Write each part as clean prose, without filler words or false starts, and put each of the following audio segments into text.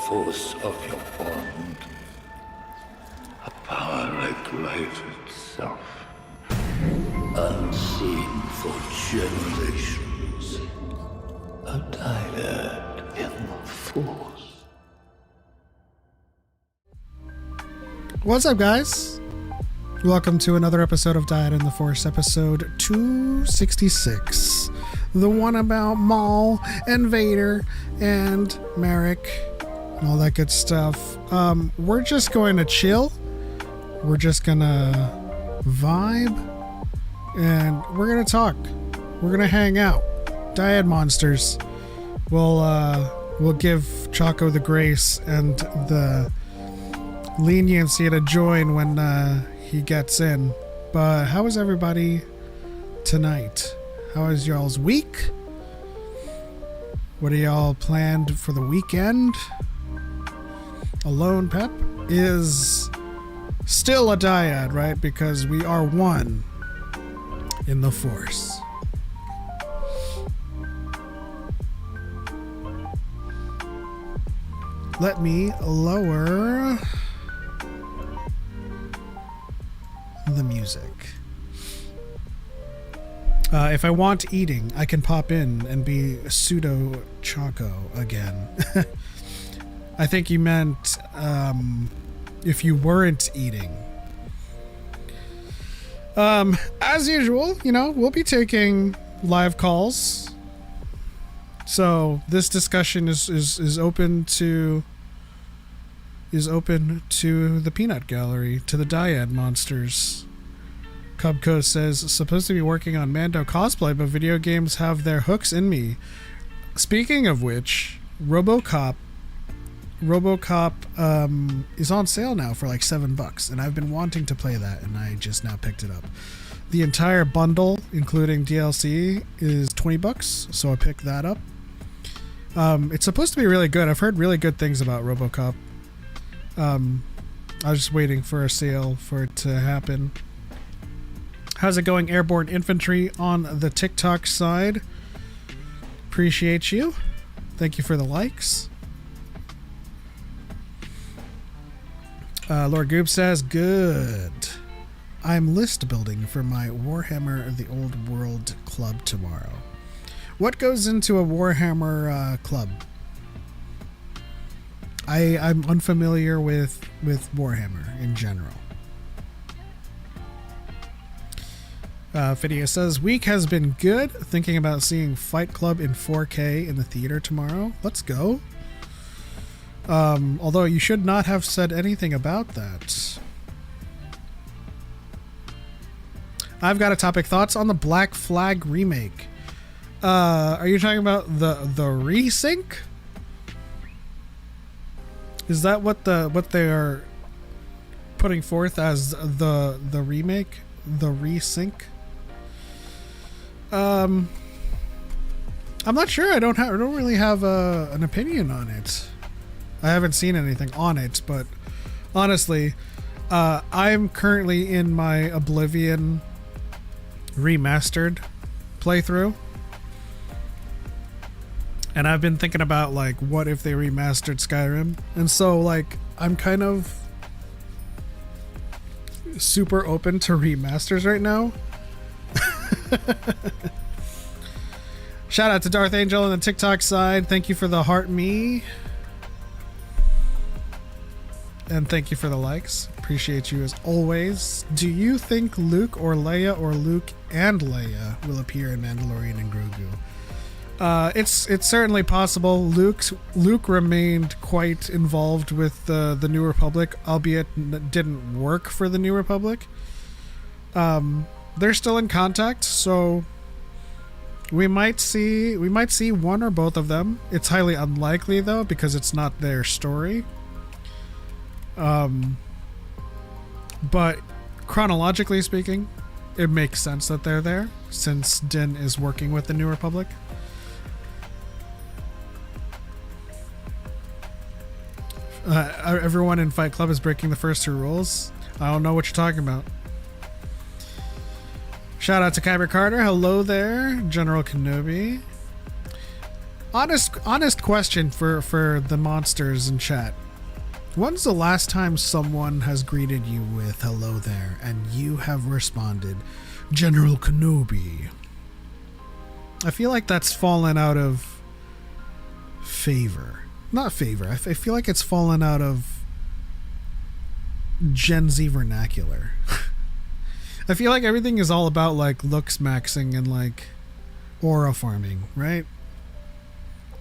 force of your bond. A power like life itself. Unseen for generations. A dyad in the force. What's up, guys? Welcome to another episode of Dyad in the Force, episode 266. The one about Maul and Vader and Marrok and all that good stuff. We're just going to chill. We're just gonna vibe. And we're gonna talk. We're gonna hang out. Dyad monsters. We'll give Choco the grace and the leniency to join when he gets in. But how is everybody tonight? How is y'all's week? What are y'all planned for the weekend? Alone Pep is still a dyad, right? Because we are one in the Force. Let me lower the music. If I want eating, I can pop in and be pseudo Choco again. I think you meant if you weren't eating. As usual, you know, we'll be taking live calls. So this discussion is open to the peanut gallery, to the dyad monsters. Cubco says, supposed to be working on Mando cosplay, but video games have their hooks in me. Speaking of which, RoboCop is on sale now for like $7, and I've been wanting to play that, and I just now picked it up. The entire bundle, including DLC, is $20, so I picked that up. It's supposed to be really good. I've heard really good things about RoboCop. I was just waiting for a sale for it to happen. How's it going, Airborne Infantry on the TikTok side? Appreciate you. Thank you for the likes. Lord Goop says, good. I'm list building for my Warhammer The Old World club tomorrow. What goes into a Warhammer club? I'm unfamiliar with Warhammer in general. Phineas says, week has been good. Thinking about seeing Fight Club in 4K in the theater tomorrow. Let's go. Although you should not have said anything about that. I've got a topic. Thoughts on the Black Flag remake. Are you talking about the resync? Is that what they are putting forth as the remake? The resync? I'm not sure. I don't really have an opinion on it. I haven't seen anything on it, but honestly, I'm currently in my Oblivion remastered playthrough, and I've been thinking about like, what if they remastered Skyrim? And so like, I'm kind of super open to remasters right now. Shout out to Darth Angel on the TikTok side. Thank you for the heart me. And thank you for the likes. Appreciate you as always. Do you think Luke or Leia or Luke and Leia will appear in Mandalorian and Grogu? It's certainly possible. Luke remained quite involved with the New Republic, albeit didn't work for the New Republic. They're still in contact, so we might see one or both of them. It's highly unlikely though, because it's not their story. But chronologically speaking, it makes sense that they're there, since Din is working with the New Republic. Everyone in Fight Club is breaking the first two rules. I don't know what you're talking about. Shout out to Kyber Carter. Hello there, General Kenobi. Honest question for the monsters in chat. When's the last time someone has greeted you with hello there and you have responded, General Kenobi? I feel like that's fallen out of favor. Not favor. I feel like it's fallen out of Gen Z vernacular. I feel like everything is all about like looks maxing and like aura farming, right?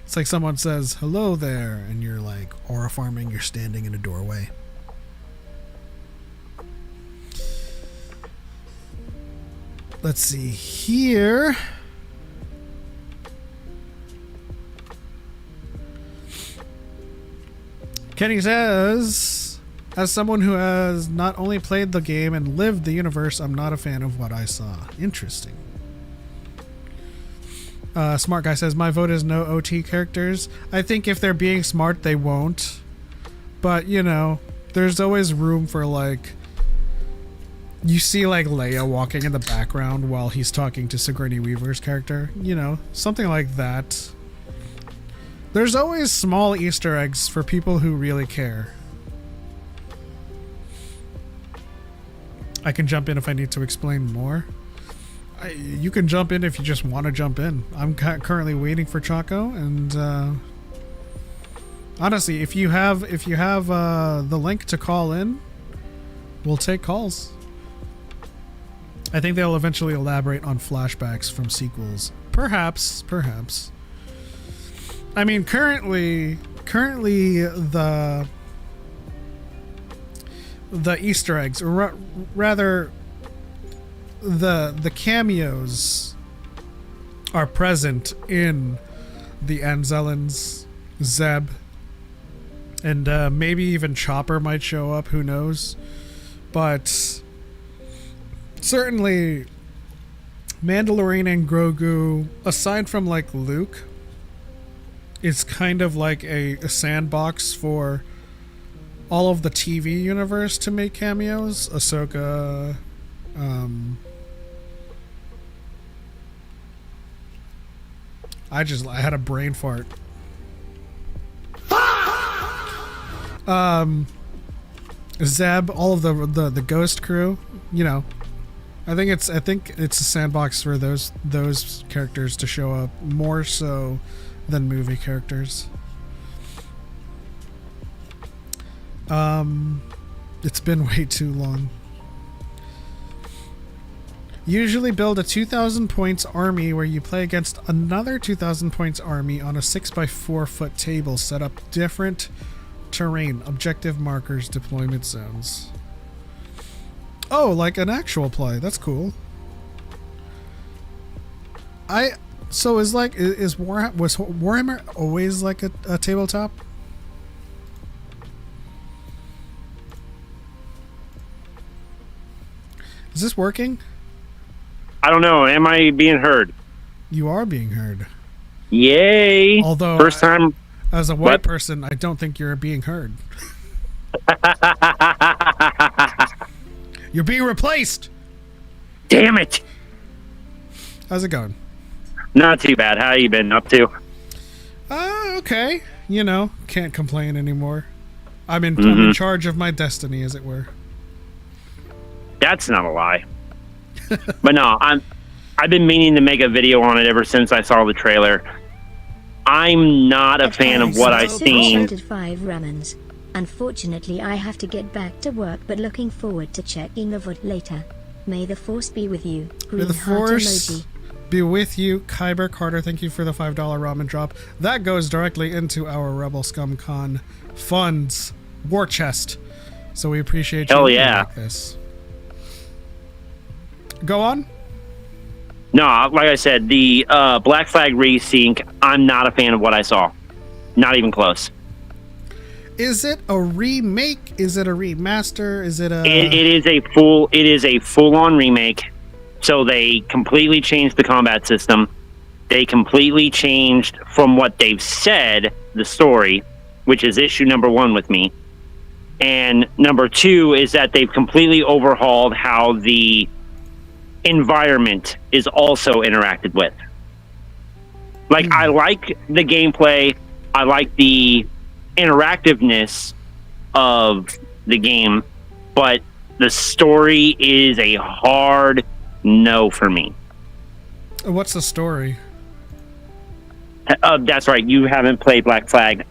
It's like someone says, hello there, and you're like, aura farming, you're standing in a doorway. Let's see here. Kenny says, as someone who has not only played the game and lived the universe, I'm not a fan of what I saw. Interesting. Smart guy says, my vote is no OT characters. I think if they're being smart, they won't. But, you know, there's always room for, like, you see, like, Leia walking in the background while he's talking to Sigourney Weaver's character. You know, something like that. There's always small Easter eggs for people who really care. I can jump in if I need to explain more. You can jump in if you just want to jump in. I'm currently waiting for Choco, and honestly, if you have the link to call in, we'll take calls. I think they'll eventually elaborate on flashbacks from sequels. Perhaps. I mean, currently the Easter eggs, or rather, the cameos are present in the Anzellans, Zeb, and maybe even Chopper might show up. Who knows? But certainly, Mandalorian and Grogu, aside from like Luke, is kind of like a sandbox for all of the TV universe to make cameos. Ahsoka, I had a brain fart. Zeb, all of the Ghost crew, you know. I think it's a sandbox for those characters to show up more so than movie characters. It's been way too long. Usually build a 2,000 points army where you play against another 2,000 points army on a 6x4 foot table. Set up different terrain, objective markers, deployment zones. Oh, like an actual play. That's cool. Was Warhammer always like a tabletop? Is this working? I don't know. Am I being heard? You are being heard. Yay! Although, first time. As a white person, I don't think you're being heard. You're being replaced. Damn it! How's it going? Not too bad. How you been up to? Okay. You know, can't complain anymore. I'm in charge of my destiny, as it were. That's not a lie. But no, I've been meaning to make a video on it ever since I saw the trailer. I'm not a fan of what I've seen. 5 ramens. Unfortunately, I have to get back to work, but looking forward to checking the VOD later. May the Force be with you. May the Force be with you. Kyber Carter, thank you for the $5 ramen drop. That goes directly into our Rebel Scum Con funds war chest. So we appreciate you. Hell yeah. Like this. Go on. No, like I said, the Black Flag Resync, I'm not a fan of what I saw. Not even close. Is it a remake? Is it a remaster? Is it a... It is a full-on remake. So they completely changed the combat system. They completely changed from what they've said, the story, which is issue number 1 with me. And number 2 is that they've completely overhauled how the environment is also interacted with. Like, I like the gameplay. I like the interactiveness of the game, but the story is a hard no for me. What's the story? That's right. You haven't played Black Flag.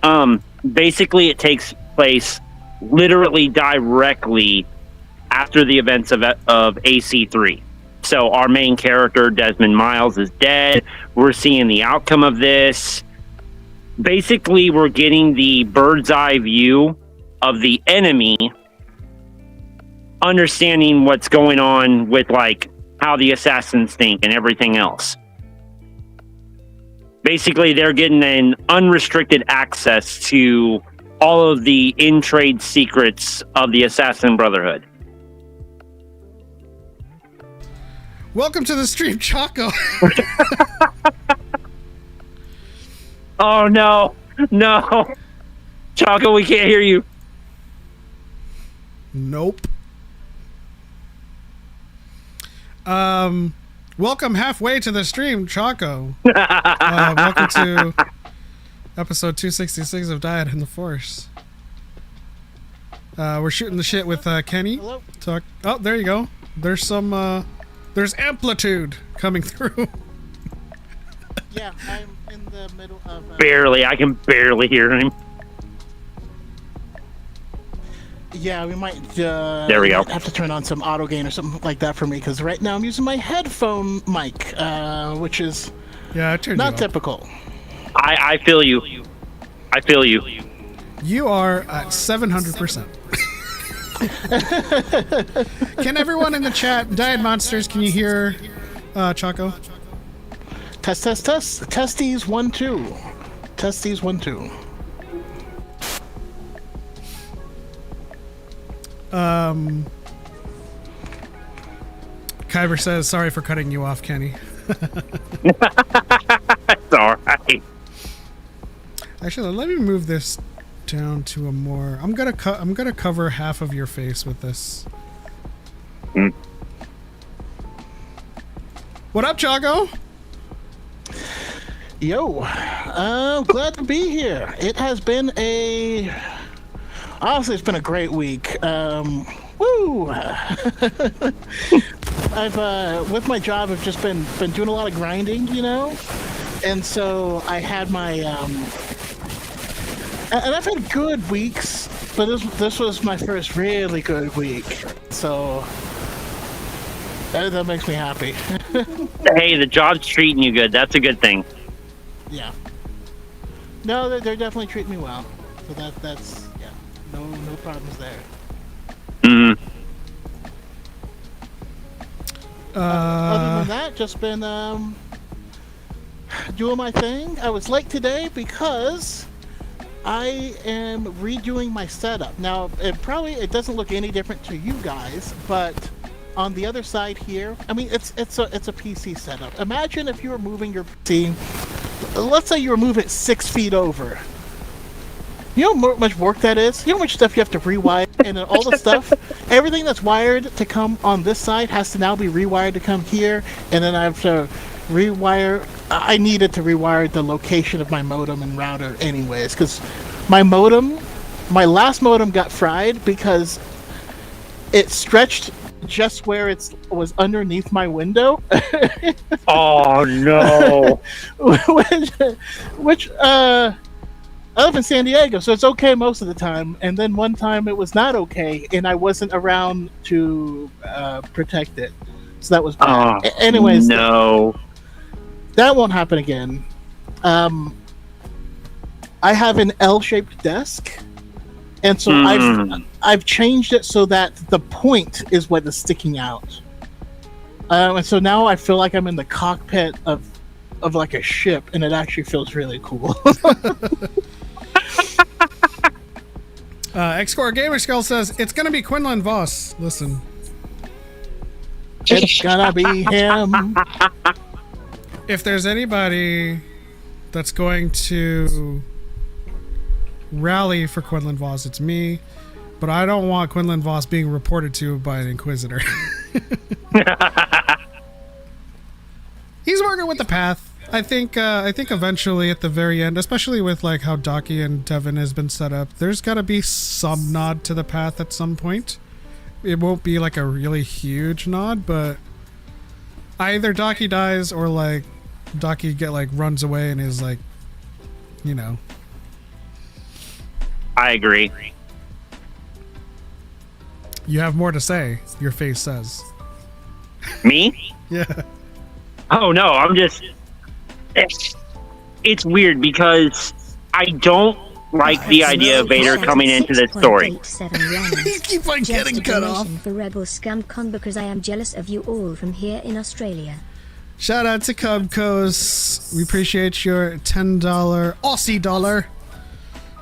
Basically, it takes place literally directly after the events of AC3. So our main character, Desmond Miles, is dead. We're seeing the outcome of this. Basically, we're getting the bird's eye view of the enemy, understanding what's going on with, like, how the assassins think and everything else. Basically, they're getting an unrestricted access to all of the in-trade secrets of the Assassin Brotherhood. Welcome to the stream, Choco. Oh, no. No. Choco, we can't hear you. Nope. Welcome halfway to the stream, Choco. Welcome to episode 266 of Dyad in the Force. We're shooting the shit with Kenny. Hello. Oh, there you go. There's some there's amplitude coming through. Yeah, I'm in the middle of... Barely. I can barely hear him. Yeah, we might There we go. have to turn on some auto gain or something like that for me, because right now I'm using my headphone mic, which is Yeah, I turned not it typical. I feel you. I feel you. You are at 700%. Can everyone in the chat, Dyad Monsters, can you hear Choco? Test, test, test. Testes 1, 2. Testes 1, 2. Kyber says, sorry for cutting you off, Kenny. It's alright. Actually, let me move this down to a more... I'm gonna cover half of your face with this. What up, Choco? Yo, glad to be here. It has been honestly, it's been a great week. Woo! I've with my job, I've just been doing a lot of grinding, you know, and so I had my and I've had good weeks, but this was my first really good week, so that makes me happy. Hey, the job's treating you good. That's a good thing. Yeah. No, they're definitely treating me well. So that's yeah. No problems there. Other than that, just been doing my thing. I was late today because I am redoing my setup. Now, it doesn't look any different to you guys, but on the other side here, I mean, it's a PC setup. Imagine if you were moving your PC. Let's say you were moving it 6 feet over. You know how much work that is? You know how much stuff you have to rewire? And then all the stuff, everything that's wired to come on this side has to now be rewired to come here. And then I have to rewire. I needed to rewire the location of my modem and router anyways. Because my last modem got fried because it stretched just where it was underneath my window. Oh no! which I live in San Diego, so it's okay most of the time. And then one time it was not okay, and I wasn't around to protect it, so that was bad. Anyways, no, that won't happen again. I have an L-shaped desk. And so I've changed it so that the point is what is sticking out. And so now I feel like I'm in the cockpit of like a ship, and it actually feels really cool. X-Core Gamer Skull says, it's gonna be Quinlan Voss. Listen. It's gonna be him. If there's anybody that's going to rally for Quinlan Voss, it's me, but I don't want Quinlan Voss being reported to by an Inquisitor. He's working with the path. I think eventually at the very end, especially with like how Daki and Devin has been set up, there's got to be some nod to the path at some point. It won't be like a really huge nod, but either Daki dies or like Daki runs away and is like, you know. I agree. You have more to say, your face says. Me? Yeah. Oh no, I'm just. It's weird because I don't like the idea of Vader coming into this story. You keep on getting cut off. For Rebel ScumCon because I am jealous of you all from here in Australia. Shout out to Cubcos. We appreciate your $10 Aussie dollar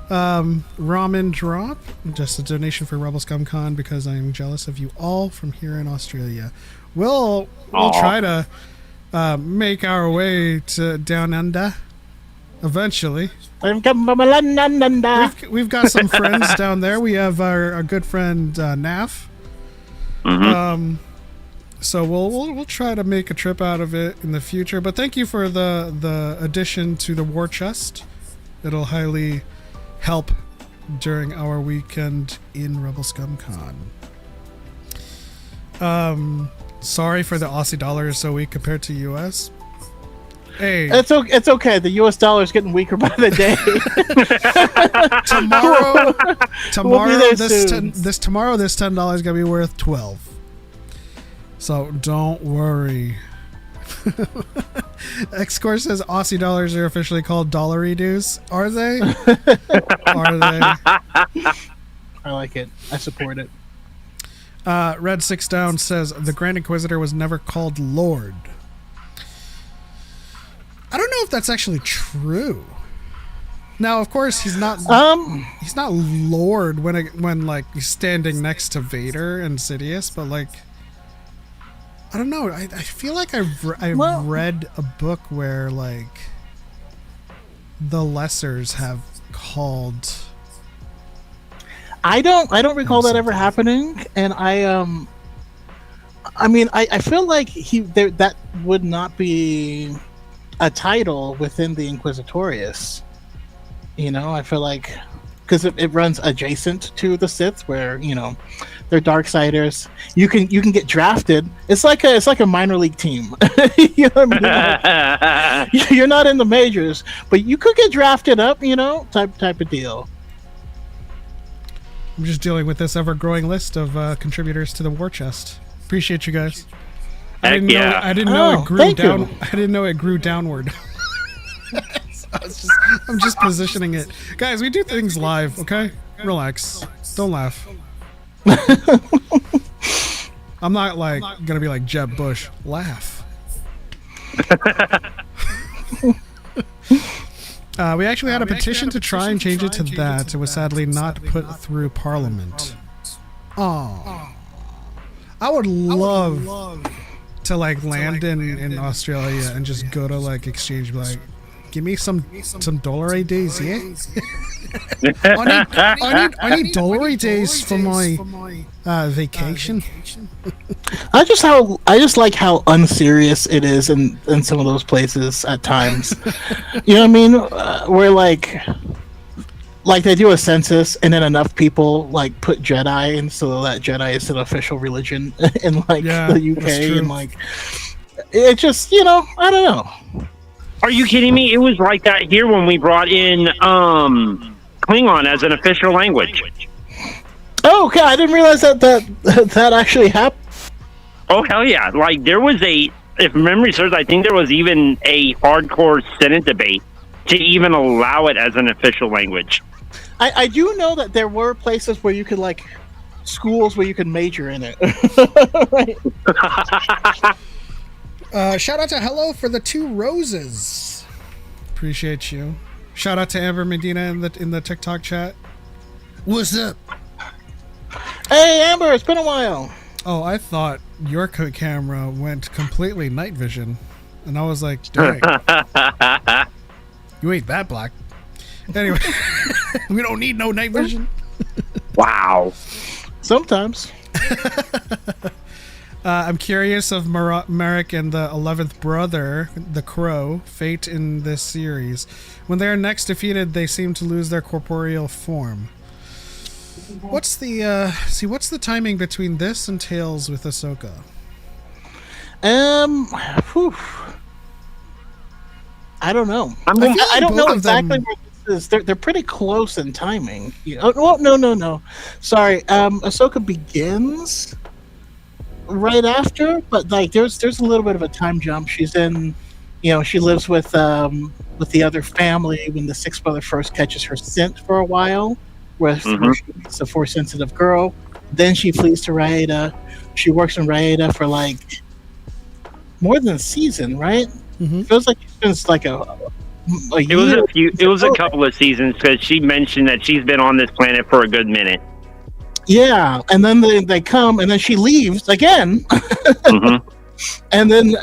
ramen drop. Just a donation for Rebel ScumCon because I am jealous of you all from here in Australia. We'll try to make our way to down under eventually. We've got some friends down there. We have our good friend Naf. Mm-hmm. So we'll try to make a trip out of it in the future. But thank you for the addition to the war chest. It'll highly help during our weekend in Rebel ScumCon. Sorry for the Aussie dollar is so weak compared to US. Hey, it's okay. The US dollar is getting weaker by the day. tomorrow, this $10 is gonna be worth 12. So don't worry. X-Core says Aussie dollars are officially called dollary dues. Are they? Are they? I like it. I support it. Red Six Down says the Grand Inquisitor was never called Lord. I don't know if that's actually true. Now, of course, he's not. He's not Lord when like he's standing next to Vader and Sidious, but like, I don't know. I feel like I've read a book where like the Lessers have called. I don't recall that ever happening, and I mean, I feel like that would not be a title within the Inquisitorius. You know, I feel like because it runs adjacent to the Sith, where you know they're Darksiders. You can get drafted. It's like a minor league team. You know what I mean? You're not in the majors, but you could get drafted up. You know, type of deal. I'm just dealing with this ever-growing list of contributors to the war chest. Appreciate you guys. I didn't know it grew down. I didn't know it grew downward. I'm just positioning it, guys. We do things live, okay? Relax. Don't laugh. I'm not like gonna be like Jeb Bush. Laugh. We actually had a petition to try and change it to that. It was sadly not put through Parliament. Oh, I would love to like land in Australia and just go to like exchange, like, give me some dollary days, yeah. I need dollary days for my vacation. I just like how unserious it is in some of those places at times. You know what I mean? Where like they do a census and then enough people like put Jedi in so that Jedi is an official religion in like the UK, and like it just, you know, I don't know. Are you kidding me? It was like that here when we brought in Klingon as an official language. Oh, okay. I didn't realize that actually happened. Oh, hell yeah. Like, there was if memory serves, I think there was even a hardcore Senate debate to even allow it as an official language. I do know that there were places where you could, like, schools where you could major in it. Right. Shout out to Hello for the 2 roses. Appreciate you. Shout out to Amber Medina in the TikTok chat. What's up? Hey Amber, it's been a while. Oh, I thought your camera went completely night vision, and I was like, dang, you ain't that black. Anyway, we don't need no night vision. Wow. Sometimes. I'm curious of Marrok and the 11th brother, the Crow, fate in this series. When they are next defeated, they seem to lose their corporeal form. What's the timing between this and Tales with Ahsoka? Whew. I don't know. I don't know exactly where this is. They're pretty close in timing. Oh, no. Sorry. Ahsoka begins right after, but like there's a little bit of a time jump. She's in, she lives with the other family when the sixth brother first catches her scent for a while, where she meets a Force sensitive girl. Then she flees to Raeda. She works in Raeda for like more than a season, right? Feels like it's like a year. It was a couple of seasons because she mentioned that she's been on this planet for a good minute. Yeah, and then they come, and then she leaves again, and then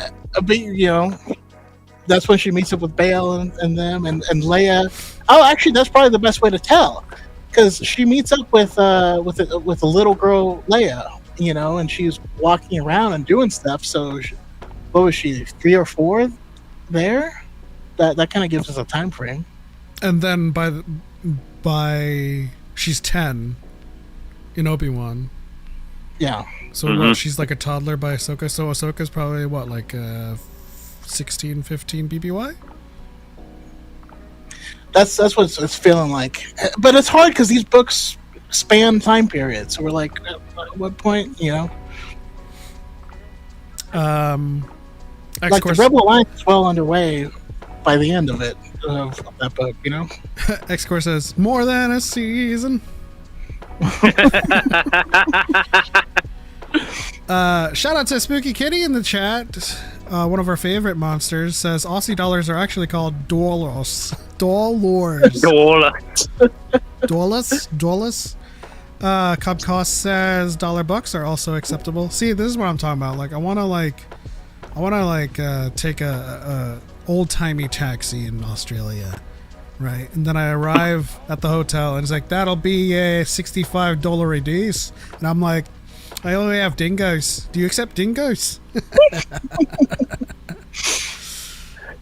that's when she meets up with Bail and them and Leia. Oh, actually, that's probably the best way to tell, because she meets up with a little girl Leia, and she's walking around and doing stuff. So, what was she, 3 or 4 there? That kind of gives us a time frame. And then by she's 10. In Obi-Wan. Yeah. So she's like a toddler by Ahsoka. So Ahsoka's probably what, like 16, 15 BBY? That's what it's feeling like. But it's hard because these books span time periods. So we're like, at what point, Like the Rebel Alliance is well underway by the end of it, of that book, X-Core says, more than a season. Shout out to Spooky Kitty in the chat. One of our favorite monsters says Aussie dollars are actually called dollars. Dollars. Cubcost says $1 are also acceptable. See, this is what I'm talking about. Like, I want to take a old timey taxi in Australia. Right, and then I arrive at the hotel, and it's like, that'll be a $65 a day. And I'm like, I only have dingoes. Do you accept dingoes? You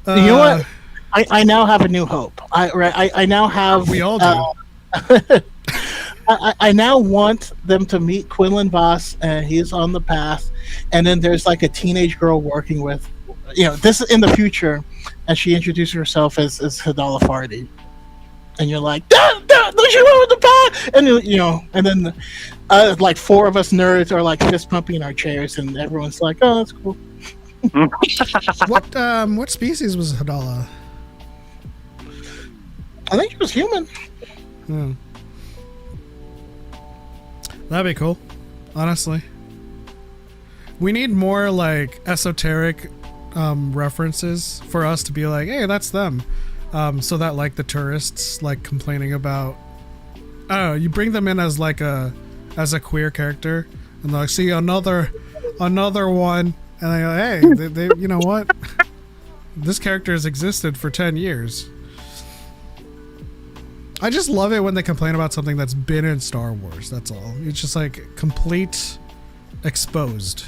know what? I now have a new hope. I now have... We all do. I now want them to meet Quinlan Voss, and he's on the path. And then there's like a teenage girl working with... this is in the future, and she introduces herself as Hadala Fardi, and you're like, don't you over the path? And and then like 4 of us nerds are like fist pumping in our chairs, and everyone's like, oh, that's cool. What species was Hadala? I think she was human. That'd be cool, honestly. We need more like esoteric references for us to be like, hey, that's them, so that like the tourists like complaining about, I don't know, you bring them in as like a queer character, and they're like, see another one, and they go, hey, they you know what, this character has existed for 10 years. I just love it when they complain about something that's been in Star Wars. That's all. It's just like complete exposed.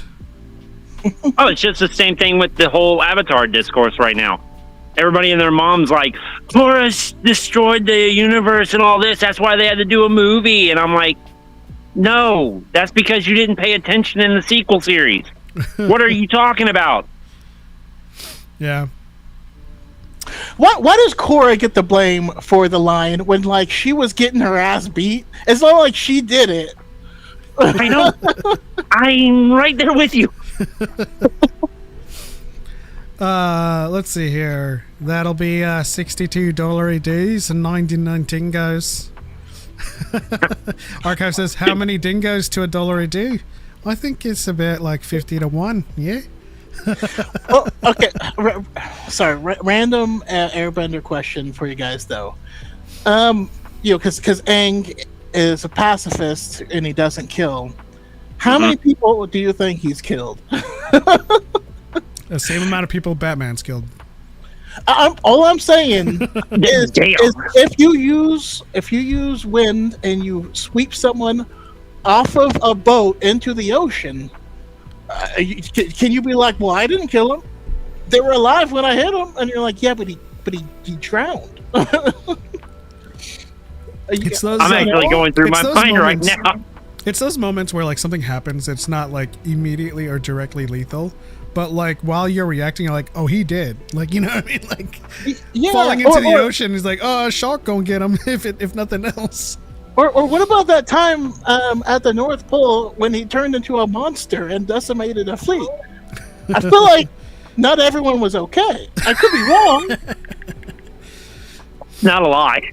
Oh, it's just the same thing with the whole Avatar discourse right now. Everybody and their mom's like, Horus destroyed the universe and all this. That's why they had to do a movie. And I'm like, no, that's because you didn't pay attention in the sequel series. What are you talking about? Yeah. Why does Korra get the blame for the line when like she was getting her ass beat? It's not like she did it. I know. I'm right there with you. Let's see here. That'll be $62 a days and 99 dingoes. Archive says, how many dingoes to $1 a day? I think it's about like 50 to 1. Yeah. Oh, okay. Sorry. Random Airbender question for you guys, though. Because Aang is a pacifist and he doesn't kill. How many people do you think he's killed? The same amount of people Batman's killed. All I'm saying is if you use wind and you sweep someone off of a boat into the ocean, Can you be like, well, I didn't kill him. They were alive when I hit him, and you're like, yeah, but he drowned. It's those, I'm actually going through my mind right moments, now. It's those moments where like something happens. It's not like immediately or directly lethal, but like while you're reacting, you're like, oh, he did. Like, you know what I mean? Like falling into the ocean. He's like, oh, a shark gonna get him if nothing else. Or what about that time at the North Pole when he turned into a monster and decimated a fleet? I feel like not everyone was okay. I could be wrong. Not a lie.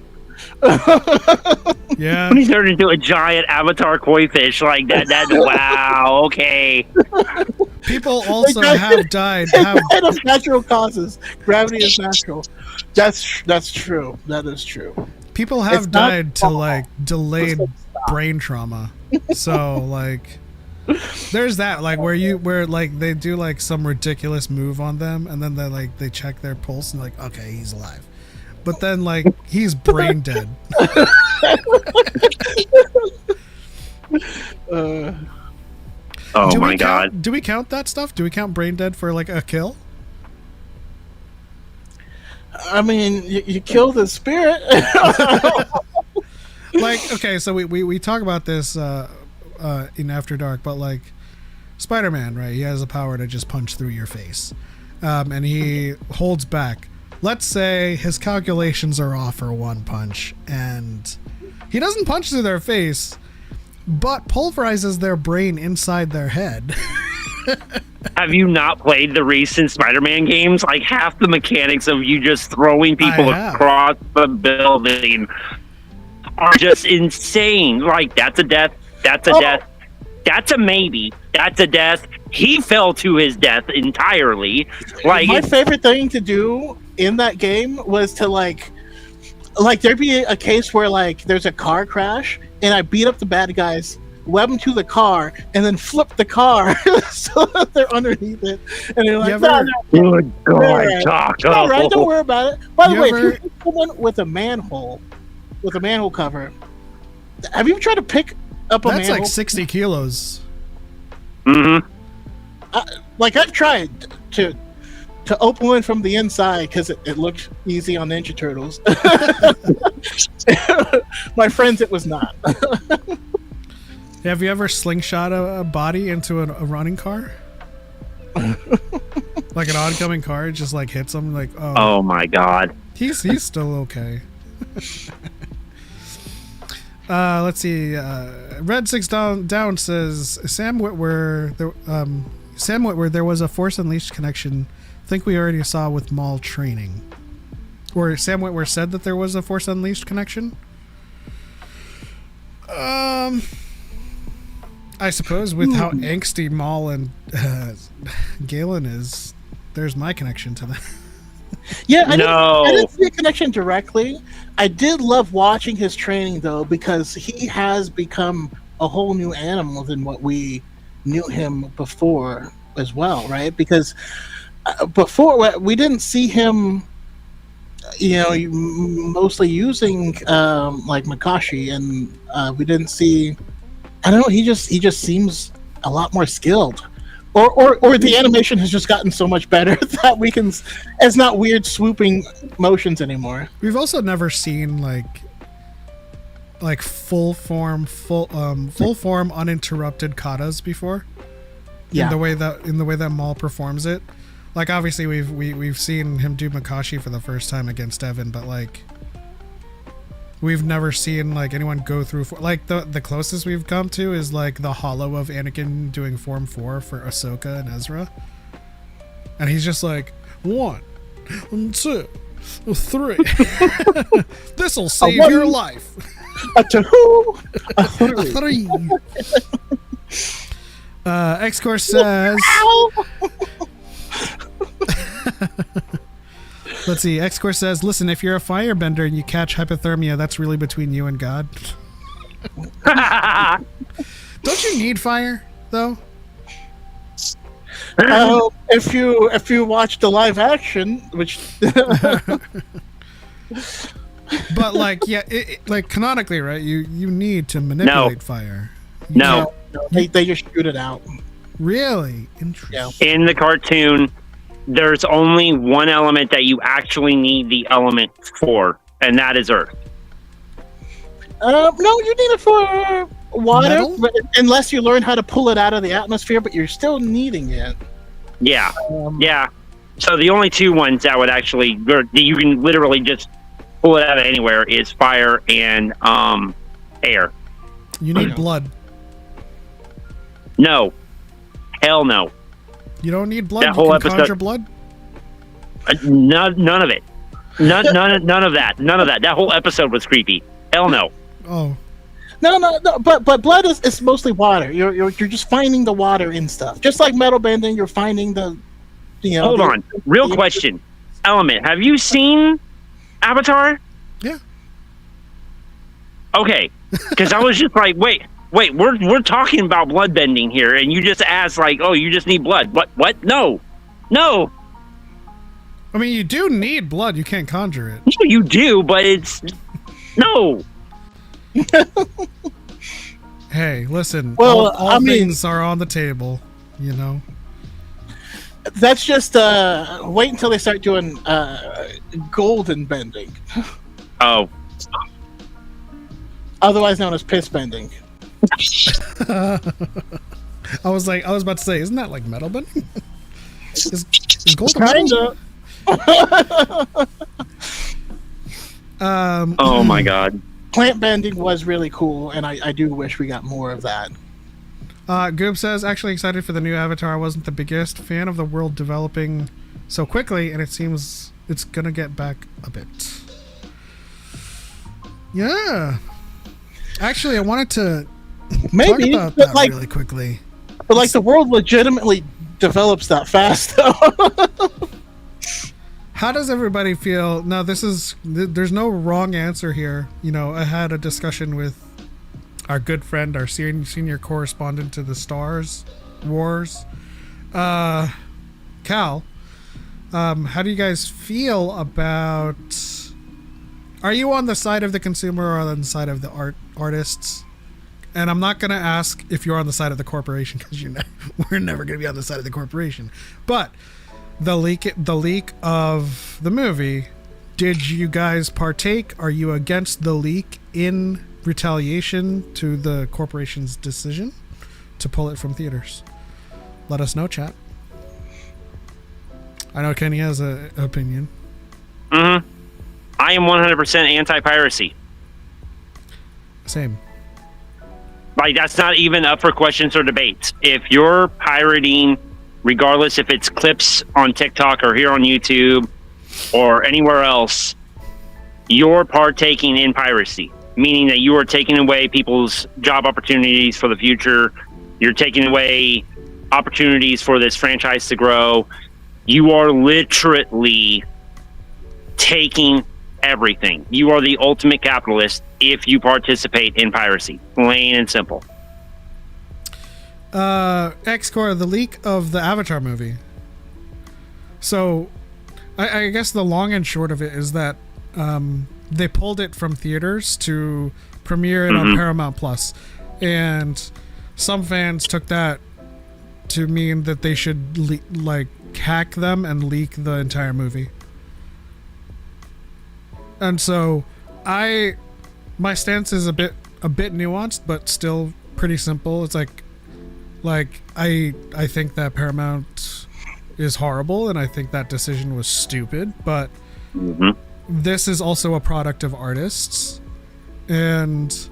Yeah. When he turned into a giant avatar koi fish like that, wow, okay. People also have died. Of natural causes. Gravity is natural. That's true. That is true. People have died to like delayed brain trauma. So like there's that like where like they do like some ridiculous move on them and then they check their pulse and like, okay, he's alive. But then like he's brain dead. Oh my god. Do we count that stuff? Do we count brain dead for like a kill? I mean, you kill the spirit. Like, okay, so we talk about this in After Dark, but like Spider-Man, right? He has the power to just punch through your face, and he holds back. Let's say his calculations are off for one punch, and he doesn't punch through their face, but pulverizes their brain inside their head. Have you not played the recent Spider-Man games? Like half the mechanics of you just throwing people across the building are just insane. Like that's a death. That's a death. That's a maybe. That's a death. He fell to his death entirely. Like my favorite thing to do in that game was to like there'd be a case where like there's a car crash and I beat up the bad guys, web them to the car, and then flip the car so that they're underneath it. And they're like, good God, Choco. All right, don't worry about it. By the way, if you hit someone with a manhole cover, have you tried to pick up a manhole? That's like 60 kilos. Mm-hmm. Like I've tried to open one from the inside because it looked easy on Ninja Turtles. My friends, it was not. Have you ever slingshot a body into a running car? Like an oncoming car, it just like hits him like, oh my god. He's still okay. Let's see. Red 6 down says Sam Witwer. There was a Force Unleashed connection. Think we already saw with Maul training. Or Sam Witwer said that there was a Force Unleashed connection. I suppose with how angsty Maul and Galen is, there's my connection to that. Yeah, I didn't see a connection directly. I did love watching his training though, because he has become a whole new animal than what we knew him before as well, right? Because before we didn't see him, mostly using like Makashi, and we didn't see. I don't know. He just seems a lot more skilled, or the animation has just gotten so much better that we can. It's not weird swooping motions anymore. We've also never seen like full form uninterrupted katas before. Yeah. In the way that Maul performs it. Like obviously we've seen him do Makashi for the first time against Evan, but like we've never seen like anyone go through like the closest we've come to is like the hollow of Anakin doing Form 4 for Ahsoka and Ezra, and he's just like 1, 2, 3. This'll save your life. A 2, a 3. X-Course says. Let's see. X-Course says, listen, if you're a firebender and you catch hypothermia, that's really between you and God. Don't you need fire, though? If you watch the live action, which... But, like, yeah, like, canonically, right, you need to manipulate fire. No, they just shoot it out. Really? Interesting. In the cartoon, there's only one element that you actually need the element for, and that is Earth. No, you need it for water, Metal? unless you learn how to pull it out of the atmosphere, but you're still needing it. Yeah. Yeah. So the only two ones that would actually, you can literally just pull it out of anywhere is fire and air. You need blood. No. Hell no. You don't need blood. That You whole can episode- conjure blood. None of it. None of that. None of that. That whole episode was creepy. Hell no. Oh, No, but blood is mostly water. You're just finding the water in stuff. Just like metal bending, you're finding the, Hold on. Real question. Element. Have you seen Avatar? yeah. Okay. Because I was just like, wait. We're talking about blood bending here, and you just asked like, oh, you just need blood. What? No. I mean, you do need blood. You can't conjure it. No, you do, but it's no. Hey, listen. Well, all I mean- things are on the table. You know. That's just wait until they start doing golden bending, Oh. otherwise known as piss bending. I was about to say, isn't that like metal bending? is gold a metal? Kinda. Oh my God. Plant bending was really cool, and I do wish we got more of that. Goob says, actually excited for the new Avatar. I wasn't the biggest fan of the world developing so quickly, and it seems it's gonna get back a bit. Yeah. Actually, I wanted to Maybe, talk about but that like, really quickly. but like the world legitimately develops that fast, though. How does everybody feel? Now, there's no wrong answer here. I had a discussion with our good friend, our senior correspondent to the Stars Wars, Cal. How do you guys feel about? Are you on the side of the consumer or on the side of the artists? And I'm not going to ask if you're on the side of the corporation, because we're never going to be on the side of the corporation. But the leak of the movie, did you guys partake? Are you against the leak in retaliation to the corporation's decision to pull it from theaters? Let us know, chat. I know Kenny has an opinion. I am 100% anti-piracy. Same. Like, that's not even up for questions or debates. If you're pirating, regardless if it's clips on TikTok or here on YouTube or anywhere else, you're partaking in piracy, meaning that you are taking away people's job opportunities for the future. You're taking away opportunities for this franchise to grow. You are literally taking everything. You are the ultimate capitalist if you participate in piracy. Plain and simple. X-Core, the leak of the Avatar movie. So, I guess the long and short of it is that they pulled it from theaters to premiere it on Paramount Plus, and some fans took that to mean that they should hack them and leak the entire movie. And so, my stance is a bit nuanced, but still pretty simple. It's like I think that Paramount is horrible, and I think that decision was stupid, but this is also a product of artists, and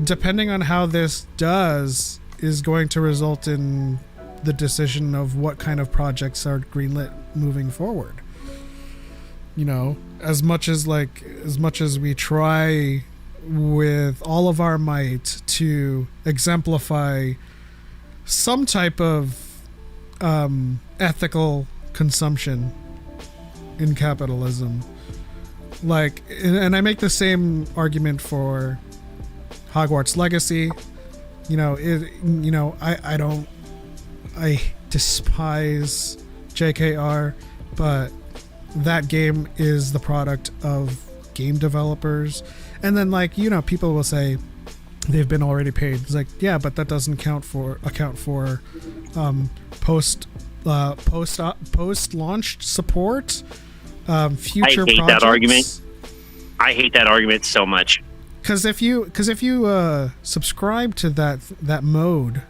depending on how this does is going to result in the decision of what kind of projects are greenlit moving forward. As much as we try with all of our might to exemplify some type of ethical consumption in capitalism, and I make the same argument for Hogwarts Legacy. I despise JKR, but that game is the product of game developers. And then people will say, they've been already paid. It's like, yeah, but that doesn't account for post launch support, future I hate projects. that argument. I hate that argument so much. Because if you subscribe to that mode,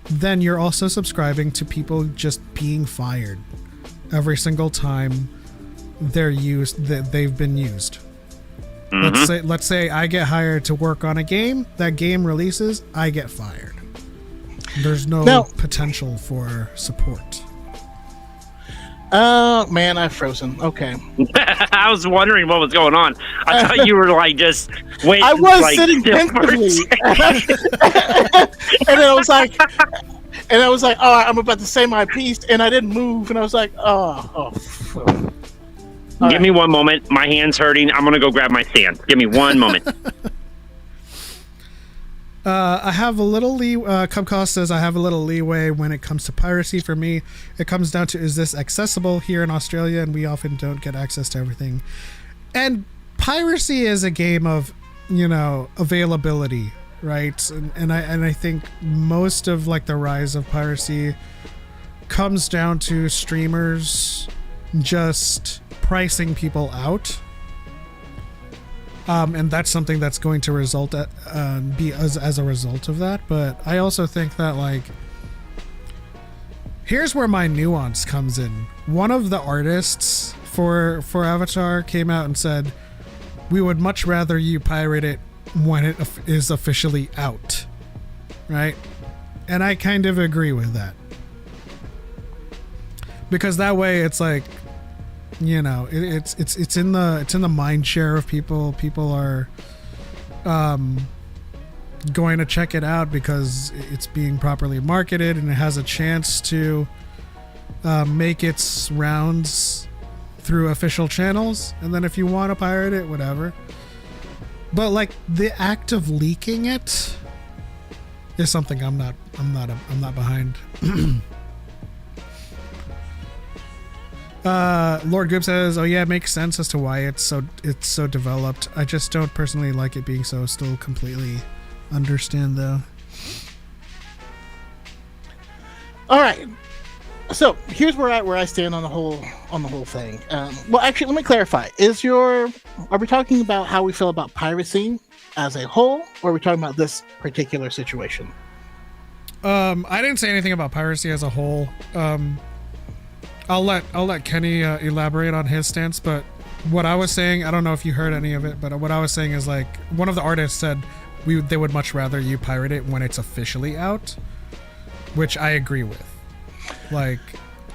then you're also subscribing to people just being fired every single time they've been used. Let's say I get hired to work on a game, that game releases, I get fired. There's no potential for support. Oh man, I've frozen. Okay. I was wondering what was going on. I thought you were like just waiting. I was like, sitting pensively, and I was like, oh, I'm about to say my piece, and I didn't move, and I was like, oh. Give me 1 moment. My hand's hurting. I'm gonna go grab my stand. Give me 1 moment. I have a little Cubcost says I have a little leeway when it comes to piracy. For me, it comes down to, is this accessible here in Australia? And we often don't get access to everything. And piracy is a game of, availability, right? And I think most of like the rise of piracy comes down to streamers just pricing people out. And that's something that's going to result be as a result of that. But I also think that, like, here's where my nuance comes in. One of the artists for Avatar came out and said, we would much rather you pirate it when it is officially out, right? And I kind of agree with that, because that way it's like, it's in the mind share of people. People are going to check it out because it's being properly marketed and it has a chance to make its rounds through official channels. And then if you want to pirate it, whatever. But like the act of leaking it is something I'm not behind. Lord Goop says, oh yeah, it makes sense as to why it's so developed. I just don't personally like it being so. Still completely understand though. All right. So here's where I stand on the whole thing. Well, actually, let me clarify. Are we talking about how we feel about piracy as a whole, or are we talking about this particular situation? I didn't say anything about piracy as a whole. I'll let Kenny elaborate on his stance, but what I was saying, I don't know if you heard any of it, but what I was saying is, like, one of the artists said they would much rather you pirate it when it's officially out, which I agree with. Like,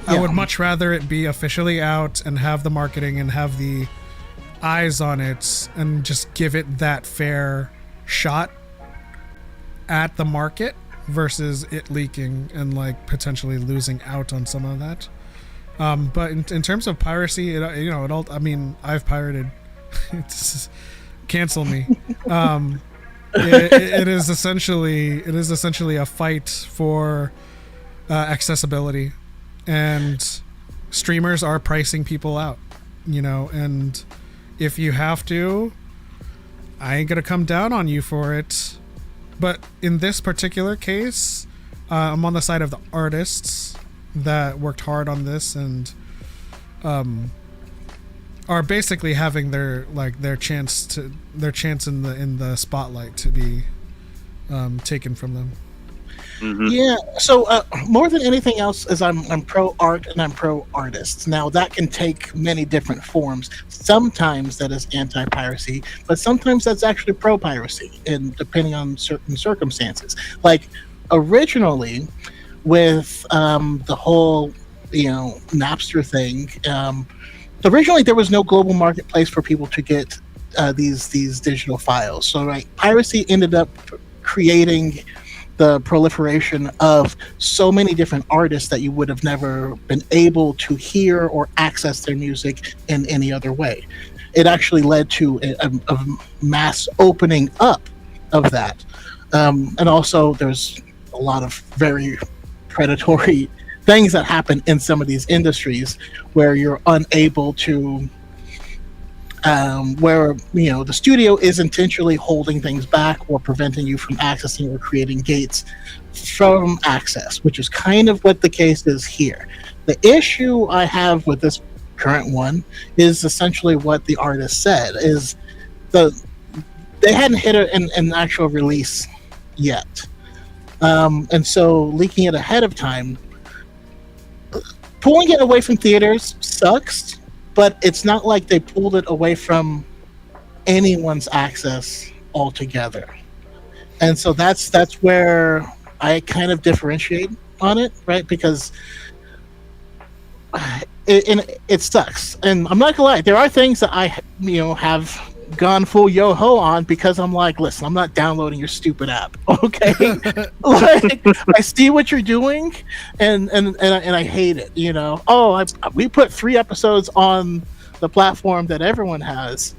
yeah. I would much rather it be officially out and have the marketing and have the eyes on it and just give it that fair shot at the market versus it leaking and like potentially losing out on some of that. But in terms of piracy, it all. I mean, I've pirated. Cancel me. It is essentially a fight for accessibility, and streamers are pricing people out. And if you have to, I ain't gonna come down on you for it. But in this particular case, I'm on the side of the artists that worked hard on this and are basically having their chance in the spotlight to be taken from them. Mm-hmm. Yeah. So more than anything else, is I'm pro art and I'm pro artists. Now that can take many different forms. Sometimes that is anti-piracy, but sometimes that's actually pro-piracy, and depending on certain circumstances. Like originally, with the whole Napster thing, originally there was no global marketplace for people to get these digital files. So right, piracy ended up creating the proliferation of so many different artists that you would have never been able to hear or access their music in any other way. It actually led to a mass opening up of that, and also there's a lot of very predatory things that happen in some of these industries where you're unable to where the studio is intentionally holding things back or preventing you from accessing or creating gates from access, which is kind of what the case is here. The issue I have with this current one is essentially what the artist said, is they hadn't hit an actual release yet. And so leaking it ahead of time, pulling it away from theaters sucks, but it's not like they pulled it away from anyone's access altogether. And so that's where I kind of differentiate on it, right? Because it sucks. And I'm not gonna lie, there are things that I have gone full yo-ho on, because I'm like, listen, I'm not downloading your stupid app, okay? Like, I see what you're doing, and I hate it, we put 3 episodes on the platform that everyone has,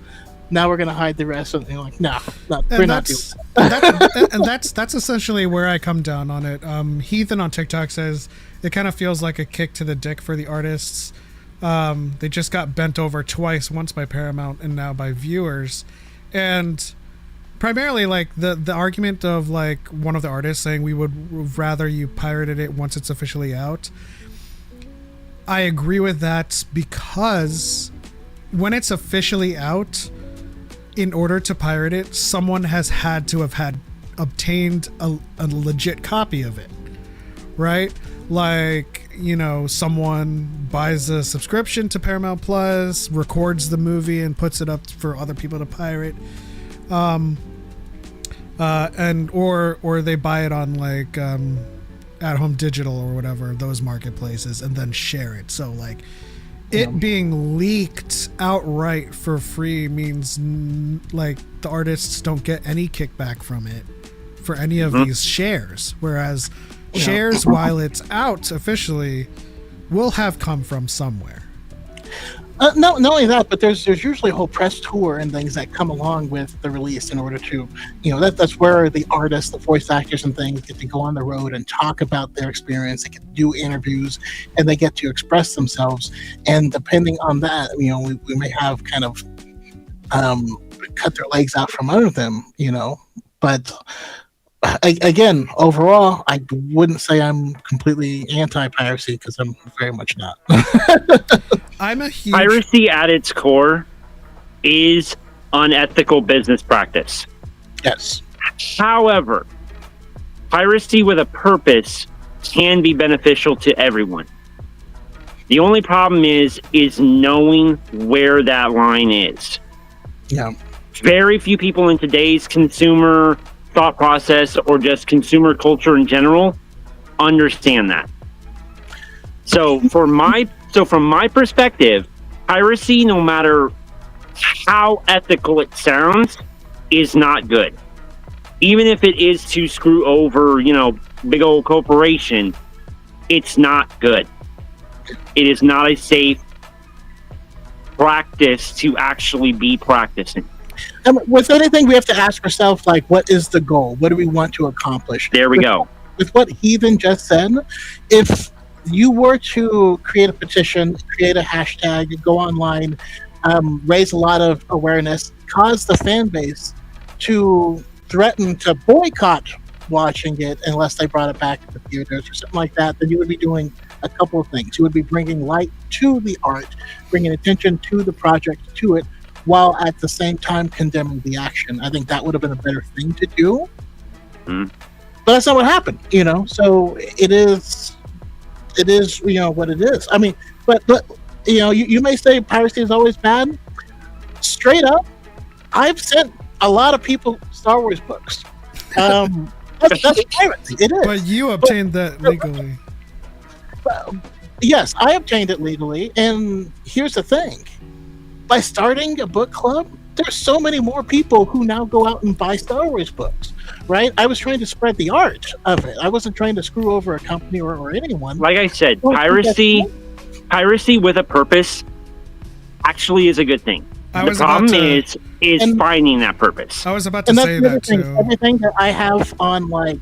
now we're gonna hide the rest, and you're like, no, we're not doing that. And that's essentially where I come down on it. Heathen on TikTok says it kind of feels like a kick to the dick for the artists. They just got bent over twice, once by Paramount and now by viewers. And primarily, like, the argument of, like, one of the artists saying we would rather you pirated it once it's officially out. I agree with that, because when it's officially out, in order to pirate it, someone has had to have obtained a legit copy of it, right? Like, someone buys a subscription to Paramount Plus, records the movie, and puts it up for other people to pirate, or they buy it on, like, At Home Digital or whatever, those marketplaces, and then share it. So, like, it being leaked outright for free means like the artists don't get any kickback from it for any of these shares, whereas shares, while it's out officially, will have come from somewhere. No, not only that, but there's usually a whole press tour and things that come along with the release in order to, that's where the artists, the voice actors and things get to go on the road and talk about their experience. They get to do interviews, and they get to express themselves. And depending on that, we may have kind of cut their legs out from under them, but again, overall, I wouldn't say I'm completely anti-piracy, because I'm very much not. I'm a huge... Piracy at its core is unethical business practice. Yes. However, piracy with a purpose can be beneficial to everyone. The only problem is knowing where that line is. Yeah. Very few people in today's consumer thought process, or just consumer culture in general, understand that. So from my perspective, piracy, no matter how ethical it sounds, is not good. Even if it is to screw over, big old corporation, it's not good. It is not a safe practice to actually be practicing. With anything, we have to ask ourselves, like, what is the goal? What do we want to accomplish? There we go. With what Heathen just said, if you were to create a petition, create a hashtag, go online, raise a lot of awareness, cause the fan base to threaten to boycott watching it unless they brought it back to the theaters or something like that, then you would be doing a couple of things. You would be bringing light to the art, bringing attention to the project, to it, while at the same time condemning the action. I think that would have been a better thing to do. But that's not what happened, So it is what it is. I mean, but you may say piracy is always bad. Straight up, I've sent a lot of people Star Wars books. That's piracy. It is. But you obtained that legally. Yes, I obtained it legally, and here's the thing. By starting a book club, there's so many more people who now go out and buy Star Wars books, right? I was trying to spread the art of it. I wasn't trying to screw over a company or anyone. Like I said, piracy with a purpose actually is a good thing. The problem is finding that purpose. I was about to say that too. Everything that I have on, like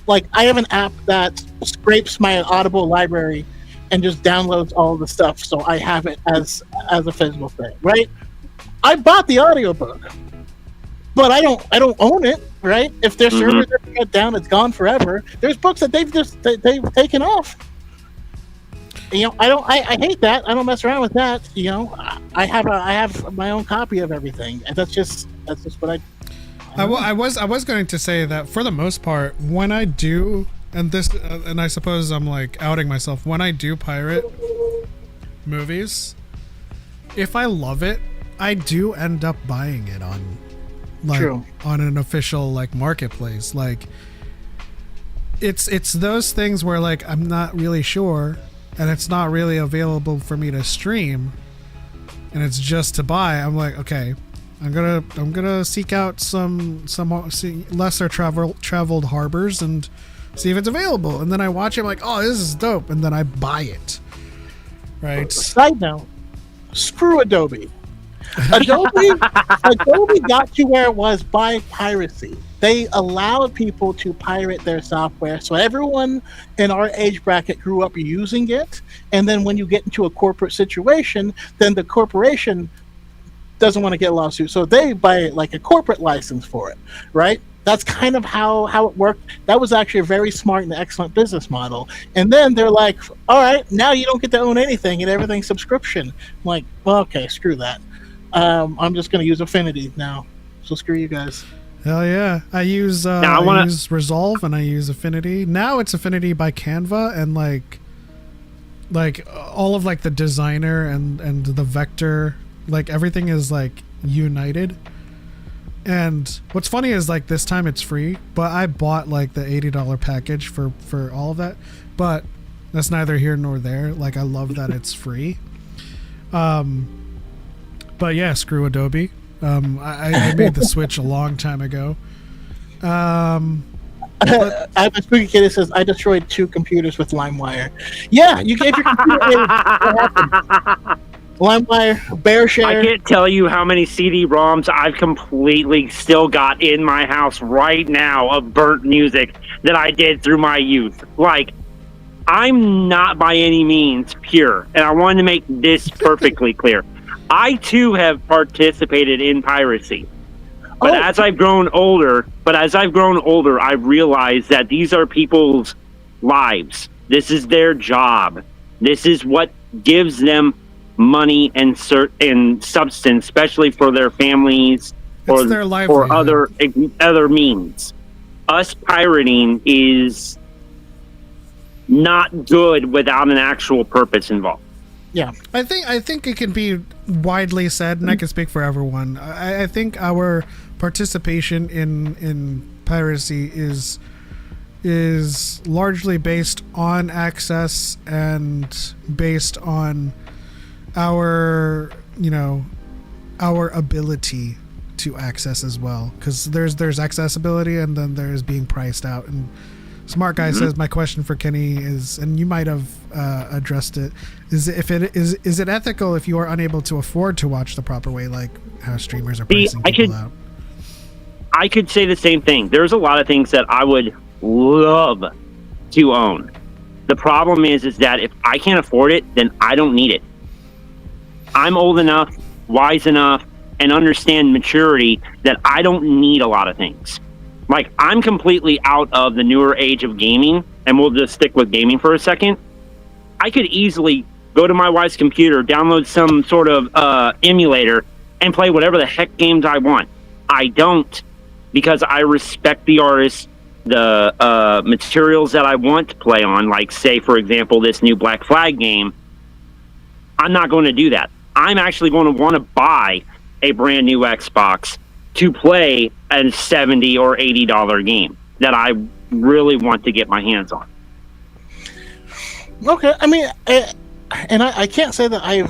I have an app that scrapes my Audible library and just downloads all the stuff, so I have it as a physical thing, right? I bought the audiobook, but I don't own it, right? If their servers are shut down, it's gone forever. There's books that they've taken off. You know, I hate that. I don't mess around with that. You know, I have my own copy of everything, and that's just what I was going to say that for the most part, when I do, and I suppose I'm like outing myself, when I do pirate movies, if I love it, I do end up buying it on an official like marketplace. Like it's those things where like I'm not really sure and it's not really available for me to stream and it's just to buy. I'm like, okay, I'm gonna seek out some lesser traveled harbors and see if it's available, and then I watch it, I'm like, oh, this is dope, and then I buy it. Right. Side note, screw Adobe. Adobe got to where it was by piracy. They allowed people to pirate their software, so everyone in our age bracket grew up using it, and then when you get into a corporate situation, then the corporation doesn't want to get a lawsuit, so they buy like a corporate license for it, right? That's kind of how it worked. That was actually a very smart and excellent business model. And then they're like, all right, now you don't get to own anything and everything's subscription. I'm like, well, okay, screw that. I'm just going to use Affinity now. So screw you guys. Hell yeah. I use use Resolve and I use Affinity. Now it's Affinity by Canva, and like all of like the designer and the vector, like everything is like united. And what's funny is like this time it's free, but I bought like the $80 package for all of that, but that's neither here nor there. Like I love that it's free. But yeah, screw Adobe. I made the switch a long time ago. I have a spooky kid that says I destroyed 2 computers with LimeWire. Yeah, you gave your computer LimeWire, BearShare. I can't tell you how many CD-ROMs I've completely still got in my house right now of burnt music that I did through my youth. Like, I'm not by any means pure, and I wanted to make this perfectly clear. I too have participated in piracy. But as I've grown older, I've realized that these are people's lives. This is their job. This is what gives them money and substance, especially for their families or other means. Us pirating is not good without an actual purpose involved. Yeah, I think it can be widely said, and I can speak for everyone. I think our participation in piracy is largely based on access and based on our ability to access as well, because there's accessibility and then there's being priced out. And Smart Guy says, my question for Kenny is, and you might have addressed it, is it ethical if you are unable to afford to watch the proper way, like how streamers are pricing people out? I could say the same thing. There's a lot of things that I would love to own. The problem is that if I can't afford it, then I don't need it. I'm old enough, wise enough, and understand maturity that I don't need a lot of things. Like, I'm completely out of the newer age of gaming, and we'll just stick with gaming for a second. I could easily go to my wife's computer, download some sort of emulator, and play whatever the heck games I want. I don't, because I respect the artists, the materials that I want to play on, like, say, for example, this new Black Flag game. I'm not going to do that. I'm actually going to want to buy a brand new Xbox to play a $70 or $80 game that I really want to get my hands on. Okay, I mean, and I can't say that I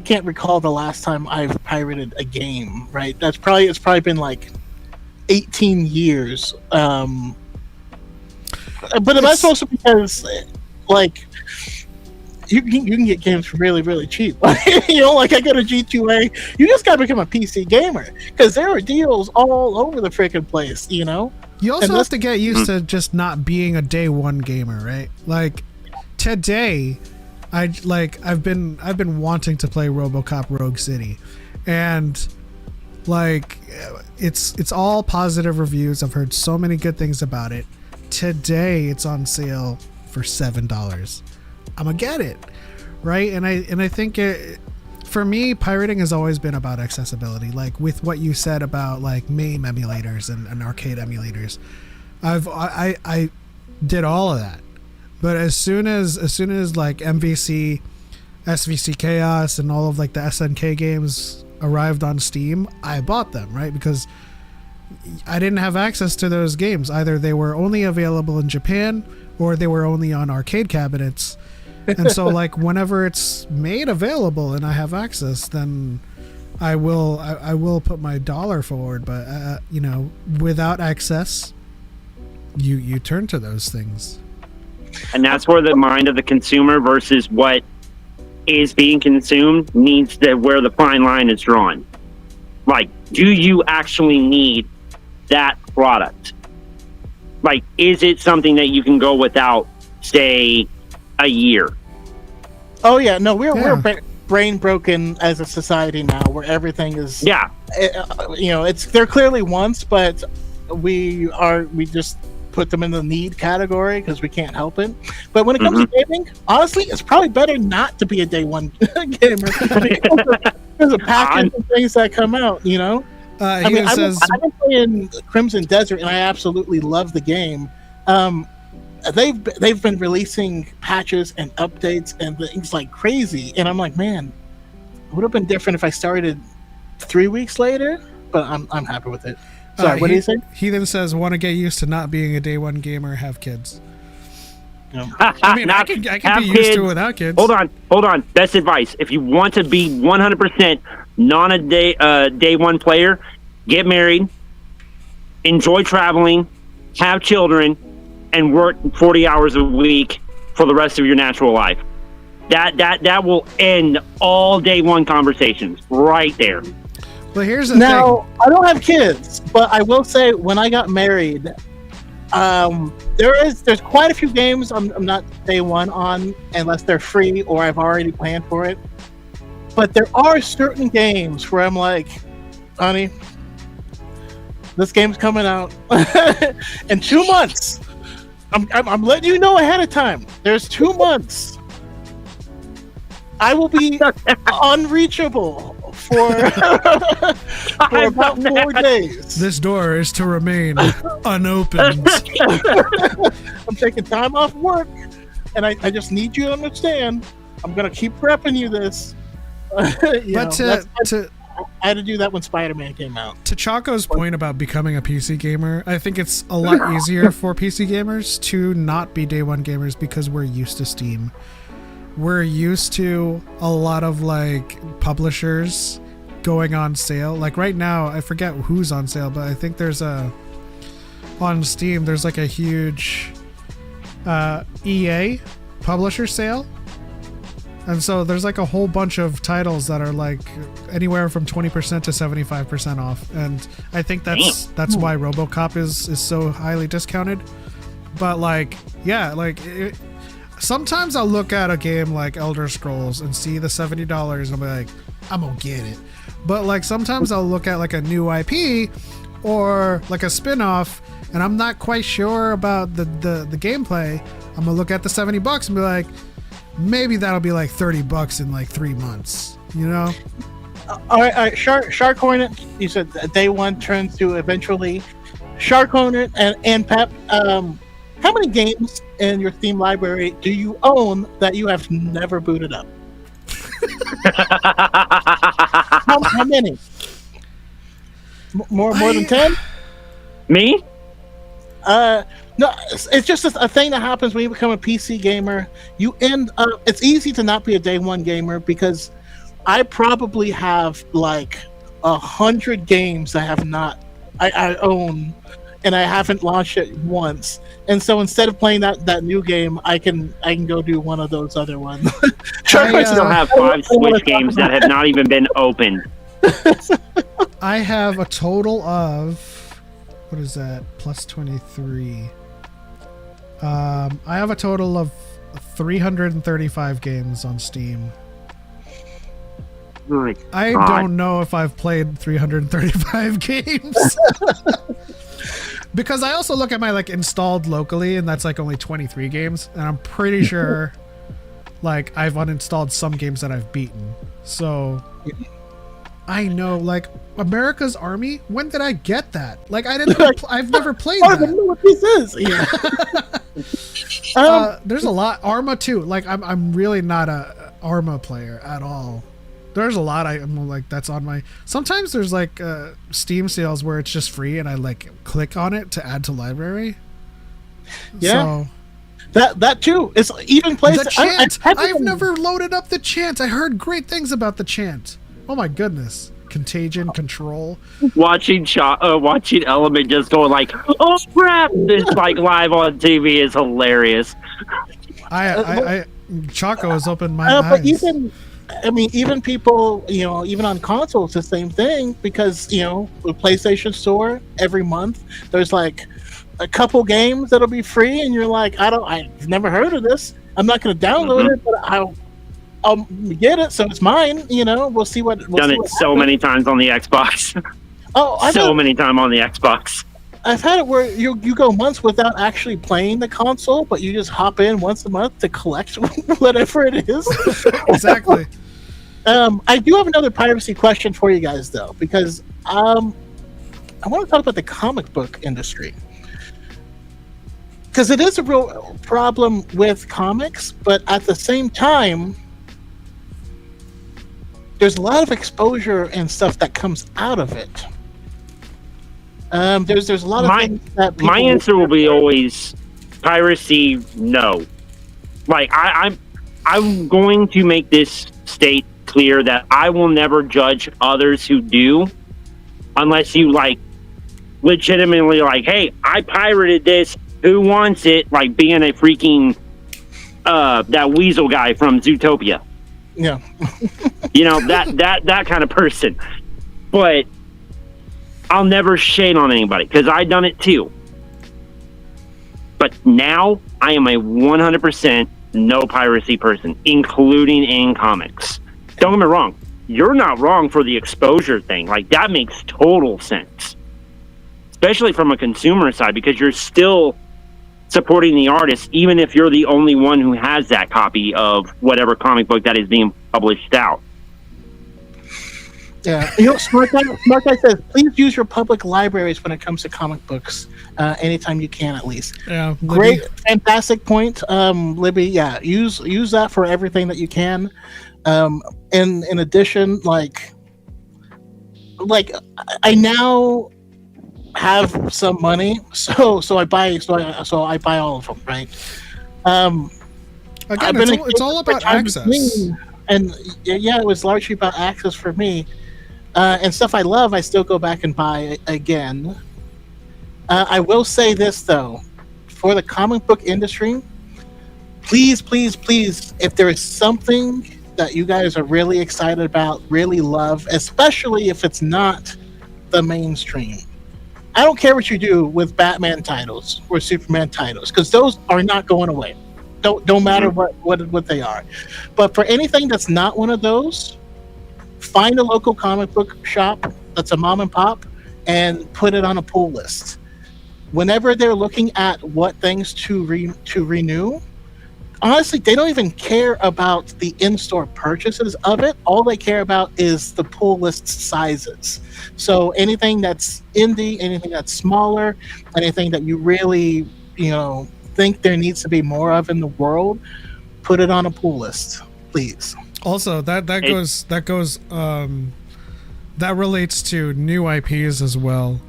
can't recall the last time I've pirated a game. Right? It's probably been like 18 years. But that's also because, like, you can get games really, really cheap. You know, like I go to G2A, you just gotta become a PC gamer because there are deals all over the freaking place. You know. You also have to get used to just not being a day one gamer, right? Like today, I've been wanting to play RoboCop Rogue City, and like it's all positive reviews. I've heard so many good things about it. Today it's on sale for $7. I'm gonna get it, right? And I think for me, pirating has always been about accessibility. Like with what you said about like MAME emulators and arcade emulators, I did all of that. But as soon as like MVC, SVC Chaos, and all of like the SNK games arrived on Steam, I bought them, right? Because I didn't have access to those games. Either they were only available in Japan or they were only on arcade cabinets. And so like whenever it's made available and I have access, then I will put my dollar forward. But you know, without access, you turn to those things. And that's where the mind of the consumer versus what is being consumed needs to, where the fine line is drawn. Like, do you actually need that product? Like, is it something that you can go without, say, a year? Oh yeah, no, we're brain broken as a society now, where everything is. Yeah. You know, they're clearly wants, but we just put them in the need category because we can't help it. But when it comes to gaming, honestly, it's probably better not to be a day one gamer. There's a package of things that come out, you know. I've been playing Crimson Desert, and I absolutely love the game. They've been releasing patches and updates and things like crazy, and I'm like, man, it would have been different if I started 3 weeks later. But I'm happy with it. Sorry, what do you say? He then says, want to get used to not being a day one gamer, have kids. No. I mean, I can be used to it without kids. Hold on. Best advice. If you want to be 100% day one player, get married, enjoy traveling, have children, and work 40 hours a week for the rest of your natural life. That will end all day one conversations right there. But here's the thing. I don't have kids, but I will say when I got married, there's quite a few games I'm not day one on unless they're free or I've already planned for it. But there are certain games where I'm like, honey, this game's coming out in 2 months. I'm letting you know ahead of time. There's 2 months. I will be unreachable for about 4 days. This door is to remain unopened. I'm taking time off work, and I just need you to understand. I'm gonna keep prepping you this. I had to do that when Spider-Man came out. To Choco's point about becoming a PC gamer, I think it's a lot easier for PC gamers to not be day one gamers because we're used to Steam. We're used to a lot of like publishers going on sale. Like right now, I forget who's on sale, but I think there's on Steam, there's like a huge EA publisher sale. And so there's like a whole bunch of titles that are like anywhere from 20% to 75% off. And I think that's why RoboCop is so highly discounted. But like, yeah, like sometimes I'll look at a game like Elder Scrolls and see the $70 and I'll be like, I'm gonna get it. But like sometimes I'll look at like a new IP or like a spin-off and I'm not quite sure about the gameplay. I'm gonna look at the $70 and be like, maybe that'll be like $30 in like 3 months, you know? All right. Shark Hornet, you said day one turns to eventually. Shark Hornet and Pep, how many games in your Steam library do you own that you have never booted up? How many? More than 10? Me? No, it's just a thing that happens when you become a PC gamer. You end up. It's easy to not be a day one gamer because I probably have like 100 games I own, and I haven't launched it once. And so instead of playing that new game, I can go do one of those other ones. I still have 5 Switch games that have not even been opened. I have a total of, what is that? Plus 23. I have a total of 335 games on Steam. My I God. don't know if I've played 335 games. Because I also look at my like installed locally, and that's like only 23 games, and I'm pretty sure like I've uninstalled some games that I've beaten. So I know, like, America's Army, when did I get that? Like, I've never played I don't even know that. what this is. Yeah. There's a lot. Arma too. Like, I'm really not a Arma player at all. There's a lot I'm like, that's on my... Sometimes there's like Steam sales where it's just free and I like click on it to add to library. Yeah. So, That too. It's even plays... the chant! I've never loaded up the chant. I heard great things about the chant. Oh my goodness. Contagion, Control. Watching Element just going like, oh crap! This like live on TV is hilarious. I Choco has opened my eyes. But even people, even on consoles, the same thing, because, the PlayStation Store, every month, there's like a couple games that'll be free, and you're like, I've never heard of this. I'm not going to download it, but I'll get it, so it's mine. We'll see what. Done it so many times on the Xbox. Many times on the Xbox. I've had it where you go months without actually playing the console, but you just hop in once a month to collect whatever it is. Exactly. I do have another piracy question for you guys, though, because I want to talk about the comic book industry. Because it is a real problem with comics, but at the same time, there's a lot of exposure and stuff that comes out of it. There's a lot of things that people... My answer will be always piracy. No, like I'm going to make this state clear that I will never judge others who do, unless you like legitimately like, hey, I pirated this. Who wants it? Like being a freaking that weasel guy from Zootopia. Yeah. that kind of person. But I'll never shade on anybody because I done it too. But now I am a 100% no piracy person, including in comics. Don't get me wrong. You're not wrong for the exposure thing. Like, that makes total sense. Especially from a consumer side, because you're still supporting the artist, even if you're the only one who has that copy of whatever comic book that is being published out. Yeah, Smart Guy says, please use your public libraries when it comes to comic books, anytime you can, at least. Yeah, Libby. Great, fantastic point, Libby. Yeah, use that for everything that you can. In addition, like I now have some money, so I buy all of them, right? Again, it's all about access. And yeah, it was largely about access for me. And stuff I love, I still go back and buy again. I will say this, though. For the comic book industry, please, please, please, if there is something that you guys are really excited about, really love, especially if it's not the mainstream. I don't care what you do with Batman titles or Superman titles, because those are not going away. Don't matter what they are. But for anything that's not one of those, find a local comic book shop that's a mom and pop and put it on a pull list. Whenever they're looking at what things to renew, honestly, they don't even care about the in-store purchases of it. All they care about is the pull list sizes. So anything that's indie, anything that's smaller, anything that you really, think there needs to be more of in the world, put it on a pull list, please. Also, that relates to new IPs as well.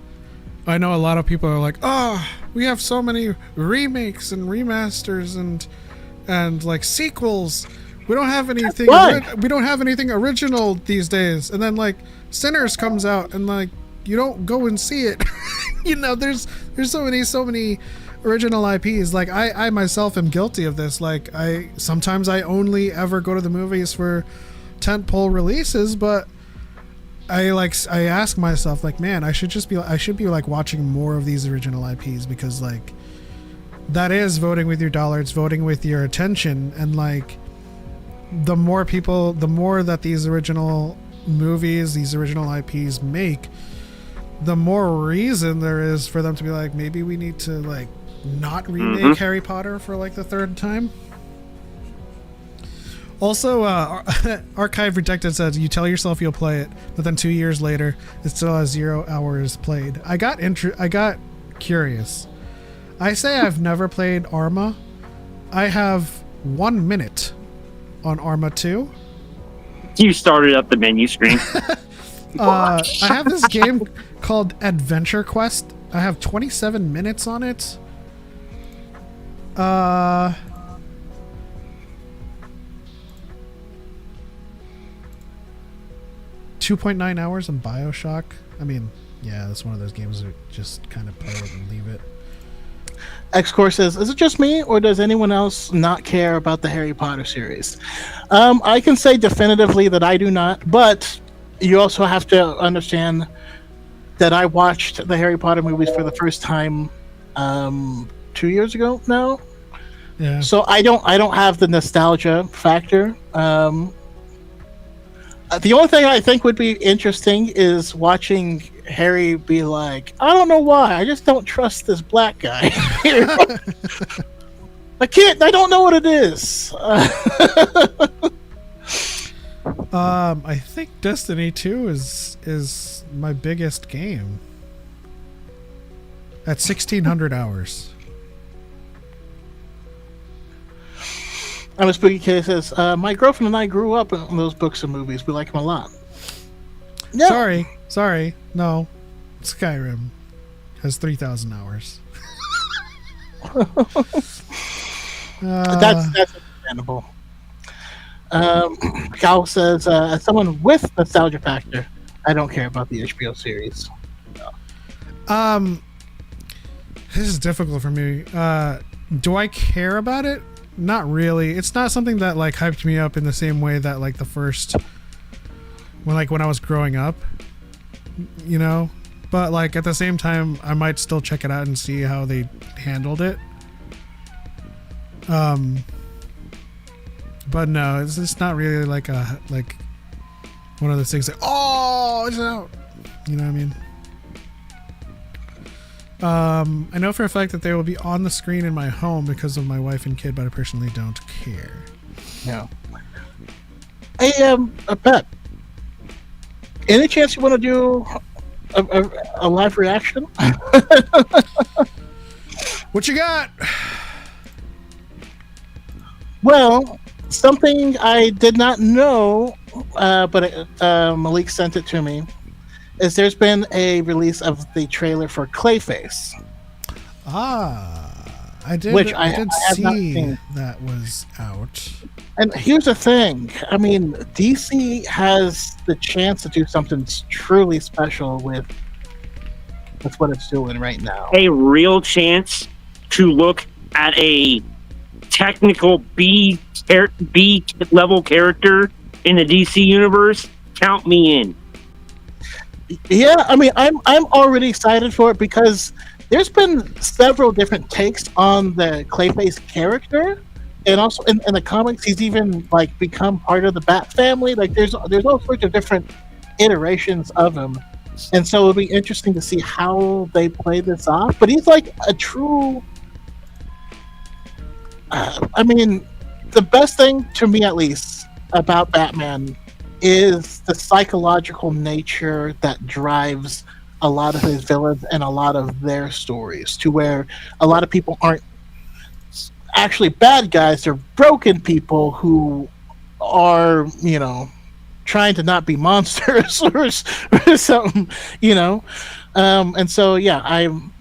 I know a lot of people are like, oh, we have so many remakes and remasters and like sequels. We don't have anything. We don't have anything original these days. And then like Sinners comes out and like you don't go and see it. There's so many original IPs. Like I myself am guilty of this. Like sometimes I only ever go to the movies for tentpole releases, but I ask myself like, man, I should be like watching more of these original IPs, because like that is voting with your dollar. It's voting with your attention. And like, the more people, the more that these original movies, these original IPs make, the more reason there is for them to be like, maybe we need to like not remake Harry Potter for like the third time. Also, Archive Rejected says, you tell yourself you'll play it, but then 2 years later, it still has 0 hours played. I got curious. I say I've never played Arma. I have 1 minute on Arma 2. You started up the menu screen. I have this game called Adventure Quest. I have 27 minutes on it. 2.9 hours on BioShock. I mean, yeah, that's one of those games that just kind of play it and leave it. X-Core says, is it just me, or does anyone else not care about the Harry Potter series? I can say definitively that I do not, but you also have to understand that I watched the Harry Potter movies for the first time 2 years ago now. Yeah. So I don't have the nostalgia factor. The only thing I think would be interesting is watching Harry be like, I don't know why, I just don't trust this black guy. I don't know what it is. I think Destiny 2 is my biggest game. At 1,600 hours. I'm a Spooky Kid says, my girlfriend and I grew up in those books and movies. We like them a lot. Yeah. Sorry. No. Skyrim has 3,000 hours. That's understandable. Cal says, as someone with nostalgia factor, I don't care about the HBO series. This is difficult for me. Do I care about it? Not really. It's not something that like hyped me up in the same way that like the first when I was growing up, you know, but like at the same time I might still check it out and see how they handled it. But no, it's not really like one of those things that, oh, it's out, you know what I mean? I know for a fact that they will be on the screen in my home because of my wife and kid, but I personally don't care. No. Hey, a pet. Any chance you want to do a live reaction? What you got? Well, something I did not know, but Malik sent it to me, is there's been a release of the trailer for Clayface. I did. Which I did have not see seen. that was out. And here's the thing. I mean, DC has the chance to do something truly special with what it's doing right now. A real chance to look at a technical B level character in the DC universe. Count me in. Yeah, I mean, I'm already excited for it because there's been several different takes on the Clayface character, and also in the comics, he's even like become part of the Bat family. Like, there's all sorts of different iterations of him, and so it'll be interesting to see how they play this off. But he's like a true. I mean, the best thing to me, at least, about Batman is the psychological nature that drives a lot of his villains and a lot of their stories, to where a lot of people aren't actually bad guys. They're broken people who are, you know, trying to not be monsters or something, you know. And so, yeah, I'm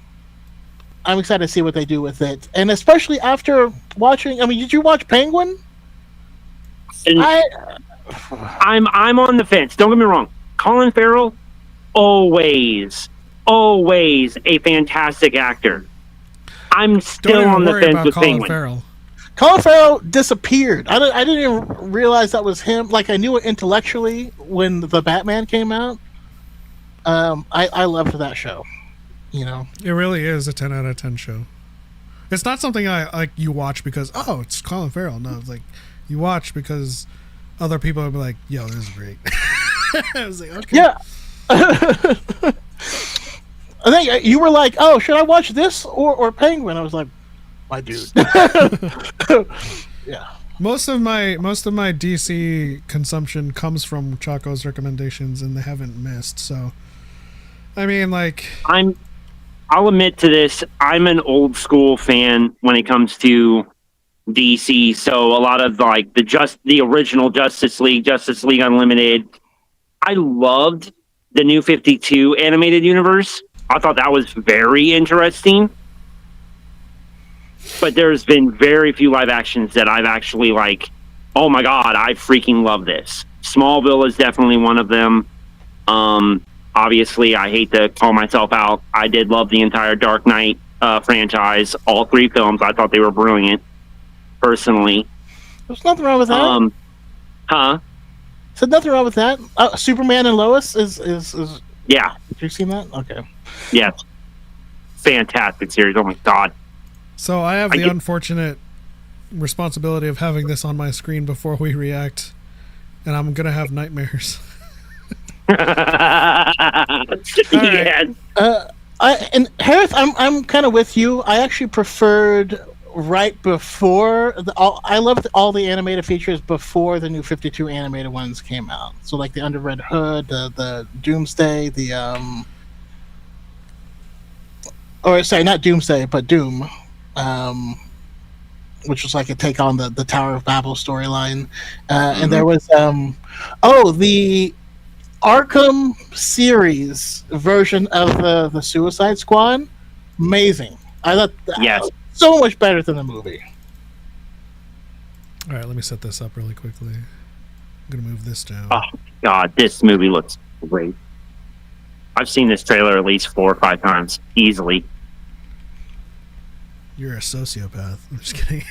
excited to see what they do with it. And especially after watching, I mean, did you watch Penguin? I'm on the fence. Don't get me wrong. Colin Farrell, always a fantastic actor. I'm still on the fence with Penguin. Farrell. Colin Farrell disappeared. I didn't even realize that was him. Like, I knew it intellectually when the Batman came out. I loved that show. You know, It really is a 10 out of 10 show. It's not something I like. You watch because it's Colin Farrell. No, it's like you watch because other people will be like, "Yo, this is great." I was like, okay, Yeah. I think you were like, "Oh, should I watch this or Penguin?" I was like, "My dude." Yeah. Most of my DC consumption comes from Choco's recommendations, and they haven't missed. So, I mean, like, I'll admit to this. I'm an old school fan when it comes to DC. So a lot of like the original Justice League Unlimited. I loved the New 52 animated universe. I thought that was very interesting. But there's been very few live actions that I've actually like, oh my god, I freaking love this. Smallville is definitely one of them. Obviously, I hate to call myself out. I did love the entire Dark Knight franchise, all 3 films. I thought they were brilliant, personally. There's nothing wrong with that. Said nothing wrong with that. Superman and Lois is Yeah. Have you seen that? Okay. Yes. Fantastic series. Oh my god. So I have the unfortunate responsibility of having this on my screen before we react, and I'm gonna have nightmares. Yes. And Harith, I'm kind of with you. I actually preferred right before I loved all the animated features before the New 52 animated ones came out. So like the Under Red Hood, the Doomsday, or sorry, not Doomsday, but Doom. Which was like a take on the Tower of Babel storyline. And there was the Arkham series version of the Suicide Squad. Amazing. I thought that was so much better than the movie. All right, let me set this up really quickly. I'm gonna move this down. Oh god, this movie looks great. I've seen this trailer at least 4 or 5 times, easily. You're a sociopath. I'm just kidding.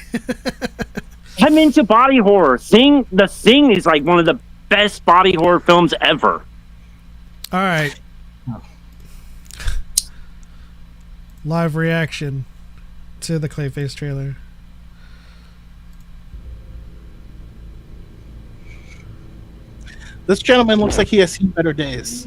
I'm into body horror. The Thing is like one of the best body horror films ever. All right. Live reaction to the Clayface trailer. This gentleman looks like he has seen better days.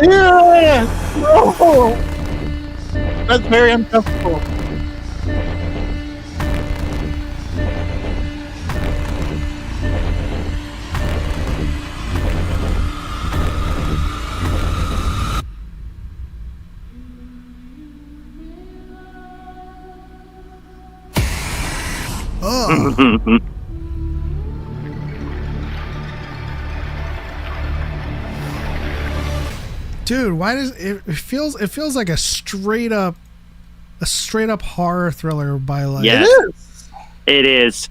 Yeah! No! That's very uncomfortable. Oh. Dude, why does it feels like a straight up horror thriller by like It is.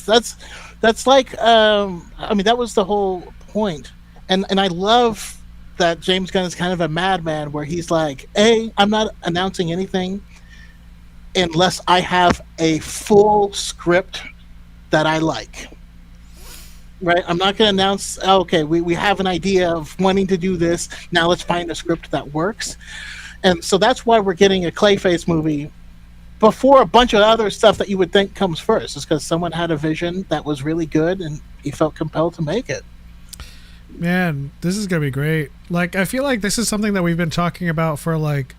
That's like I mean that was the whole point. And I love that James Gunn is kind of a madman where he's like, "Hey, I'm not announcing anything unless I have a full script that I like." Right, I'm not going to announce. Okay, we have an idea of wanting to do this. Now let's find a script that works, and so that's why we're getting a Clayface movie before a bunch of other stuff that you would think comes first. Is because someone had a vision that was really good, and he felt compelled to make it. Man, this is gonna be great. Like, I feel like this is something that we've been talking about for like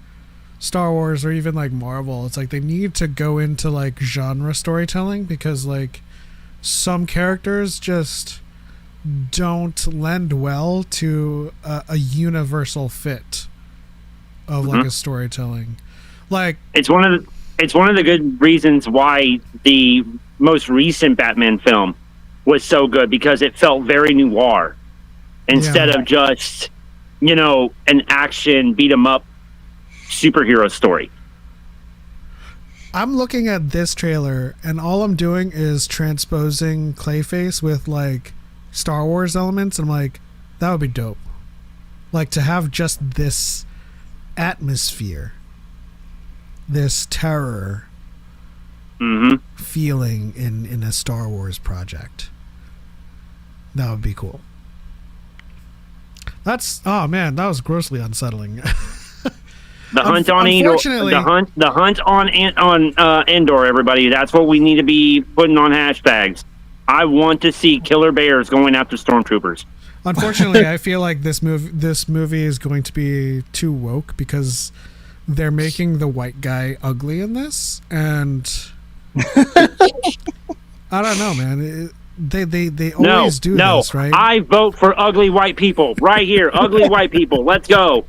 Star Wars or even like Marvel. It's like they need to go into like genre storytelling because like some characters just don't lend well to a universal fit of like a storytelling. Like it's one of the good reasons why the most recent Batman film was so good because it felt very noir instead of just an action beat 'em up superhero story. I'm looking at this trailer and all I'm doing is transposing Clayface with like Star Wars elements and I'm like, that would be dope. Like, to have just this atmosphere, this terror feeling in a Star Wars project. That would be cool. Oh man, that was grossly unsettling. The hunt on Endor. The hunt on Endor, everybody. That's what we need to be putting on hashtags. I want to see killer bears going after stormtroopers. Unfortunately, I feel like this movie is going to be too woke because they're making the white guy ugly in this, and I don't know, man. They always do this, right? I vote for ugly white people right here. Ugly white people. Let's go.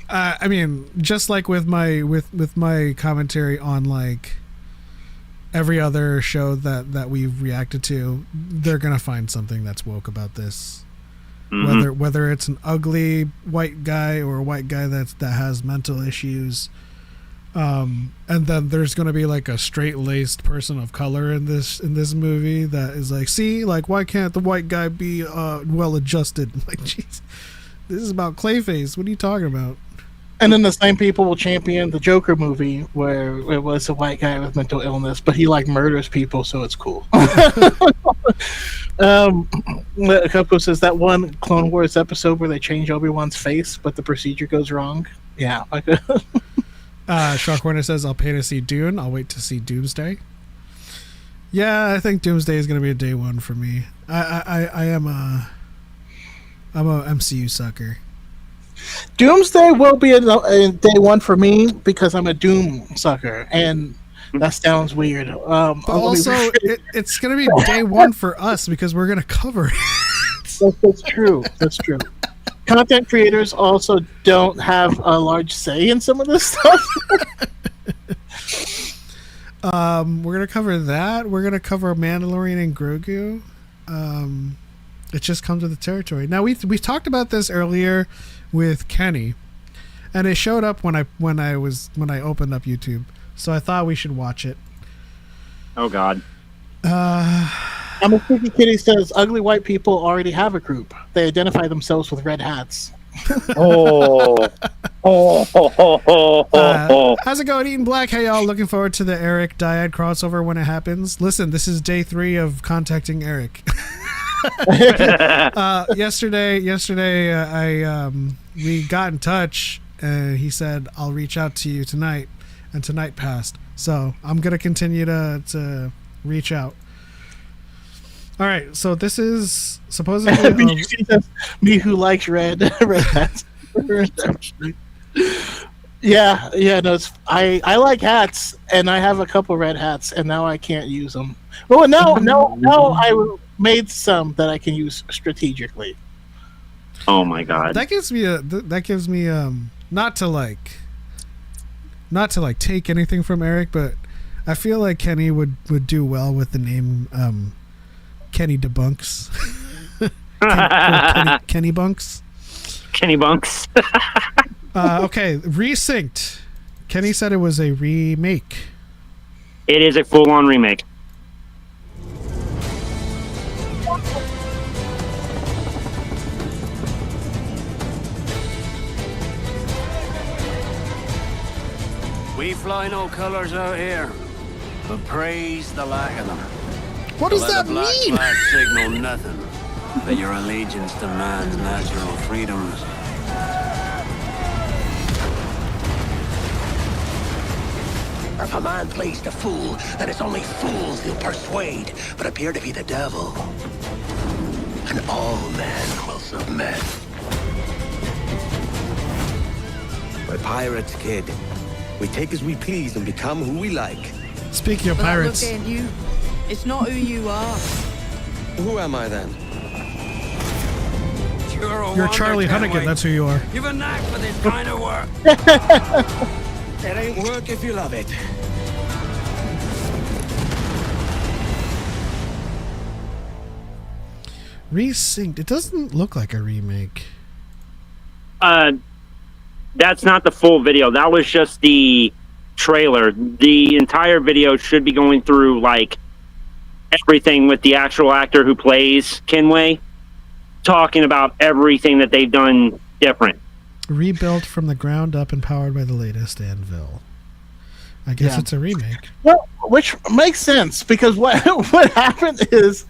I mean, just like with my commentary on like every other show that we've reacted to, they're gonna find something that's woke about this. Whether it's an ugly white guy or a white guy that has mental issues. And then there's going to be like a straight-laced person of color in this movie that is like, see, like, why can't the white guy be well-adjusted? Like, jeez, this is about Clayface. What are you talking about? And then the same people will champion the Joker movie where it was a white guy with mental illness, but he like murders people, so it's cool. Coco says that one Clone Wars episode where they change Obi-Wan's face, but the procedure goes wrong. Yeah. Shockhorner says, I'll pay to see Dune. I'll wait to see Doomsday. Yeah, I think Doomsday is going to be a day one for me. I'm a MCU sucker. Doomsday will be a day one for me because I'm a Doom sucker, and that sounds weird. But also, it's going to be day one for us because we're going to cover it. That's true. That's true. Content creators also don't have a large say in some of this stuff. We're going to cover that. We're going to cover Mandalorian and Grogu. It just comes with the territory. Now, we talked about this earlier with Kenny, and it showed up when I opened up YouTube. So I thought we should watch it. Oh God. I'm a Freaky Kitty says ugly white people already have a group. They identify themselves with red hats. How's it going, Eating Black? Hey y'all, looking forward to the Eric Dyad crossover when it happens. Listen, this is day 3 of contacting Eric. Yesterday, we got in touch. He said, "I'll reach out to you tonight," and tonight passed. So I'm gonna continue to reach out. All right, so this is supposedly me who likes red hats. Yeah, no, I like hats, and I have a couple red hats, and now I can't use them. Well, now I made some that I can use strategically. Oh my God, that gives me not to take anything from Eric, but I feel like Kenny would do well with the name Kenny Debunks. Kenny Bunks. Kenny Bunks. Okay, Resynced. Kenny said it was a remake. It is a full-on remake. We fly no colors out here, but praise the lack of them. What does that black mean? Flag signal nothing but your allegiance to man's natural freedoms. If a man plays the fool, then it's only fools he'll persuade, but appear to be the devil. And all men will submit. We're pirates, kid. We take as we please and become who we like. Speaking of pirates, look at you. It's not who you are. Who am I then? you're Charlie Hunnigan. That's who you are. You've a knack for this kind of work. It ain't work if you love it. Resynced. It doesn't look like a remake. That's not the full video. That was just the trailer. The entire video should be going through like everything with the actual actor who plays Kenway, talking about everything that they've done different. Rebuilt from the ground up and powered by the latest anvil. I guess it's a remake. Well, which makes sense because what happened is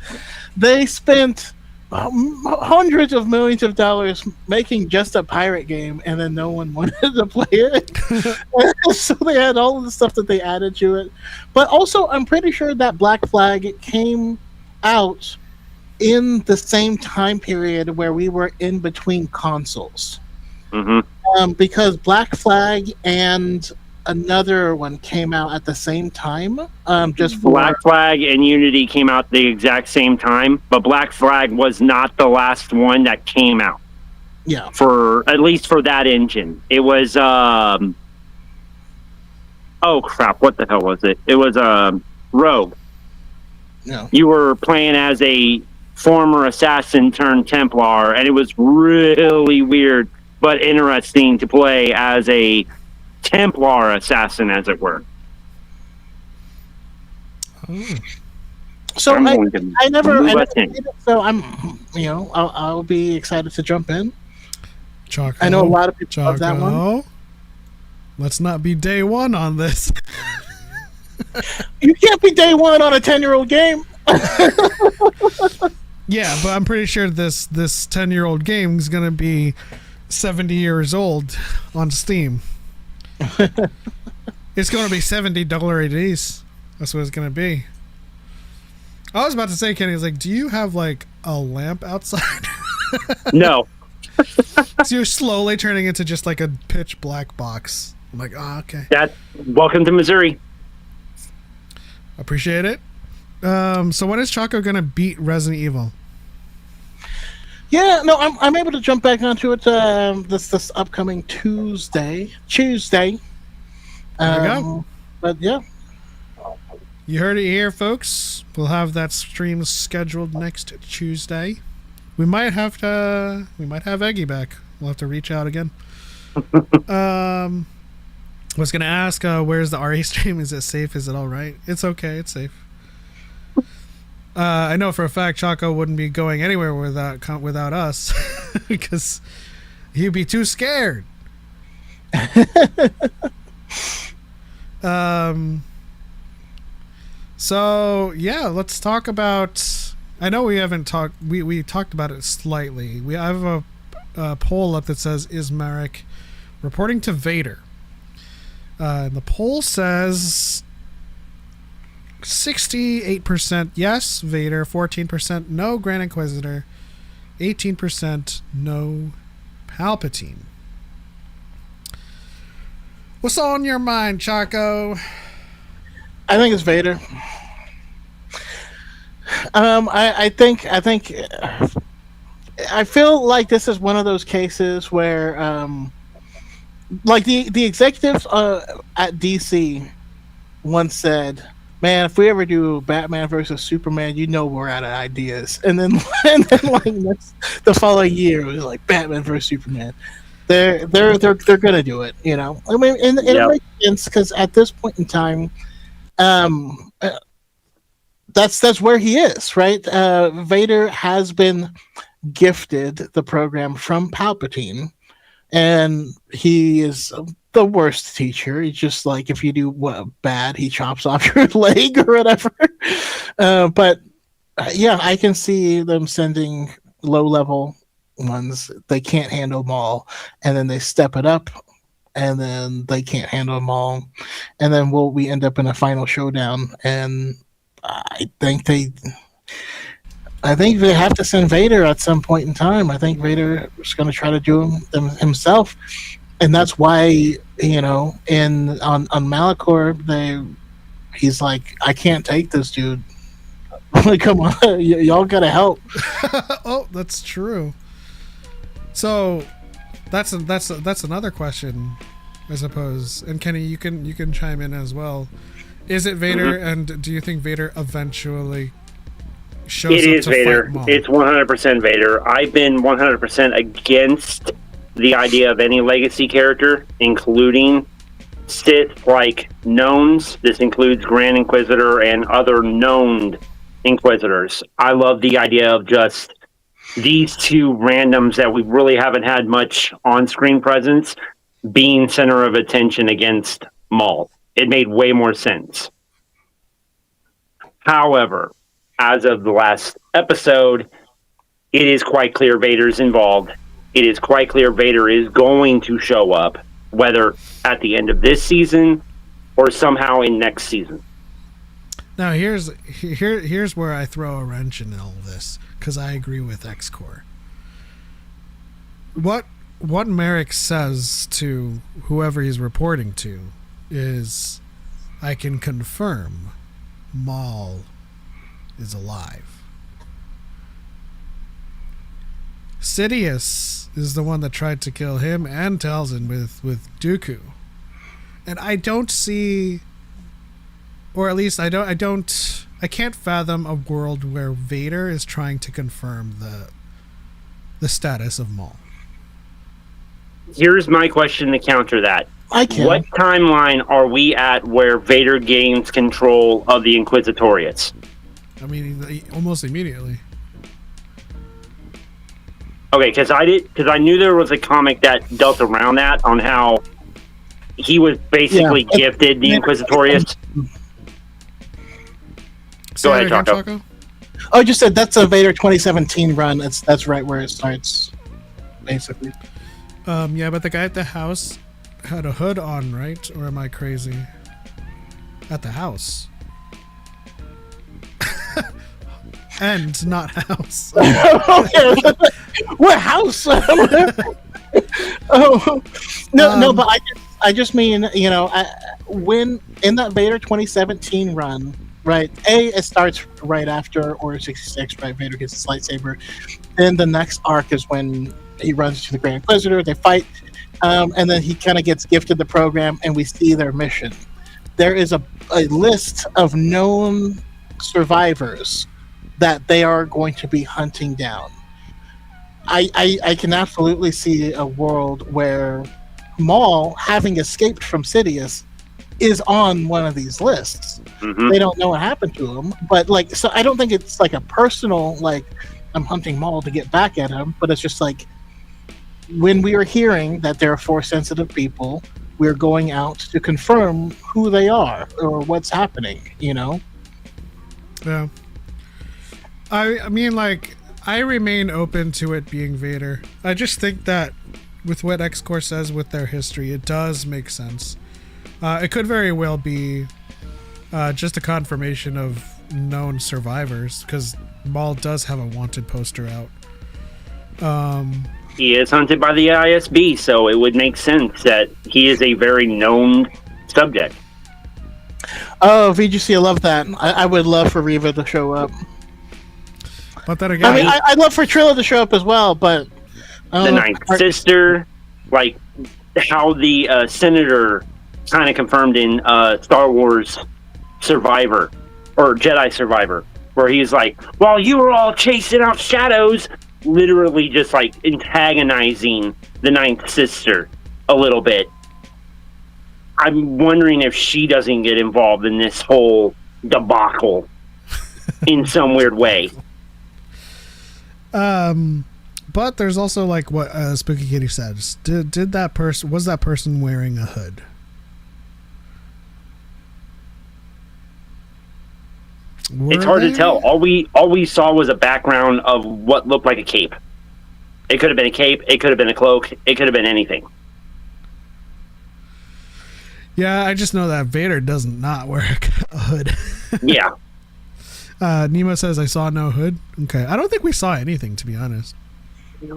they spent hundreds of millions of dollars making just a pirate game, and then no one wanted to play it. So they had all of the stuff that they added to it. But also, I'm pretty sure that Black Flag came out in the same time period where we were in between consoles. Because Black Flag and another one came out at the same time. Black Flag and Unity came out the exact same time, but Black Flag was not the last one that came out. Yeah. For at least for that engine, it was. Oh crap! What the hell was it? It was Rogue. No. You were playing as a former assassin turned Templar, and it was really weird but interesting to play as a Templar assassin, as it were. So I never played it, so I'm, I'll be excited to jump in. Choco, I know a lot of people love that one. Let's not be day one on this. You can't be day one on a 10-year-old game. Yeah, but I'm pretty sure this 10-year-old game is going to be 70 years old on Steam. It's going to be $70 ADs. That's what it's going to be. I was about to say, Kenny, like, do you have like a lamp outside? No. So you're slowly turning into just like a pitch black box. I'm like, oh, okay. Welcome to Missouri. Appreciate it. So when is Choco going to beat Resident Evil? Yeah, no, I'm able to jump back onto it this upcoming Tuesday. There you go. But yeah. You heard it here, folks. We'll have that stream scheduled next Tuesday. We might have Eggy back. We'll have to reach out again. Was gonna ask, where's the RE stream? Is it safe? Is it all right? It's okay. It's safe. I know for a fact Choco wouldn't be going anywhere without us because he'd be too scared. So yeah, let's talk about. I know we haven't talked. We talked about it slightly. We have a poll up that says, "Is Marrok reporting to Vader?" And the poll says 68% yes, Vader, 14% no, Grand Inquisitor, 18% no, Palpatine. What's on your mind, Choco? I think it's Vader. I feel like this is one of those cases where, like the executives at DC once said, "Man, if we ever do Batman versus Superman, we're out of ideas." And then like the following year, it was like Batman versus Superman. They're gonna do it, I mean, and it makes sense because at this point in time, that's where he is, right? Vader has been gifted the program from Palpatine, and he is the worst teacher. He's just like, if you do bad, he chops off your leg or whatever. But I can see them sending low-level ones. They can't handle them all, and then they step it up, and then they can't handle them all, and then we end up in a final showdown. And I think they have to send Vader at some point in time. I think Vader is going to try to do them himself, and that's why on Malachor he's like, I can't take this dude. Like, come on, y'all gotta help. Oh, that's true. So that's another question, I suppose. And Kenny, you can chime in as well. Is it Vader? Mm-hmm. And do you think Vader eventually shows up? It is Vader. It's 100% Vader. I've been 100% against the idea of any legacy character, including Sith-like knowns. This includes Grand Inquisitor and other known Inquisitors. I love the idea of just these two randoms that we really haven't had much on-screen presence being center of attention against Maul. It made way more sense. However, as of the last episode, it is quite clear Vader's involved. It is quite clear Vader is going to show up, whether at the end of this season or somehow in next season. Now here's where I throw a wrench in all of this, because I agree with X-Core. What Marrok says to whoever he's reporting to is, I can confirm Maul is alive. Sidious is the one that tried to kill him and Talzin with Dooku. And I don't see, or at least I can't fathom a world where Vader is trying to confirm the status of Maul. Here's my question to counter that. What timeline are we at where Vader gains control of the Inquisitorius? I mean, almost immediately. Okay, because I knew there was a comic that dealt around that, on how he was basically gifted the Inquisitorius. Go ahead, Choco. Oh, I just said that's a Vader 2017 run. That's right where it starts, basically. Yeah, but the guy at the house had a hood on, right? Or am I crazy? At the house. And not house. What house? No, but I just mean, when in that Vader 2017 run, right? It starts right after Order 66, right? Vader gets his lightsaber. Then the next arc is when he runs to the Grand Inquisitor. They fight, and then he kind of gets gifted the program, and we see their mission. There is a list of known survivors that they are going to be hunting down. I can absolutely see a world where Maul, having escaped from Sidious, is on one of these lists. Mm-hmm. They don't know what happened to him, but so I don't think it's like a personal, I'm hunting Maul to get back at him, but it's just like, when we are hearing that there are Force-sensitive people, we're going out to confirm who they are or what's happening, Yeah. I mean, I remain open to it being Vader. I just think that with what X-Core says with their history, it does make sense. It could very well be just a confirmation of known survivors, because Maul does have a wanted poster out. He is hunted by the ISB, so it would make sense that he is a very known subject. Oh, VGC, I love that. I would love for Reva to show up. But then again, I mean, I'd love for Trilla to show up as well, but the Ninth Sister, how the Senator kind of confirmed in Star Wars Survivor, or Jedi Survivor, where he's like, while you were all chasing out shadows, literally just antagonizing the Ninth Sister a little bit. I'm wondering if she doesn't get involved in this whole debacle in some weird way. But there's also what Spooky Kitty says. Did that person, was that person wearing a hood? It's hard to tell. All we saw was a background of what looked like a cape. It could have been a cape. It could have been a cloak. It could have been anything. Yeah, I just know that Vader doesn't not wear a hood. Yeah. Nemo says, I saw no hood. Okay. I don't think we saw anything, to be honest.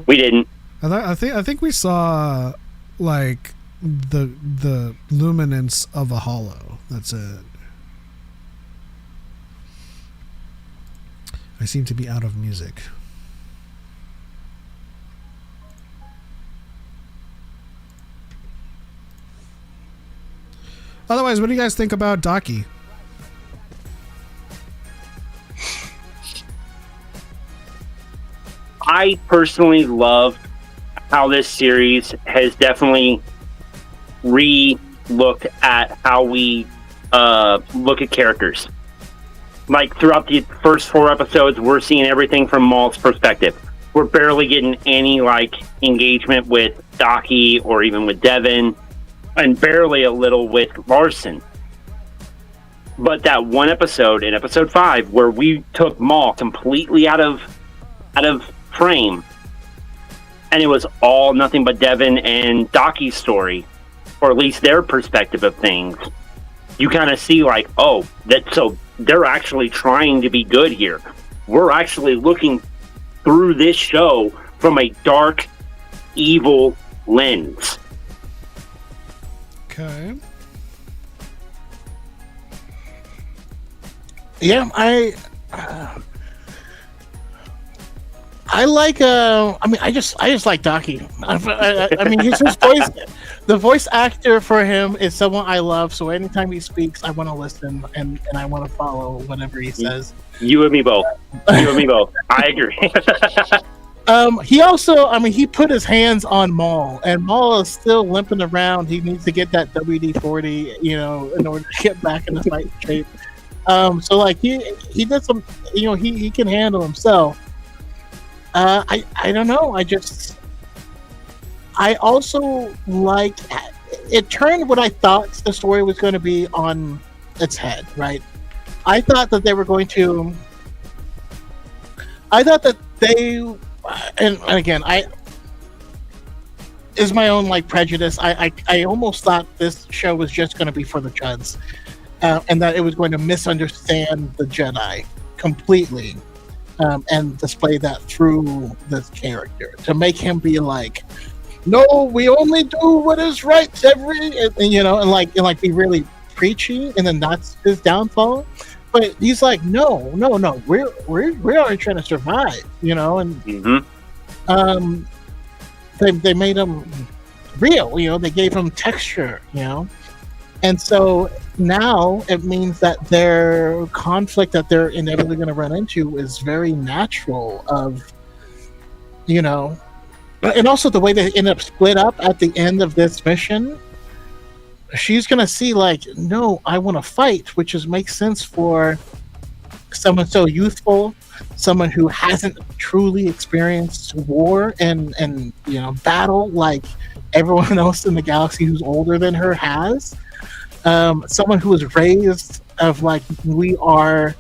We didn't. I think we saw the luminance of a hollow. That's it. I seem to be out of music. Otherwise, what do you guys think about Daki? I personally love how this series has definitely re-looked at how we look at characters. Throughout the first 4 episodes, we're seeing everything from Maul's perspective. We're barely getting any like engagement with Docky or even with Devin, and barely a little with Larson. But that one episode in episode 5 where we took Maul completely out of frame, and it was all nothing but Devin and Docky's story, or at least their perspective of things. You kind of see like, oh, so they're actually trying to be good here. We're actually looking through this show from a dark, evil lens. Okay. Yeah, I like. I just like Docky. I mean, his voice. The voice actor for him is someone I love. So anytime he speaks, I want to listen and I want to follow whatever he says. You and me both. You and me both. I agree. He also, he put his hands on Maul, and Maul is still limping around. He needs to get that WD-40, in order to get back in the fight shape. So like he did some, he can handle himself. I don't know. I also like it turned what I thought the story was going to be on its head, right? I thought that they, and again, is my own like prejudice. I almost thought this show was just going to be for the Chuds, and that it was going to misunderstand the Jedi completely, and display that through this character to make him be like, no, we only do what is right and be really preachy, and then that's his downfall. But he's like, no, we're only trying to survive, and they made him real, they gave him texture, and so now it means that their conflict that they're inevitably going to run into is very natural and also the way they end up split up at the end of this mission. She's going to see like, no, I want to fight, which makes sense for someone so youthful, someone who hasn't truly experienced war and battle like everyone else in the galaxy who's older than her has. Someone who was raised of like, we are,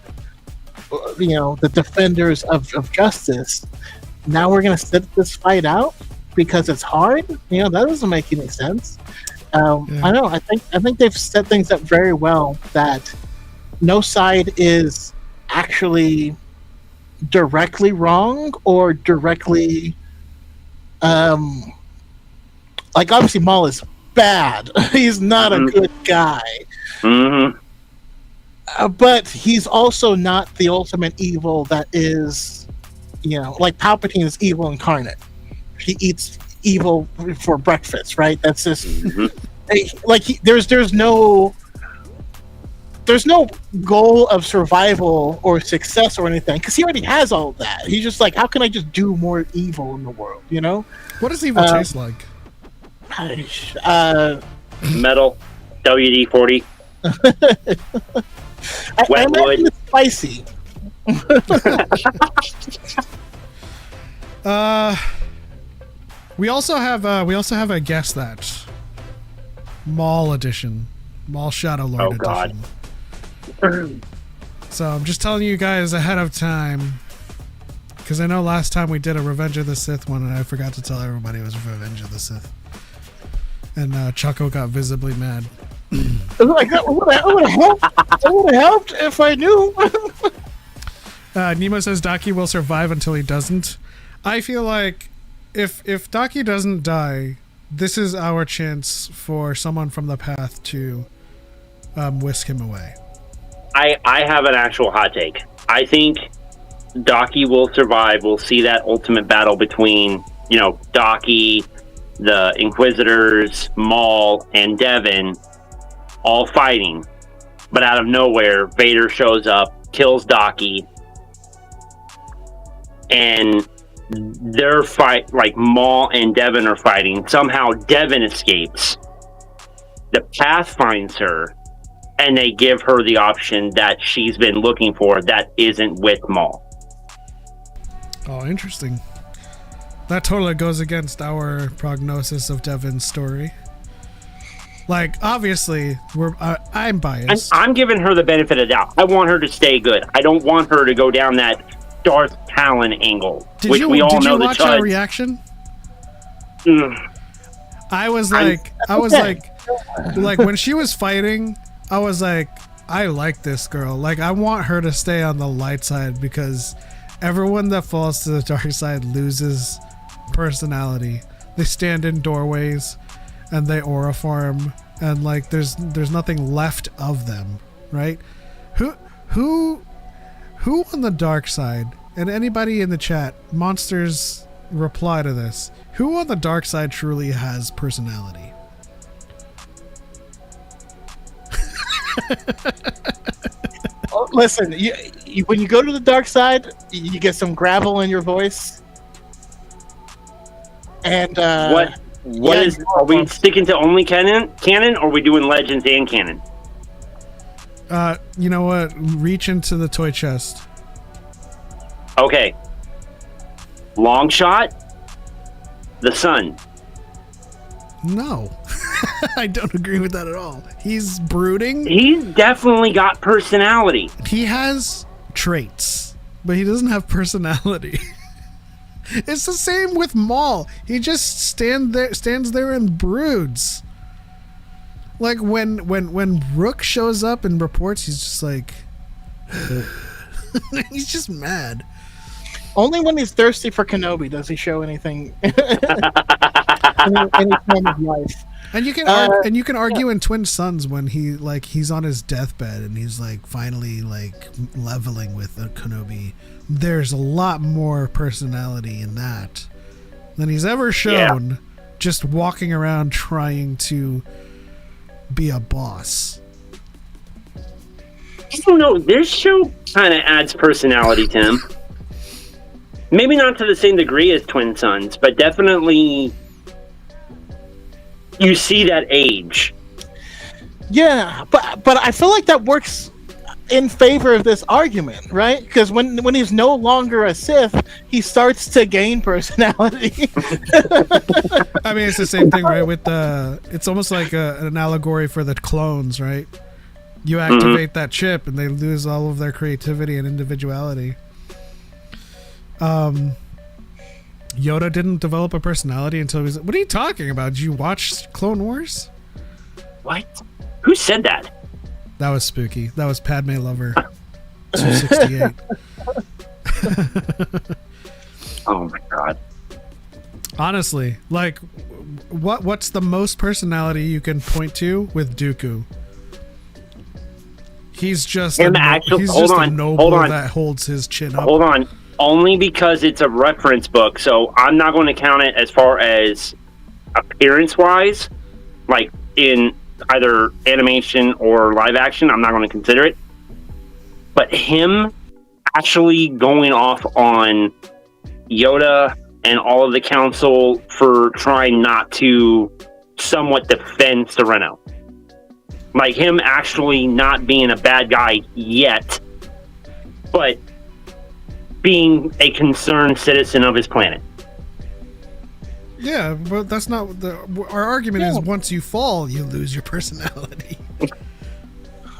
the defenders of justice. Now we're going to sit this fight out because it's hard. That doesn't make any sense. I don't know. I think they've set things up very well that no side is actually directly wrong or directly like obviously Maul is bad. He's not a good guy. But he's also not the ultimate evil that is, like Palpatine is evil incarnate. He eats evil for breakfast, right? That's just there's no goal of survival or success or anything because he already has all of that. He's just like, how can I just do more evil in the world? What does evil taste like? Metal, WD-40, I imagine it's spicy. We also have a guess that Maul edition, Maul Shadow Lord edition. God. So I'm just telling you guys ahead of time because I know last time we did a Revenge of the Sith one and I forgot to tell everybody it was Revenge of the Sith, and Choco got visibly mad. Like that would have helped if I knew. Nemo says Docky will survive until he doesn't. I feel like if Docky doesn't die, this is our chance for someone from the path to whisk him away. I have an actual hot take. I think Docky will survive. We'll see that ultimate battle between, Docky, the Inquisitors, Maul, and Devin all fighting. But out of nowhere, Vader shows up, kills Docky, and their fight, like Maul and Devin are fighting. Somehow Devin escapes. The path finds her, and they give her the option that she's been looking for that isn't with Maul. Oh, interesting. That totally goes against our prognosis of Devin's story. Like, obviously, I'm biased. I'm giving her the benefit of the doubt. I want her to stay good. I don't want her to go down that Darth Talon angle, Did which you, we all did know you the watch our reaction? I was like, when she was fighting, I was like, I like this girl. Like, I want her to stay on the light side because everyone that falls to the dark side loses personality. They stand in doorways and they aura form, and like there's nothing left of them, right? Who on the dark side, and anybody in the chat, monsters, reply to this. Who on the dark side truly has personality? Listen, when you go to the dark side, you get some gravel in your voice. And what is? Are we sticking to only canon, or are we doing legends and canon? You know what? Reach into the toy chest. Okay. Long shot. The sun. No. I don't agree with that at all. He's brooding. He's definitely got personality. He has traits, but he doesn't have personality. It's the same with Maul. He just stands there and broods. Like when Rook shows up and reports, he's just like he's just mad. Only when he's thirsty for Kenobi does he show anything any kind of life. And you can argue in Twin Sons when he's on his deathbed and he's like finally like leveling with Kenobi. There's a lot more personality in that than he's ever shown just walking around trying to be a boss. I don't know. This show kind of adds personality to him. Maybe not to the same degree as Twin Sons, but definitely you see that age. Yeah, but I feel like that works in favor of this argument, right? Because when he's no longer a Sith, he starts to gain personality. I mean, it's the same thing, right? With it's almost like an allegory for the clones, right? You activate that chip, and they lose all of their creativity and individuality. Yoda didn't develop a personality until he was... What are you talking about? Did you watch Clone Wars? What? Who said that? That was spooky. That was Padme Lover 268. Oh my god. Honestly, like, what's the most personality you can point to with Dooku? He's just a noble that holds his chin up. Hold on. Only because it's a reference book, so I'm not going to count it as far as appearance-wise, like in either animation or live action. I'm not going to consider it. But him actually going off on Yoda and all of the council for trying not to somewhat defend Sereno. Like him actually not being a bad guy yet, but being a concerned citizen of his planet. Yeah, but that's not our argument. Is once you fall, you lose your personality.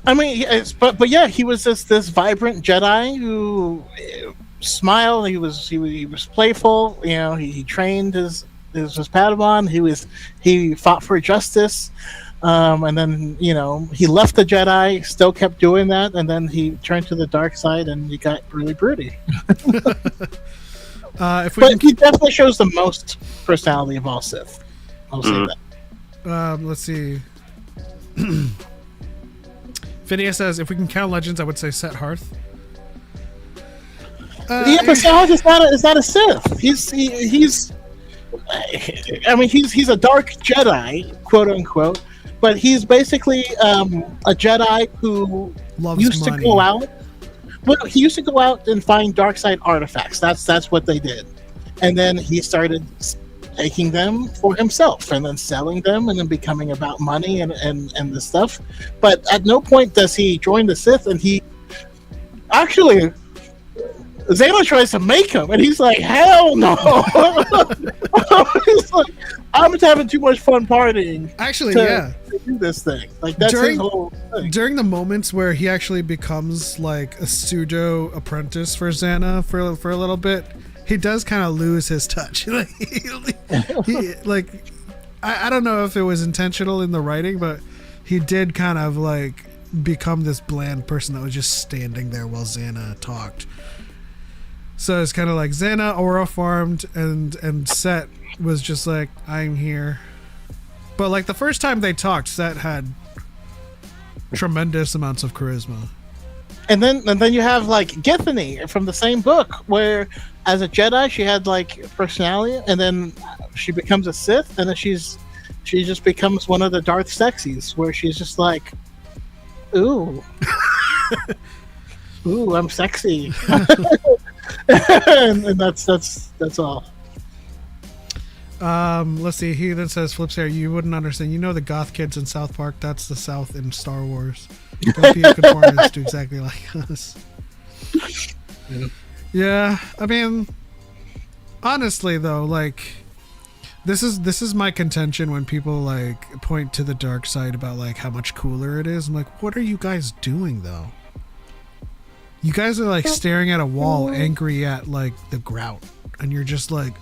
I mean, but yeah, he was this vibrant Jedi who smiled. He was playful. You know, he trained his Padawan. He fought for justice. And then, you know, he left the Jedi, still kept doing that, and then he turned to the dark side and he got really broody. He definitely shows the most personality of all Sith. I'll say that. Let's see. Phineas says, if we can count Legends, I would say Set Hearth. But Set Hearth is not a Sith. He's a dark Jedi, quote unquote. But he's basically a Jedi who used to go out. Well, he used to go out and find dark side artifacts. That's what they did, and then he started taking them for himself and then selling them and then becoming about money and the stuff. But at no point does he join the Sith, and he actually Zayla tries to make him, and he's like, "Hell no!" He's like, "I'm just having too much fun partying." Actually, to do this thing. Like that's his whole thing. During the moments where he actually becomes like a pseudo apprentice for Xana for a little bit, he does kind of lose his touch. I don't know if it was intentional in the writing, but he did kind of like become this bland person that was just standing there while Xana talked. So it's kind of like Xana aura farmed and Set was just like, I'm here. But like the first time they talked, Set had tremendous amounts of charisma. And then you have like Githany from the same book, where as a Jedi she had like personality, and then she becomes a Sith, and then she just becomes one of the Darth sexies, where she's just like, ooh, ooh, I'm sexy, and that's all. Let's see. He then says, "Flips here. You wouldn't understand. You know the goth kids in South Park. That's the South in Star Wars. Don't be a conformist to exactly like us." Yeah. I mean, honestly though, like this is my contention when people like point to the dark side about like how much cooler it is. I'm like, what are you guys doing though? You guys are like staring at a wall, angry at like the grout, and you're just like,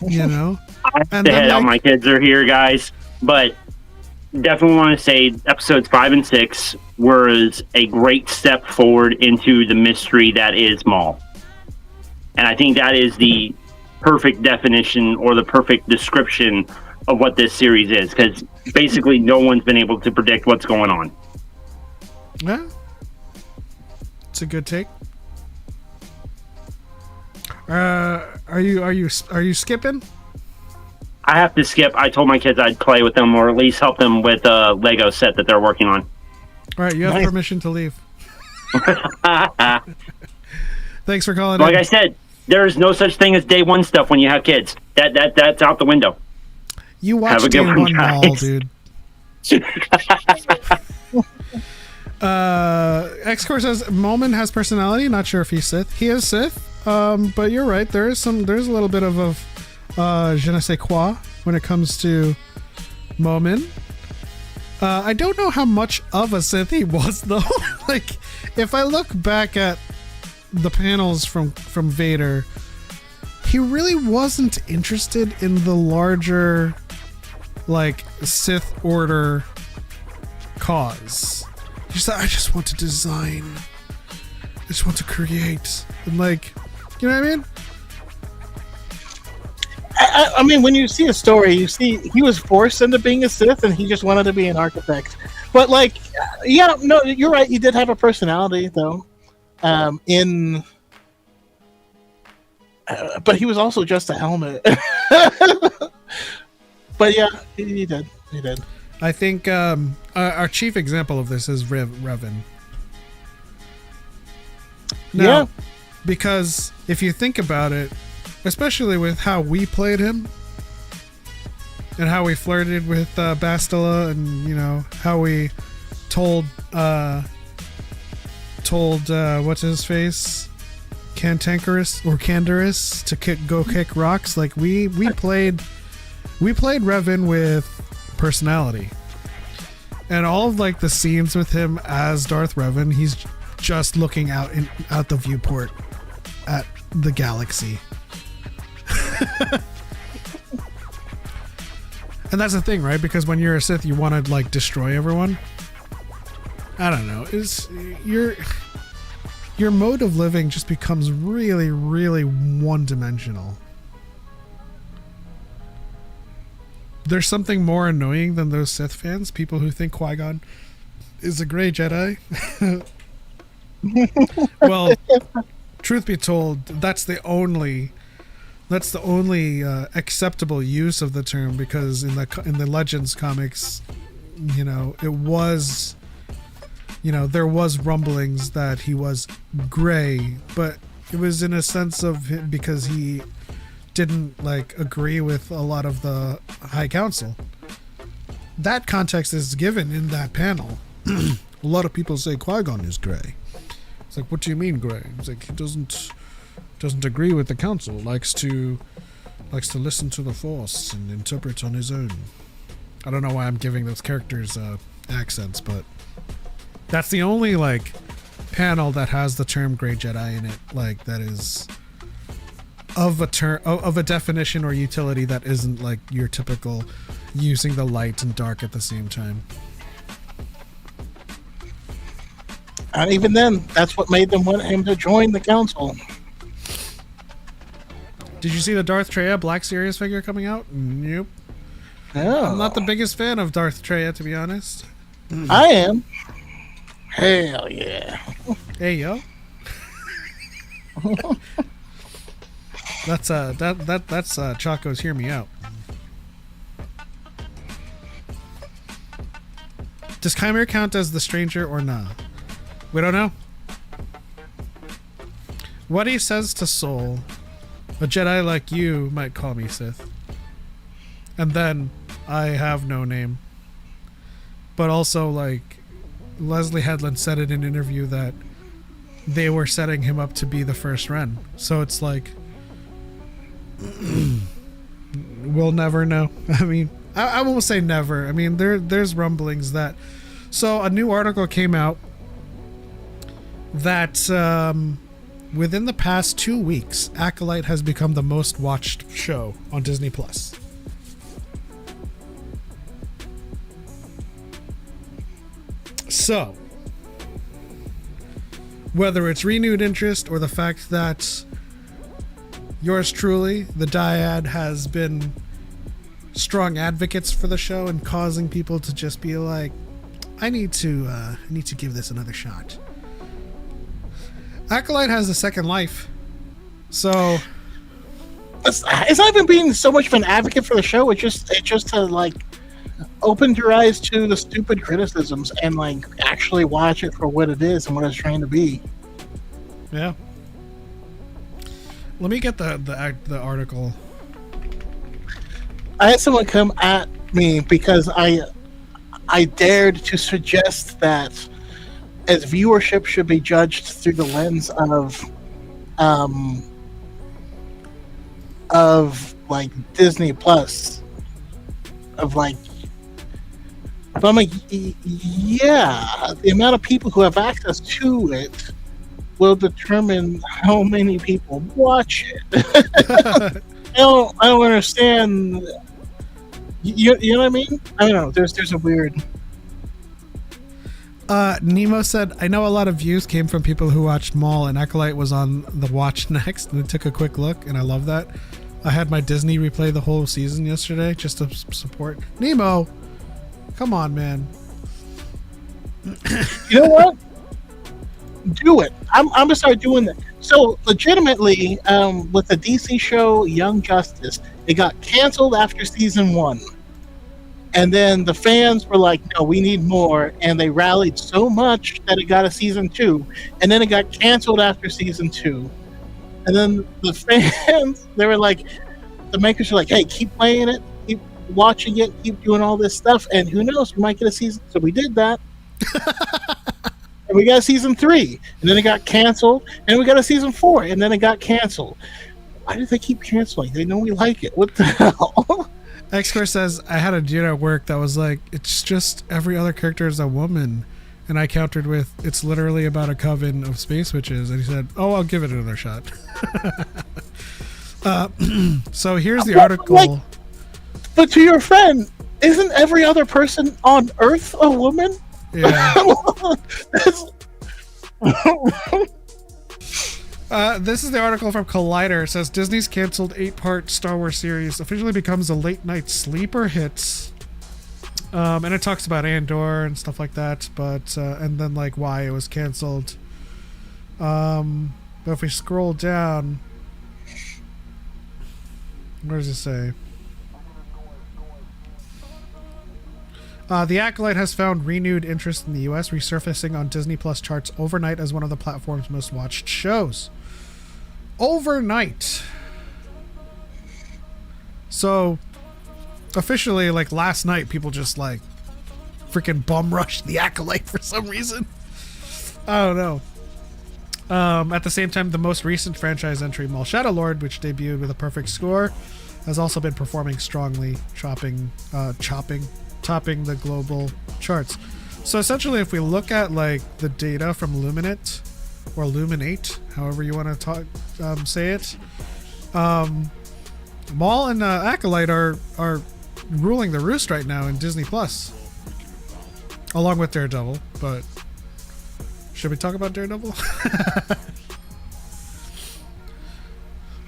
you know. I have to head out. My kids are here, guys, but definitely want to say episodes 5 and 6 was a great step forward into the mystery that is Maul, and I think that is the perfect definition or the perfect description of what this series is, because basically no one's been able to predict what's going on. Yeah, it's a good take. Are you skipping? I have to skip. I told my kids I'd play with them, or at least help them with a Lego set that they're working on. All right, you have permission to leave. Thanks for calling. Like I said, there is no such thing as day one stuff when you have kids. That's out the window. You watch day one, Maul, dude. X-Core says Molman has personality. Not sure if he's Sith. He is Sith. But you're right. There's a little bit of je ne sais quoi when it comes to Molman. I don't know how much of a Sith he was though. Like, if I look back at the panels from Vader, he really wasn't interested in the larger, like, Sith Order cause. He said, I just want to design. I just want to create. And, like, you know what I mean? I mean, when you see a story, you see he was forced into being a Sith, and he just wanted to be an architect. But, like, yeah, no, you're right. He did have a personality, though. But he was also just a helmet. But yeah, he did. I think our chief example of this is Revan. Now, yeah, because if you think about it, especially with how we played him and how we flirted with Bastila, and you know how we told what's his face, Cantankerous to go kick rocks. Like we played Revan with personality, and all of like the scenes with him as Darth Revan, he's just looking out the viewport at the galaxy. And that's the thing, right? Because when you're a Sith, you want to like destroy everyone. I don't know. It's your mode of living just becomes really, really one-dimensional. There's something more annoying than those Sith fans, people who think Qui-Gon is a gray Jedi. Well, truth be told, that's the only acceptable use of the term, because in the Legends comics, you know, it was, you know, there was rumblings that he was gray, but it was in a sense of him because he didn't like agree with a lot of the High Council. That context is given in that panel. A lot of people say Qui-Gon is gray. It's It's like, what do you mean, Gray? It's like, he doesn't agree with the council. Likes to listen to the Force and interpret on his own. I don't know why I'm giving those characters accents, but that's the only like panel that has the term Grey Jedi in it, like that is of a definition or utility that isn't like your typical using the light and dark at the same time. And even then, that's what made them want him to join the council. Did you see the Darth Treya Black Series figure coming out? Nope. Oh. I'm not the biggest fan of Darth Treya, to be honest. I am. Hell yeah. Hey yo. That's Choco's Hear Me Out. Does Chimera count as the stranger or nah? We don't know. What he says to Soul, a Jedi like you might call me Sith. And then I have no name. But also, like, Leslie Headland said in an interview that they were setting him up to be the first Ren. So it's like, we'll never know. I mean, I won't say never. I mean, there's rumblings that... So a new article came out that within the past 2 weeks, Acolyte has become the most watched show on Disney+. So, whether it's renewed interest or the fact that yours truly, the Dyad, has been strong advocates for the show and causing people to just be like, I need to give this another shot. Acolyte has a second life, so it's not even being so much of an advocate for the show. It's just to like open your eyes to the stupid criticisms and like actually watch it for what it is and what it's trying to be. Yeah. Let me get the article. I had someone come at me because I dared to suggest that as viewership should be judged through the lens of like Disney Plus, of like, but I'm like, yeah, the amount of people who have access to it will determine how many people watch it. I don't understand. You know what I mean? I don't know. There's a weird. Nemo said, I know a lot of views came from people who watched Maul, and Acolyte was on the watch next, and I took a quick look, and I love that. I had my Disney replay the whole season yesterday just to support Nemo. Come on, man. You know what? Do it. I'm gonna start doing that. So legitimately, with the DC show Young Justice, it got canceled after season 1. And then the fans were like, no, we need more. And they rallied so much that it got a season 2. And then it got canceled after season 2. And then the fans, they were like, the makers were like, hey, keep playing it, keep watching it, keep doing all this stuff. And who knows, we might get a season. So we did that. And we got a season 3. And then it got canceled. And we got a season 4. And then it got canceled. Why did they keep canceling? They know we like it. What the hell? X-Core says, I had a dude at work that was like, it's just every other character is a woman. And I countered with, it's literally about a coven of space witches. And he said, oh, I'll give it another shot. So here's the article. Like, but to your friend, isn't every other person on Earth a woman? Yeah. This is the article from Collider. It says Disney's canceled 8-part Star Wars series officially becomes a late night sleeper hit. And it talks about Andor and stuff like that, but and then like why it was canceled. But if we scroll down, where does it say? The Acolyte has found renewed interest in the U.S., resurfacing on Disney Plus charts overnight as one of the platform's most watched shows. Overnight. So, officially, like last night, people just like freaking bum rushed the Acolyte for some reason. I don't know. At the same time, the most recent franchise entry, Maul Shadow Lord, which debuted with a perfect score, has also been performing strongly, topping the global charts. So essentially, if we look at like the data from Luminate or Luminate, however you want to say it, Maul and Acolyte are ruling the roost right now in Disney Plus, along with Daredevil. But should we talk about Daredevil?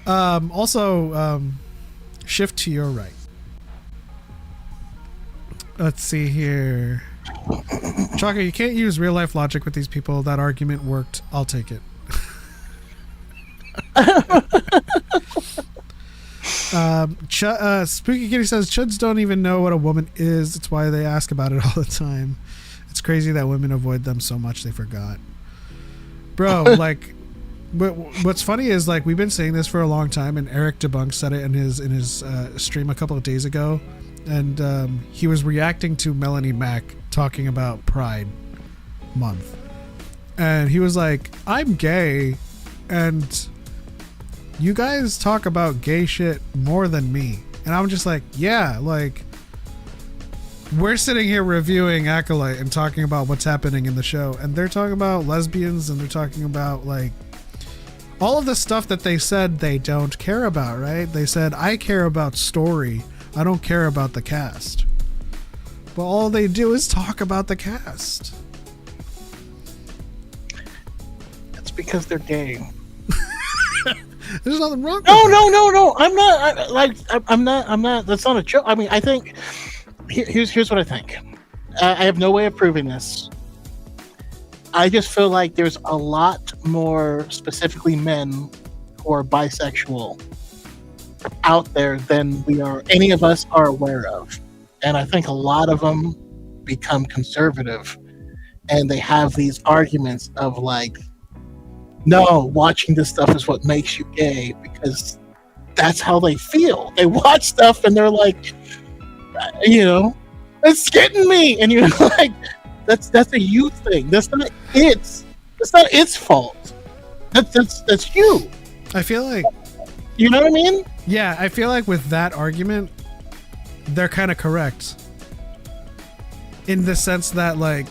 Also, shift to your right. Let's see here. Choco, you can't use real life logic with these people. That argument worked. I'll take it. Spooky Kitty says Chuds don't even know what a woman is. It's why they ask about it all the time. It's crazy that women avoid them so much they forgot. Bro, like, what's funny is like we've been saying this for a long time, and Eric Debunk said it in his stream a couple of days ago, and he was reacting to Melanie Mack talking about Pride Month, and he was like, "I'm gay, and you guys talk about gay shit more than me," and I'm just like, "Yeah, like." We're sitting here reviewing Acolyte and talking about what's happening in the show, and they're talking about lesbians, and they're talking about like all of the stuff that they said they don't care about, right? They said, I care about story, I don't care about the cast. But all they do is talk about the cast. That's because they're gay. There's nothing wrong with No. I'm not. That's not a joke. I mean, I think here's what I think. I have no way of proving this. I just feel like there's a lot more, specifically men, who are bisexual out there than any of us are aware of. And I think a lot of them become conservative, and they have these arguments of like, no, watching this stuff is what makes you gay, because that's how they feel. They watch stuff and they're like, it's getting me, and you're like, that's a you thing. That's not its fault. That's you. I feel like, you know what I mean? Yeah, I feel like with that argument, they're kind of correct in the sense that like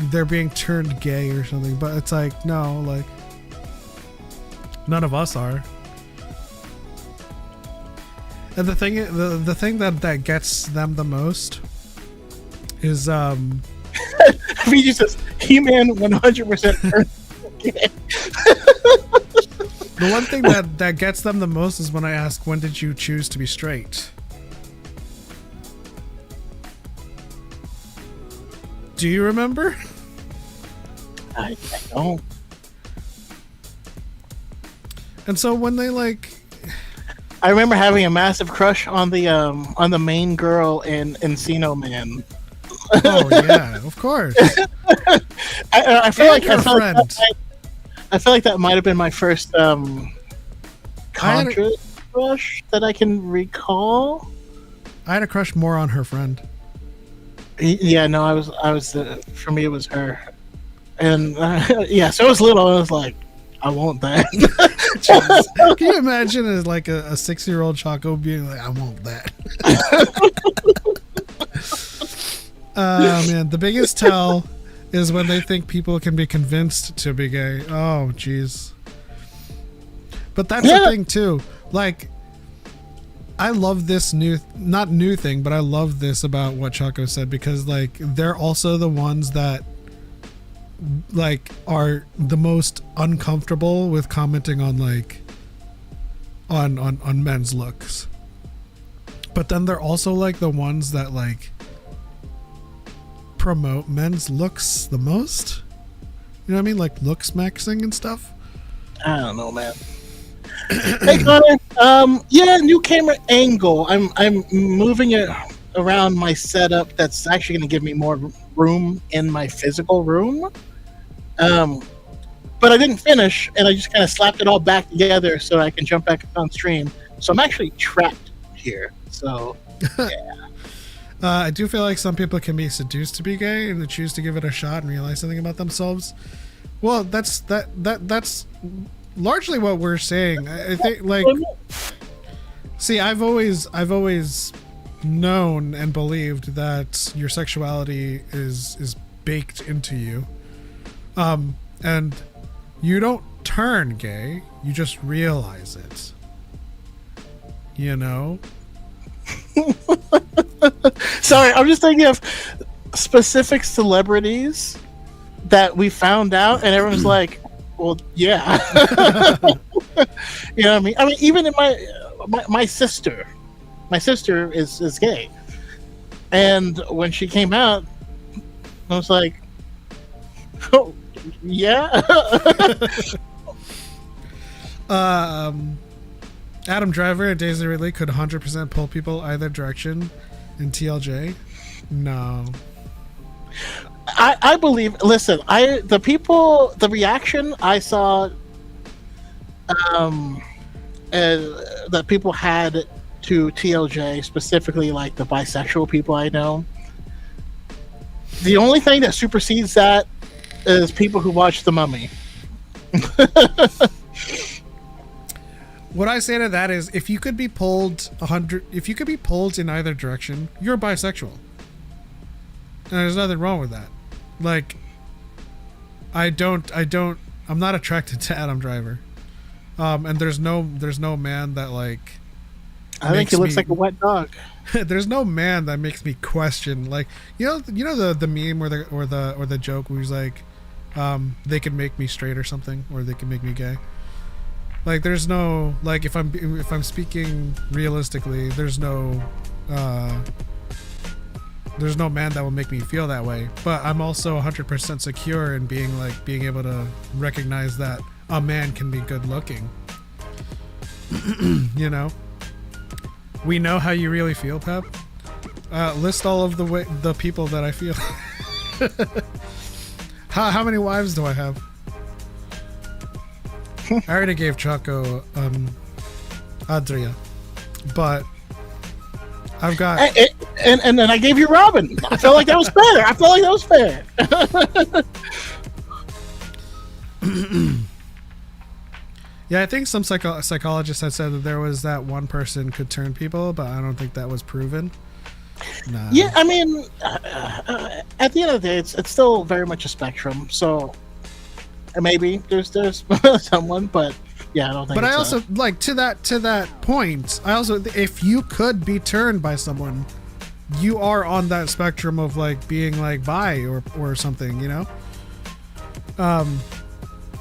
they're being turned gay or something, but it's like, no, like none of us are. And the thing that gets them the most is He says He-Man 100% gay. The one thing that gets them the most is when I ask, when did you choose to be straight? Do you remember? I don't. And so when they like, I remember having a massive crush on the main girl in Encino Man. Oh yeah, of course. I feel like that might have been my first Contra crush that I can recall. I had a crush more on her friend. Yeah, no, I was for me it was her, and yeah, so it was little. I was like, I want that. Can you imagine as like a 6-year-old Choco being like, I want that? Man, the biggest tell is when they think people can be convinced to be gay. Oh, jeez. But that's the thing too. Like, I love this not new thing, but I love this about what Choco said, because like they're also the ones that like are the most uncomfortable with commenting on like on men's looks. But then they're also like the ones that like promote men's looks the most. You know what I mean? Like looks maxing and stuff. I don't know, man. Hey Connor, new camera angle. I'm moving it around my setup. That's actually going to give me more room in my physical room. But I didn't finish, and I just kind of slapped it all back together so I can jump back on stream. So I'm actually trapped here. So yeah. I do feel like some people can be seduced to be gay and they choose to give it a shot and realize something about themselves. Well, that's largely what we're saying. I think, like, see, I've always known and believed that your sexuality is baked into you, and you don't turn gay, you just realize it, you know. Sorry, I'm just thinking of specific celebrities that we found out and everyone's like, well, yeah. You know what I mean, even in my sister is gay, and when she came out I was like, oh yeah. Adam Driver and Daisy Ridley could 100% pull people either direction in TLJ. No, I believe. Listen, the reaction I saw, that people had to TLJ, specifically like the bisexual people I know. The only thing that supersedes that is people who watch The Mummy. What I say to that is, if you could be pulled in either direction, you're bisexual. And there's nothing wrong with that. Like, I'm not attracted to Adam Driver. And there's no man that, like, I think he looks like a wet dog. There's no man that makes me question, like, you know the meme or the joke where he's like, they can make me straight or something, or they can make me gay. Like, there's no, like, if I'm speaking realistically, there's no man that will make me feel that way. But I'm also 100% secure in being able to recognize that a man can be good looking. You know, we know how you really feel, Pep. List all of the people that I feel. How many wives do I have? I already gave Choco Adria, but I've got and then I gave you Robin. I felt like that was fair. Yeah, I think some psychologists had said that there was that one person could turn people, but I don't think that was proven. Nah. Yeah, I mean, at the end of the day, it's still very much a spectrum. So maybe there's someone, but yeah, I don't think. But I also like to that point. I also, if you could be turned by someone, you are on that spectrum of like being like bi or something, you know.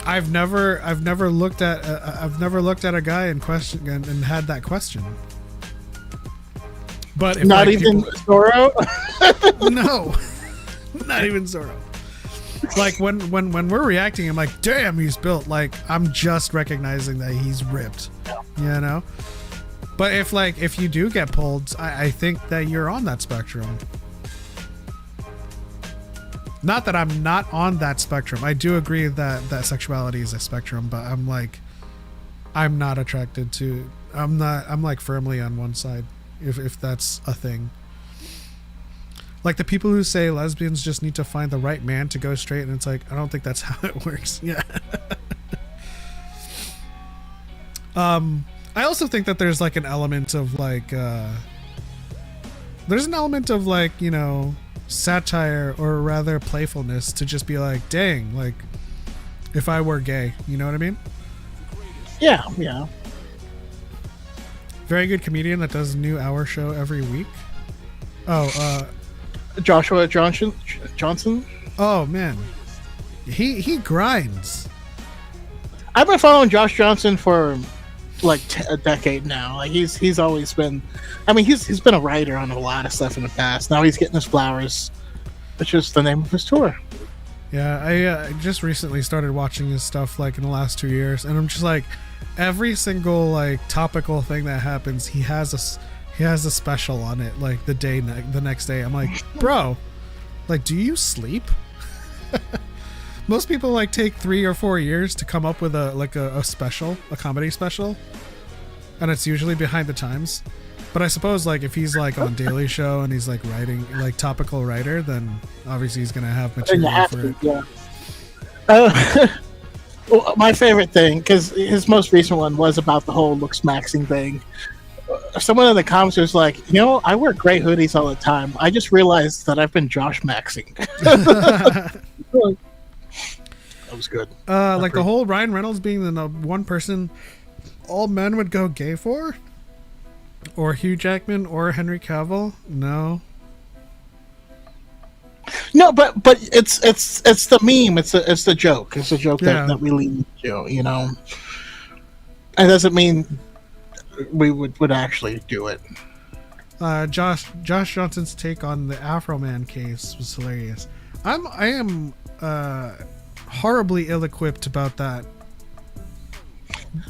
I've never looked at a guy and question and had that question. But if, not like, even Zorro. No, not even Zorro. Like when we're reacting, I'm like, damn, he's built. Like, I'm just recognizing that he's ripped, you know. But if you do get pulled, I think that you're on that spectrum. Not that I'm not on that spectrum. I do agree that sexuality is a spectrum, but I'm not attracted to. I'm like firmly on one side, if that's a thing. Like the people who say lesbians just need to find the right man to go straight, and it's like, I don't think that's how it works. Yeah. I also think that there's like an element of like, you know, satire, or rather playfulness, to just be like, dang, like if I were gay, you know what I mean? Yeah. Very good comedian that does a new hour show every week. Joshua Johnson. Oh man, he grinds. I've been following Josh Johnson for like a decade now. Like he's always been. I mean, he's been a writer on a lot of stuff in the past. Now he's getting his flowers, which is the name of his tour. Yeah, I just recently started watching his stuff like in the last 2 years, and I'm just like, every single like topical thing that happens, he has a special on it, like the next day. I'm like, bro, like, do you sleep? Most people like take 3 or 4 years to come up with a special, a comedy special, and it's usually behind the times. But I suppose like if he's like on Daily Show and he's like writing, like topical writer, then obviously he's gonna have material for it. Yeah. Well, my favorite thing, because his most recent one was about the whole looks maxing thing. Someone in the comments was like, I wear gray hoodies all the time. I just realized that I've been Josh maxing. That was good. Like the whole Ryan Reynolds being the one person all men would go gay for? Or Hugh Jackman or Henry Cavill? No. No, but it's the meme. It's the joke. It's a joke that we lead to. It doesn't mean we would actually do it. Josh Johnson's take on the Afro Man case was hilarious. I am horribly ill-equipped about that.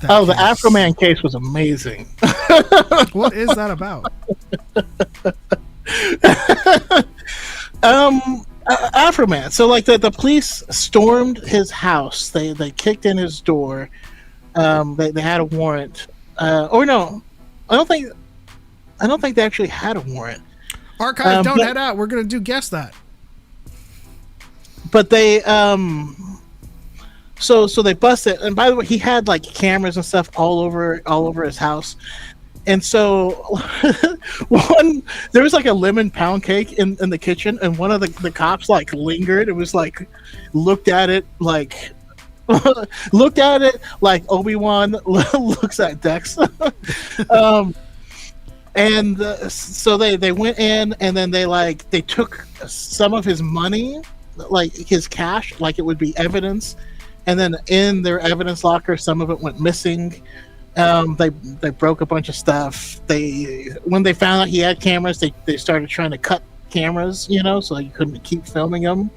The Afro Man case was amazing. What is that about? Afro Man. So like the police stormed his house. They kicked in his door. They had a warrant. Or no, I don't think they actually had a warrant. Archive, don't head out. We're gonna guess that. But they so they busted. And by the way, he had like cameras and stuff all over his house. And so there was like a lemon pound cake in the kitchen, and one of the cops like lingered. It was like looked at it like Obi-Wan looks at Dex. So they went in, and then they took some of his money, like his cash, like it would be evidence, and then in their evidence locker some of it went missing. They broke a bunch of stuff. When they found out he had cameras, they started trying to cut cameras, so you couldn't keep filming them.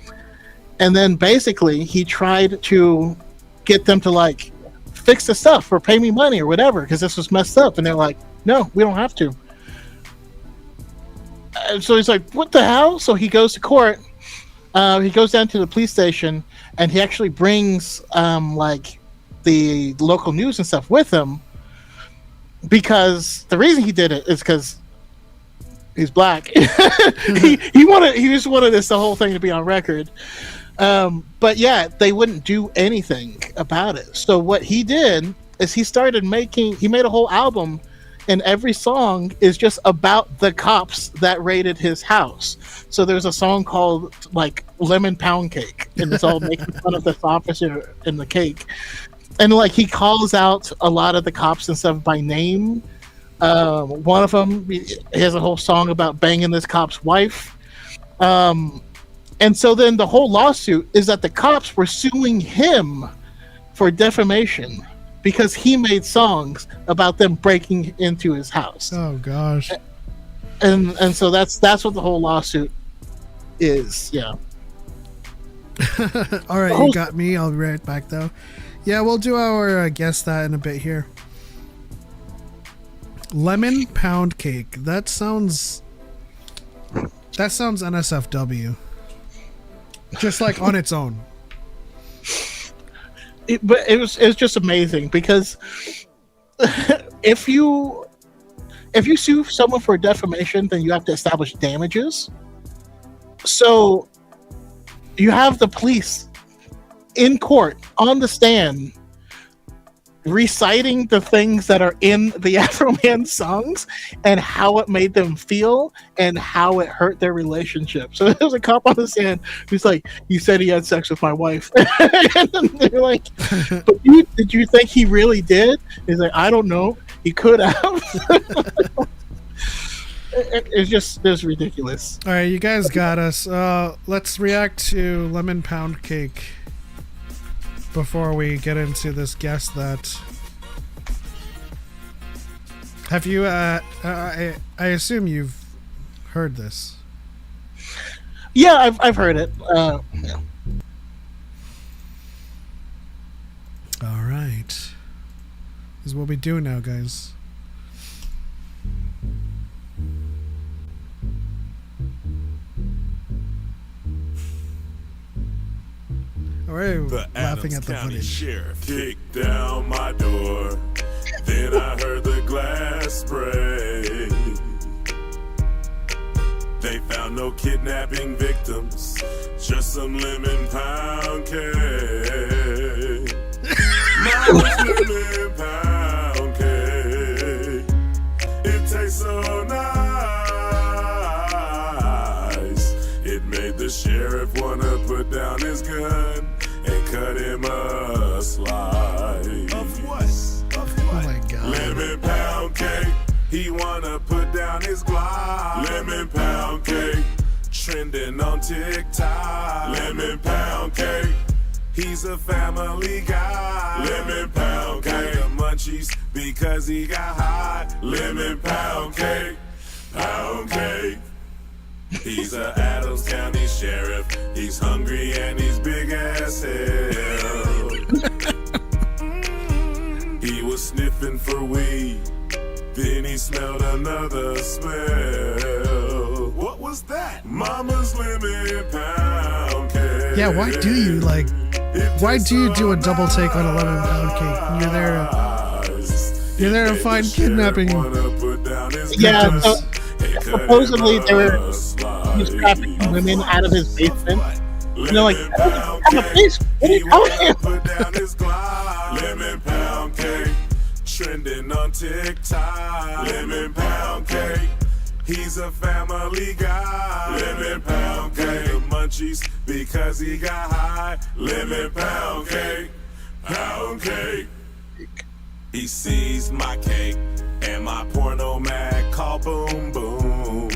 And then basically he tried to get them to like fix the stuff or pay me money or whatever, because this was messed up. And they're like, no, we don't have to. And so he's like, what the hell? So he goes to court. He goes down to the police station, and he actually brings like the local news and stuff with him, because the reason he did it is because he's black. He just wanted the whole thing to be on record. But yeah, they wouldn't do anything about it. So what he did is he made a whole album, and every song is just about the cops that raided his house. So there's a song called like Lemon Pound Cake, and it's all making fun of this officer in the cake. And like he calls out a lot of the cops and stuff by name. One of them, he has a whole song about banging this cop's wife. And so then the whole lawsuit is that the cops were suing him for defamation because he made songs about them breaking into his house. Oh gosh. And so that's what the whole lawsuit is. Yeah. All right, you got me. I'll be right back though. Yeah, we'll do our guess that in a bit here. Lemon pound cake. That sounds NSFW. Just like on its own. But it was just amazing, because if you sue someone for defamation, then you have to establish damages. So you have the police in court on the stand reciting the things that are in the Afro Man songs and how it made them feel and how it hurt their relationship. So there was a cop on the stand who's like, "You said he had sex with my wife." And they're like, "But did you think he really did?" He's like, "I don't know. He could have." It's just ridiculous. All right, you guys got us. Let's react to Lemon Pound Cake before we get into this guess that. Have you I assume you've heard this. Yeah, I've heard it. Yeah. All right. This is what we do now, guys. We're laughing at the footage. Sheriff kicked down my door. Then I heard the glass break. They found no kidnapping victims, just some lemon pound cake. Mama's lemon pound cake. It tastes so nice. It made the sheriff wanna put down his gun and cut him a slice. Of what? Oh my god. Lemon pound cake. He wanna put down his Glock. Lemon pound cake. Trending on TikTok. Lemon pound cake. He's a family guy. Lemon pound cake. The munchies because he got high. Lemon pound cake. Pound cake. He's a Adams County sheriff. He's hungry and he's big as hell. He was sniffing for weed. Then he smelled another smell. What was that? Mama's lemon pound cake. Yeah, why do you do a double take on a lemon pound cake? You're there to find kidnapping Yeah, victims. so supposedly he was trapping women out of his basement. And they're like, I don't have a basement. What are you talking about? Lemon pound cake. Trending on TikTok. Lemon pound cake. He's a family guy. Lemon pound cake. The munchies because he got high. Lemon pound cake. Pound cake. He sees my cake and my porno mag call boom boom.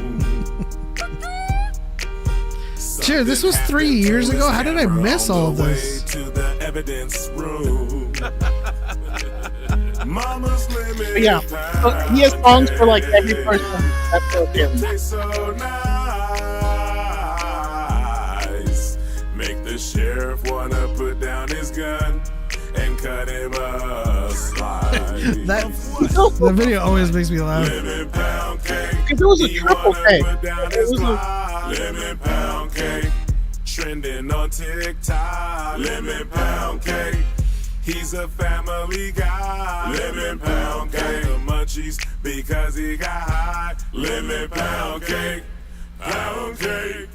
Dude, this was 3 years ago. How did I miss all of this? To the evidence room. Mama's lemon Yeah, so he has songs for like every person that's him. tastes so nice. Make the sheriff wanna put down his gun and cut him a slice. That video always makes me laugh. Lemon pound cake. Because it was a He triple wanna cake. put down It his was a- life. Lemon pound cake. Trending on TikTok. Lemon pound cake. He's a family guy. Lemon pound cake. The munchies because he got high. Lemon pound cake. Pound cake.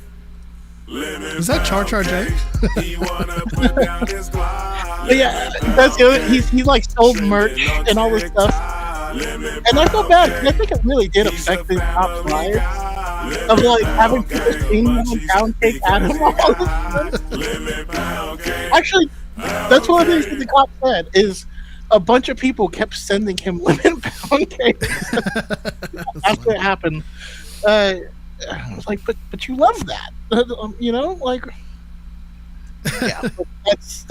Lemon Is that Char Char pound Jake? cake. He wanna put down his Glock. But yeah, that's the other. He like sold merch and all this stuff. And I felt bad because I think it really did affect the cop's lives. Of like having people seeing lemon pound cake at him all the time. Actually, that's one of the things that the cop said is a bunch of people kept sending him lemon pound cake after it happened. I was like, but you love that, you know, like. Yeah, but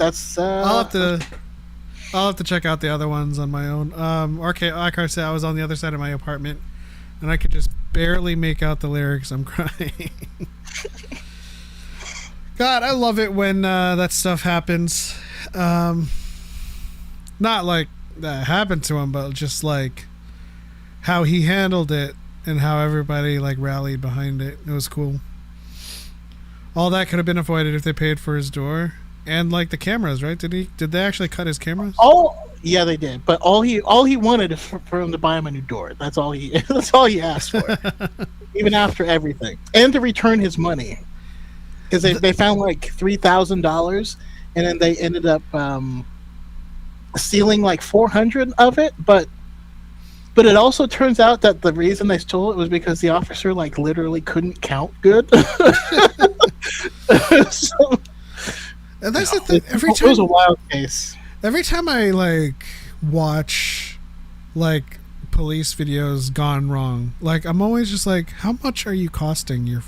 that's. I'll have to check out the other ones on my own. Like I said, I was on the other side of my apartment, and I could just barely make out the lyrics. I'm crying. God, I love it when that stuff happens. Not like that happened to him, but just like how he handled it and how everybody like rallied behind it. It was cool. All that could have been avoided if they paid for his door and like the cameras, right? Did they actually cut his cameras? Oh, yeah, they did. But all he wanted is for him to buy him a new door. That's all he asked for. Even after everything, and to return his money, because they found like $3,000, and then they ended up stealing like 400 of it. But it also turns out that the reason they stole it was because the officer like literally couldn't count good. So, And that's the thing. it was a wild case. Every time I like watch like police videos gone wrong, like I'm always just like, how much are you costing your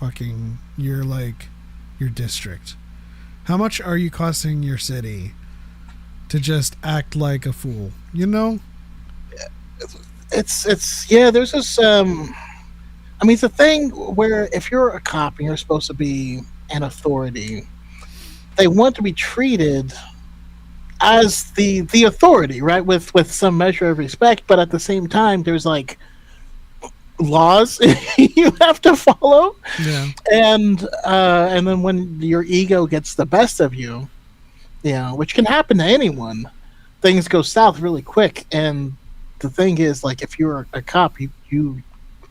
district? How much are you costing your city to just act like a fool? You know? It's yeah. There's this. I mean, it's a thing where if you're a cop and you're supposed to be an authority, they want to be treated as the authority, right? With some measure of respect, but at the same time, there's like laws you have to follow. Yeah. And then when your ego gets the best of you, which can happen to anyone, things go south really quick. And the thing is, like, if you're a cop, you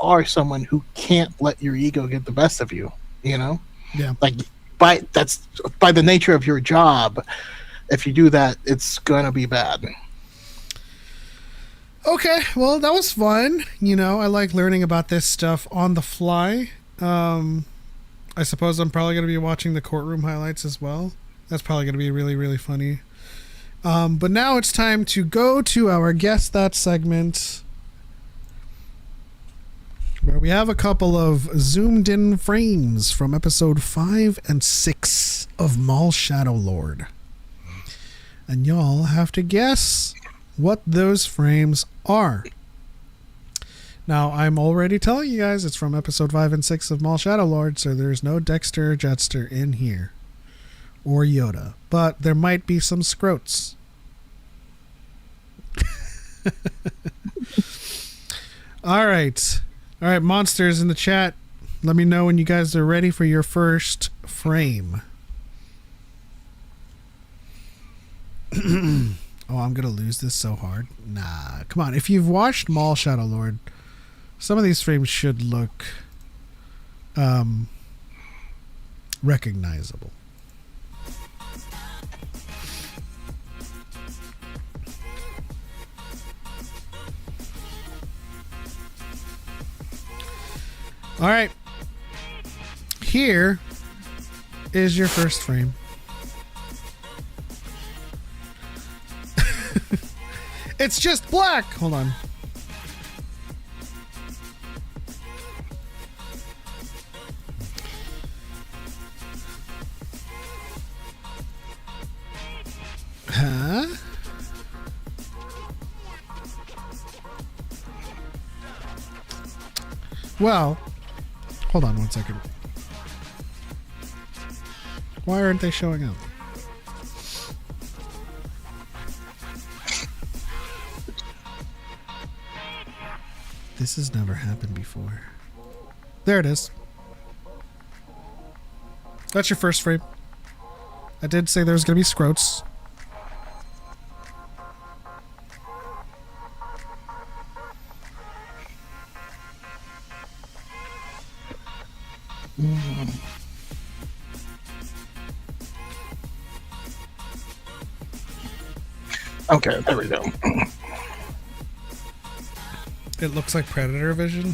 are someone who can't let your ego get the best of you. You know, Yeah. like that's by the nature of your job. If you do that, it's gonna be bad. Okay, well, that was fun. You know, I like learning about this stuff on the fly. I suppose I'm probably going to be watching the courtroom highlights as well. That's probably going to be really, really funny. But now it's time to go to our Guess That segment, where we have a couple of zoomed in frames from episode 5 and 6 of Maul Shadow Lord. And y'all have to guess what those frames are. Now, I'm already telling you guys it's from episode 5 and 6 of Maul Shadow Lord, so there's no Dexter or Jetster in here. Or Yoda. But there might be some scroats. Alright. Alright, monsters in the chat. Let me know when you guys are ready for your first frame. Oh, I'm going to lose this so hard. Nah, come on. If you've watched Maul Shadow Lord, some of these frames should look recognizable. All right. Here is your first frame. It's just black. Hold on. Huh? Well, hold on one second. Why aren't they showing up? This has never happened before. There it is. That's your first frame. I did say there was going to be scroats. Okay, there we go. It looks like Predator vision.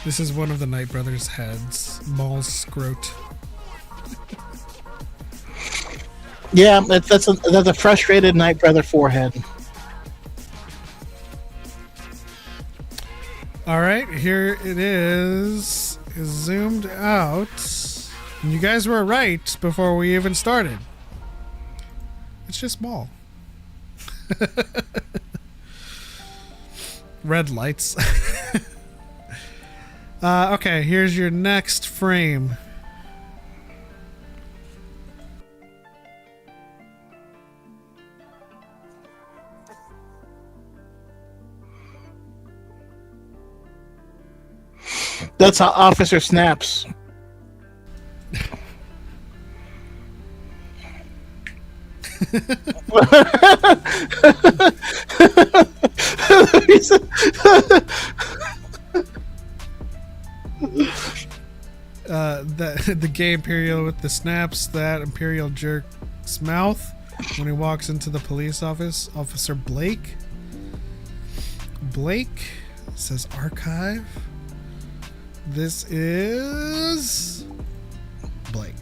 This is one of the Knight Brothers' heads. Maul's scrote. Yeah, that's a frustrated Knight Brother forehead. All right, here it is. Zoomed out. And you guys were right before we even started. It's just Maul. Red lights. Okay, here's your next frame. That's how Officer Snaps. The gay Imperial with the snaps, that Imperial jerk's mouth when he walks into the police office. Officer Blake. Blake says archive. This is Blake.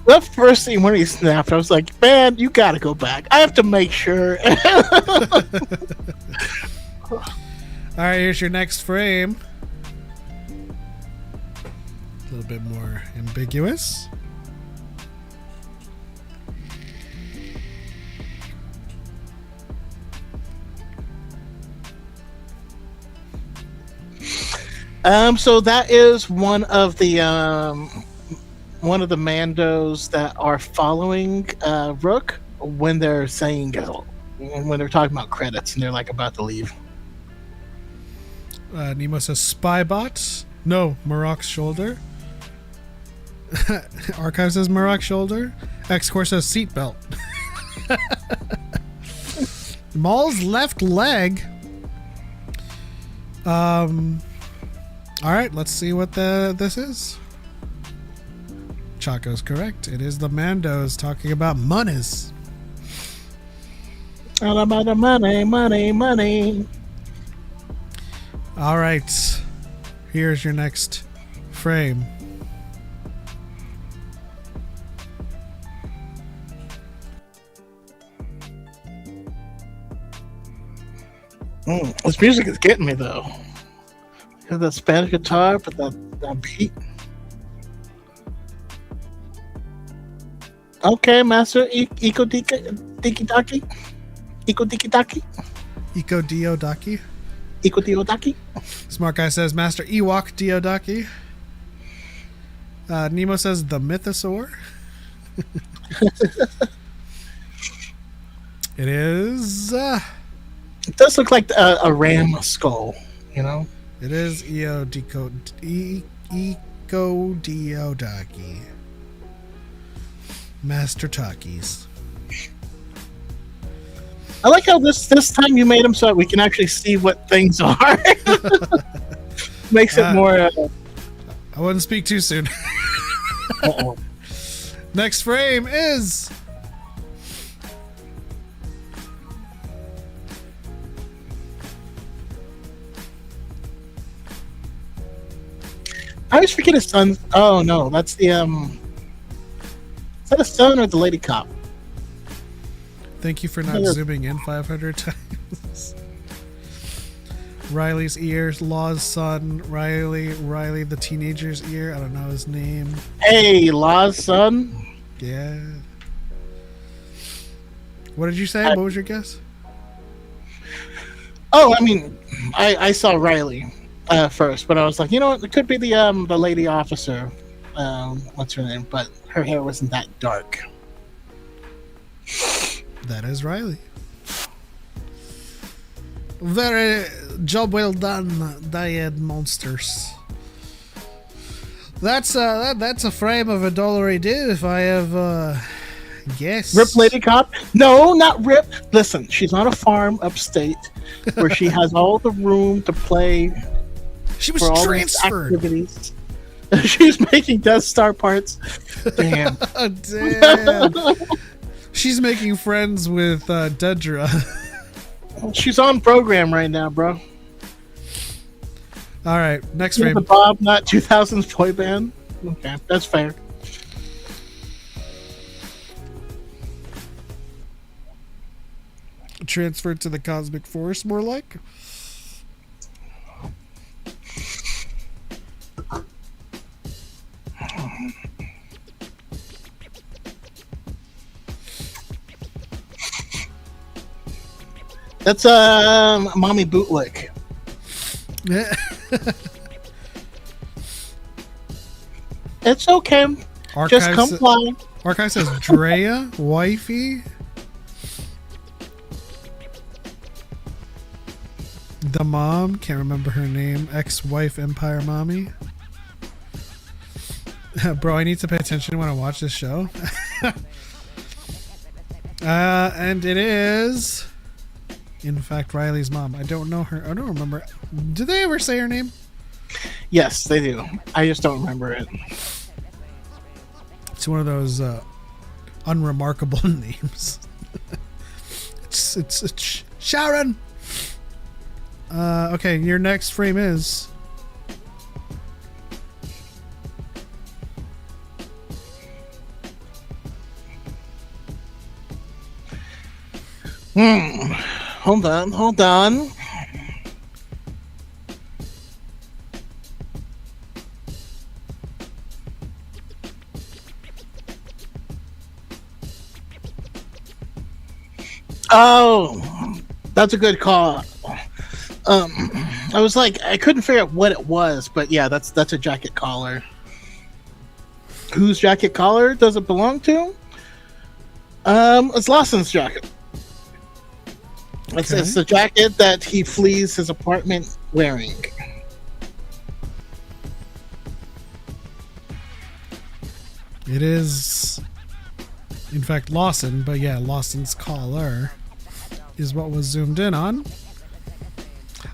The first thing when he snapped, I was like, man, you gotta go back. I have to make sure. Alright, here's your next frame. A little bit more ambiguous. So that is one of the Mandos that are following Rook when they're when they're talking about credits and they're like about to leave. Nemo says Spybot. No, Marrok's shoulder. Archive says Marrok's shoulder. X-Core says seatbelt. Maul's left leg. All right, let's see what this is. Choco's correct. It is the Mandos talking about monies. All about the money, money, money. All right. Here's your next frame. This music is getting me though. Got that Spanish guitar, but that beat. Okay, Master Iko Diki Daki. Iko Diki Daki. Iko Diodaki. Iko Diodaki. Smart guy says Master Ewok Diodaki. Nemo says the Mythosaur. It is. It does look like a ram skull, you know? It is Iko Diodaki. Master Takis. I like how this time you made them so that we can actually see what things are. Makes it more. I wouldn't speak too soon. Uh-oh. Next frame is. I always forget his son. Oh no, that's the Is that a son or the lady cop? Thank you for not zooming in 500 times. Riley's ears, Law's son, Riley the teenager's ear. I don't know his name. Hey, Law's son. Yeah. What did you say? What was your guess? Oh, I mean, I saw Riley first, but I was like, you know what? It could be the lady officer. What's her name? But her hair wasn't that dark. That is Riley. Very job well done, Dyad monsters. That's a frame of $1 do if I have guessed. Rip Lady Cop? No, not Rip. Listen, she's on a farm upstate where she has all the room to play. She was for all transferred. Activities. She's making Death Star parts. Damn. Damn. She's making friends with Dedra. She's on program right now, bro. All right, next frame. The Bob Not 2000s boy band. Okay, that's fair. Transferred to the Cosmic Force, more like. That's mommy bootleg. It's okay. Just comply. Archive says Drea, wifey. The mom, can't remember her name. Ex-wife Empire mommy. Bro, I need to pay attention when I watch this show. And it is, in fact, Riley's mom. I don't know her. I don't remember. Did they ever say her name? Yes, they do. I just don't remember it. It's one of those unremarkable names. It's Sharon. Okay, your next frame is. Hold on. Oh, that's a good call. I was like, I couldn't figure out what it was, but yeah, that's a jacket collar. Whose jacket collar does it belong to? It's Lawson's jacket. Okay. It's the jacket that he flees his apartment wearing. It is In fact, Lawson, but yeah, Lawson's collar is what was zoomed in on.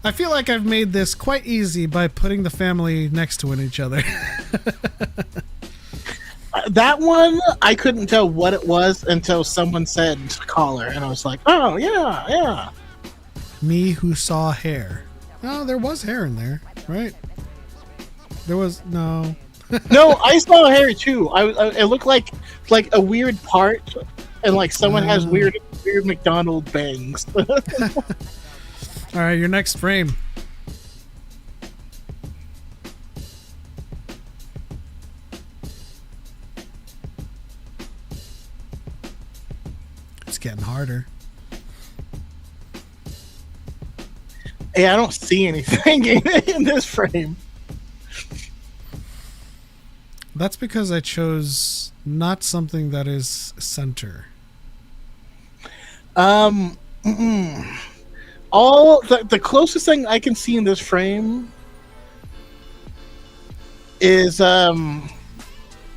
I feel like I've made this quite easy by putting the family next to each other. That one, I couldn't tell what it was until someone said collar, and I was like, oh, yeah. Me who saw hair. Oh, there was hair in there, right? There was, no. No, I saw hair too. It looked like a weird part, and like someone has weird McDonald bangs. All right, your next frame. It's getting harder. Hey, I don't see anything in this frame. That's because I chose not something that is center. All the closest thing I can see in this frame is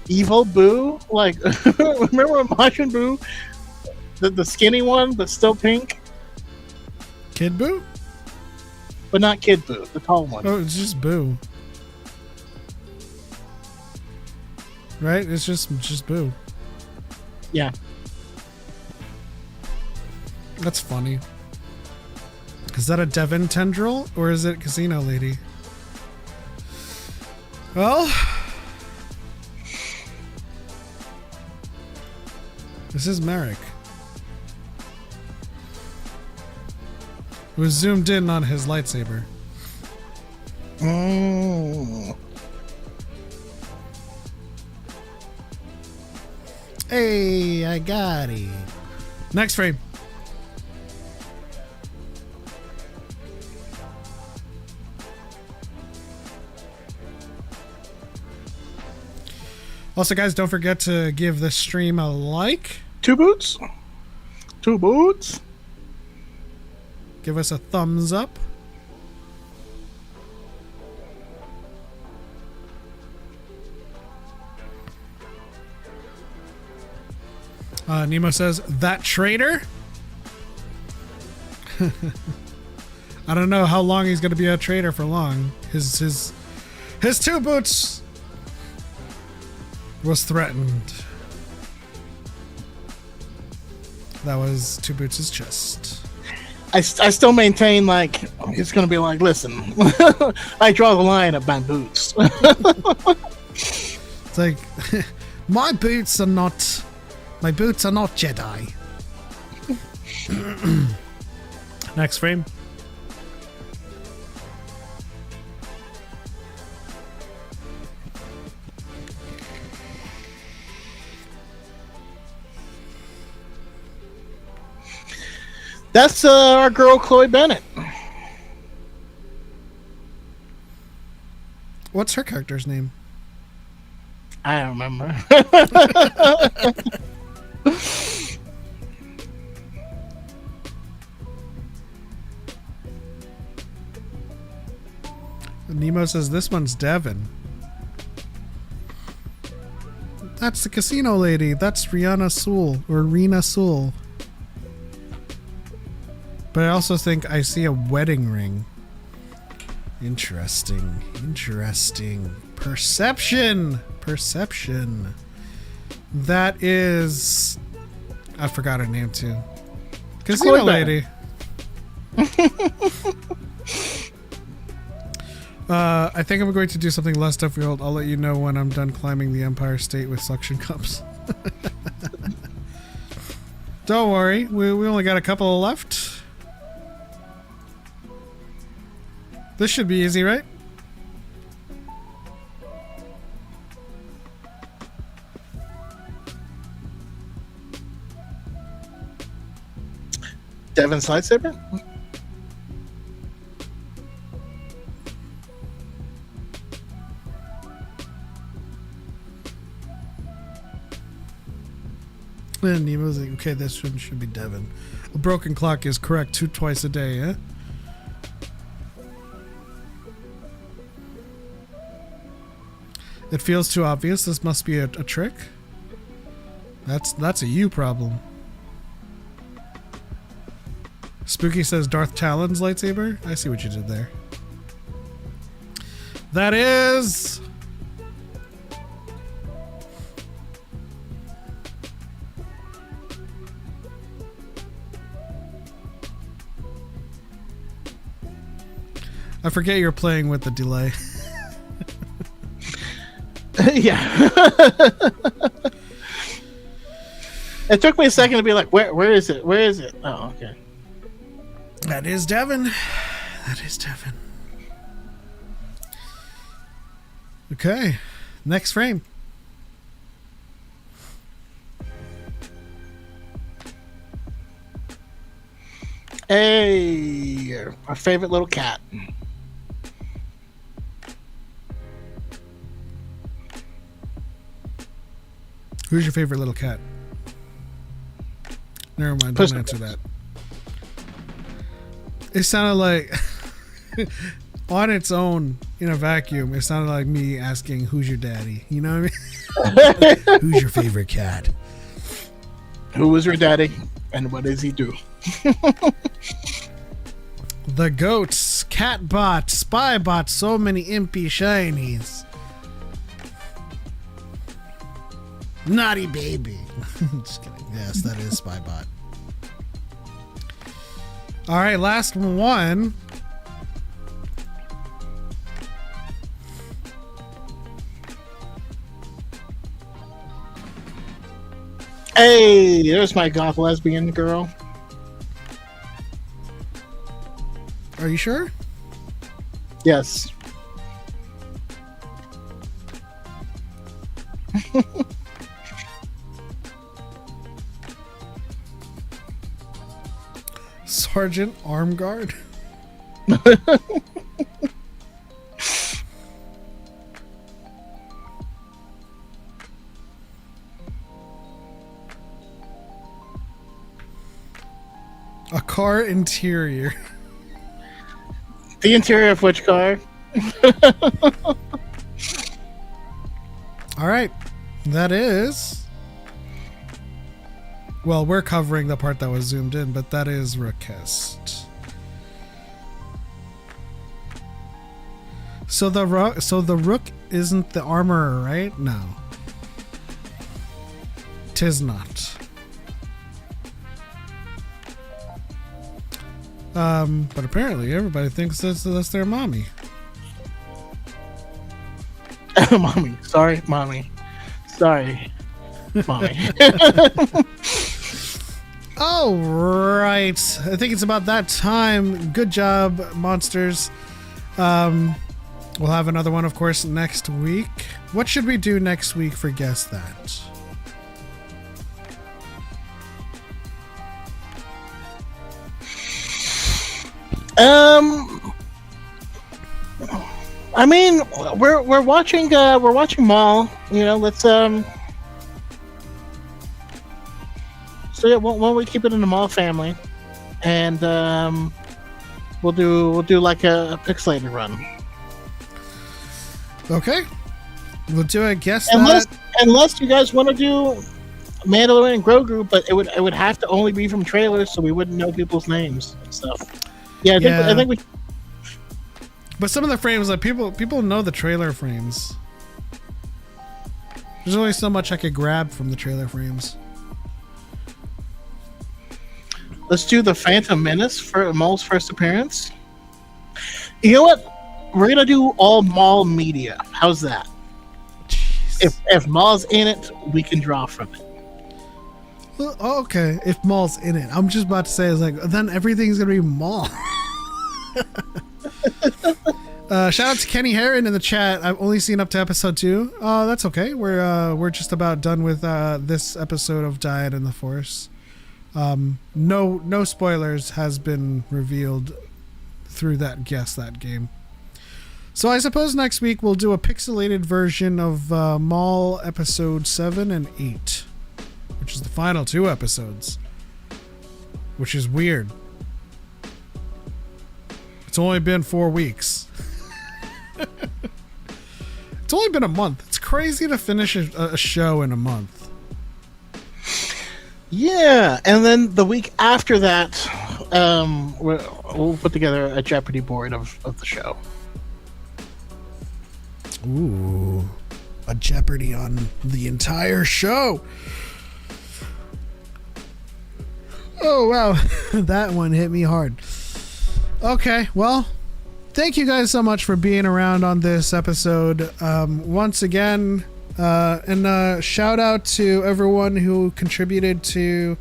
Evil Boo. Like, remember Majin Buu? The skinny one, but still pink? Kid Boo? But not Kid Boo, the tall one. Oh, it's just Boo. Right? It's just Boo. Yeah. That's funny. Is that a Devon tendril or is it Casino Lady? Well, this is Marrok. It was zoomed in on his lightsaber. Hey, I got it. Next frame. Also, guys, don't forget to give this stream a like. 2 boots. 2 boots. Give us a thumbs up. Nemo says, that traitor? I don't know how long he's going to be a traitor for long. His 2 boots was threatened. That was 2 boots' chest. I still maintain, like, it's going to be like, listen, I draw the line at my boots. It's like, my boots are not Jedi. Next frame. That's our girl, Chloe Bennett. What's her character's name? I don't remember. Nemo says this one's Devon. That's the casino lady. That's Rihanna Sewell or Rena Sewell. But I also think I see a wedding ring. Interesting. Perception. That is... I forgot her name too. Casino lady. I think I'm going to do something less difficult. I'll let you know when I'm done climbing the Empire State with suction cups. Don't worry. We only got a couple left. This should be easy, right? Devon's lightsaber? And Nemo's like, okay, this one should be Devon. A broken clock is correct twice a day, eh? It feels too obvious. This must be a trick. That's a you problem. Spooky says Darth Talon's lightsaber. I see what you did there. That is... I forget you're playing with the delay. Yeah. It took me a second to be like, where is it? Where is it? Oh, okay. That is Devin. That is Devin. Okay. Next frame. Hey, our favorite little cat. Who's your favorite little cat? Never mind, don't answer that. It sounded like, on its own, in a vacuum, it sounded like me asking, who's your daddy? You know what I mean? Who's your favorite cat? Who is your daddy, and what does he do? The goats, catbot, spybot, so many impy shinies. Naughty baby. Just kidding. Yes, that is spybot. All right, last one. Hey, there's my goth lesbian girl. Are you sure? Yes. Sergeant Armguard. A car interior. The interior of which car? All right. That is... Well, we're covering the part that was zoomed in, but that is request. So the Rook isn't the armorer, right? No. Tis not. But apparently everybody thinks that's their mommy. Mommy. Sorry, mommy. Sorry, mommy. All right. I think it's about that time. Good job, monsters. We'll have another one, of course, next week. What should we do next week for Guess That? I mean, we're watching Maul. You know, let's So yeah, why don't we keep it in the Maul family, and we'll do like a pixelated run. Okay, we'll do a Guess Unless That. you guys want to do Mandalorian and Grogu, but it would have to only be from trailers, so we wouldn't know people's names and stuff. Yeah, I think we. But some of the frames, like people know the trailer frames. There's only so much I could grab from the trailer frames. Let's do the Phantom Menace for Maul's first appearance. You know what? We're gonna do all Maul media. How's that? Jeez. If Maul's in it, we can draw from it. Well, okay, if Maul's in it, I'm just about to say, it's like then everything's gonna be Maul. Shout out to Kenny Heron in the chat. I've only seen up to episode 2. That's okay. We're just about done with this episode of Dyad in the Force. No spoilers has been revealed through that Guess That game. So I suppose next week we'll do a pixelated version of Maul episode 7 and 8, which is the final 2 episodes, which is weird. It's only been 4 weeks. It's only been a month. It's crazy to finish a show in a month. Yeah, and then the week after that, we'll put together a Jeopardy board of the show. Ooh, a Jeopardy on the entire show. Oh, wow. That one hit me hard. Okay, well, thank you guys so much for being around on this episode. Once again, and shout out to everyone who contributed to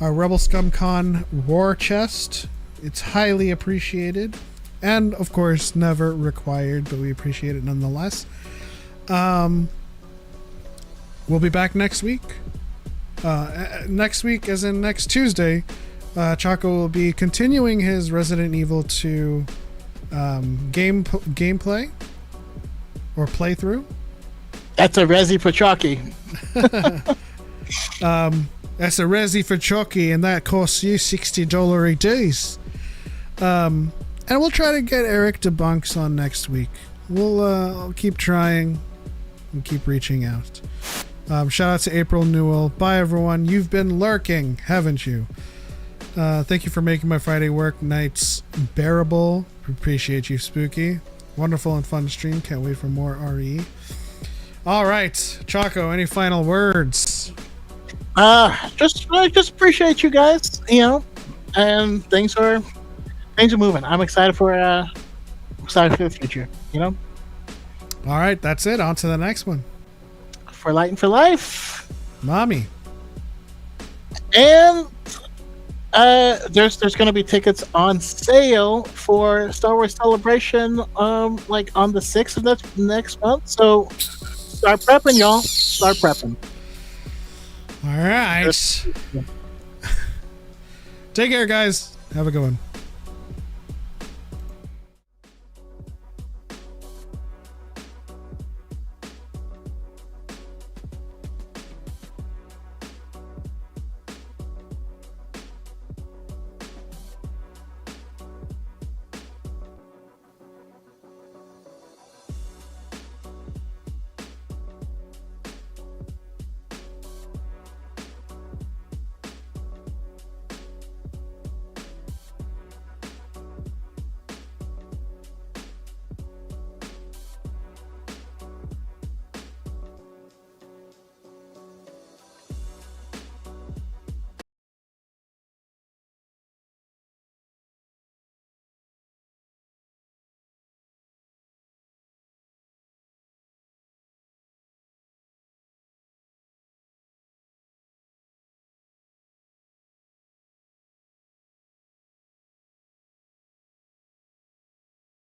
our Rebel Scum Con War Chest. It's highly appreciated. And, of course, never required, but we appreciate it nonetheless. We'll be back next week. Next week, as in next Tuesday, Choco will be continuing his Resident Evil 2 gameplay or playthrough. That's a resi for Chalky. That's a resi for Chalky, and that costs you $60 a days. And we'll try to get Eric DeBunks on next week. We'll keep trying and keep reaching out. Shout out to April Newell. Bye, everyone. You've been lurking, haven't you? Thank you for making my Friday work nights bearable. Appreciate you, Spooky. Wonderful and fun stream. Can't wait for more RE. All right, Choco, any final words? Just appreciate you guys, and things are moving. I'm excited for the future, All right, that's it. On to the next one. For Light and for Life, Mommy. And there's going to be tickets on sale for Star Wars Celebration, like on the 6th of next month. So start prepping, y'all. Start prepping. All right. Take care, guys. Have a good one.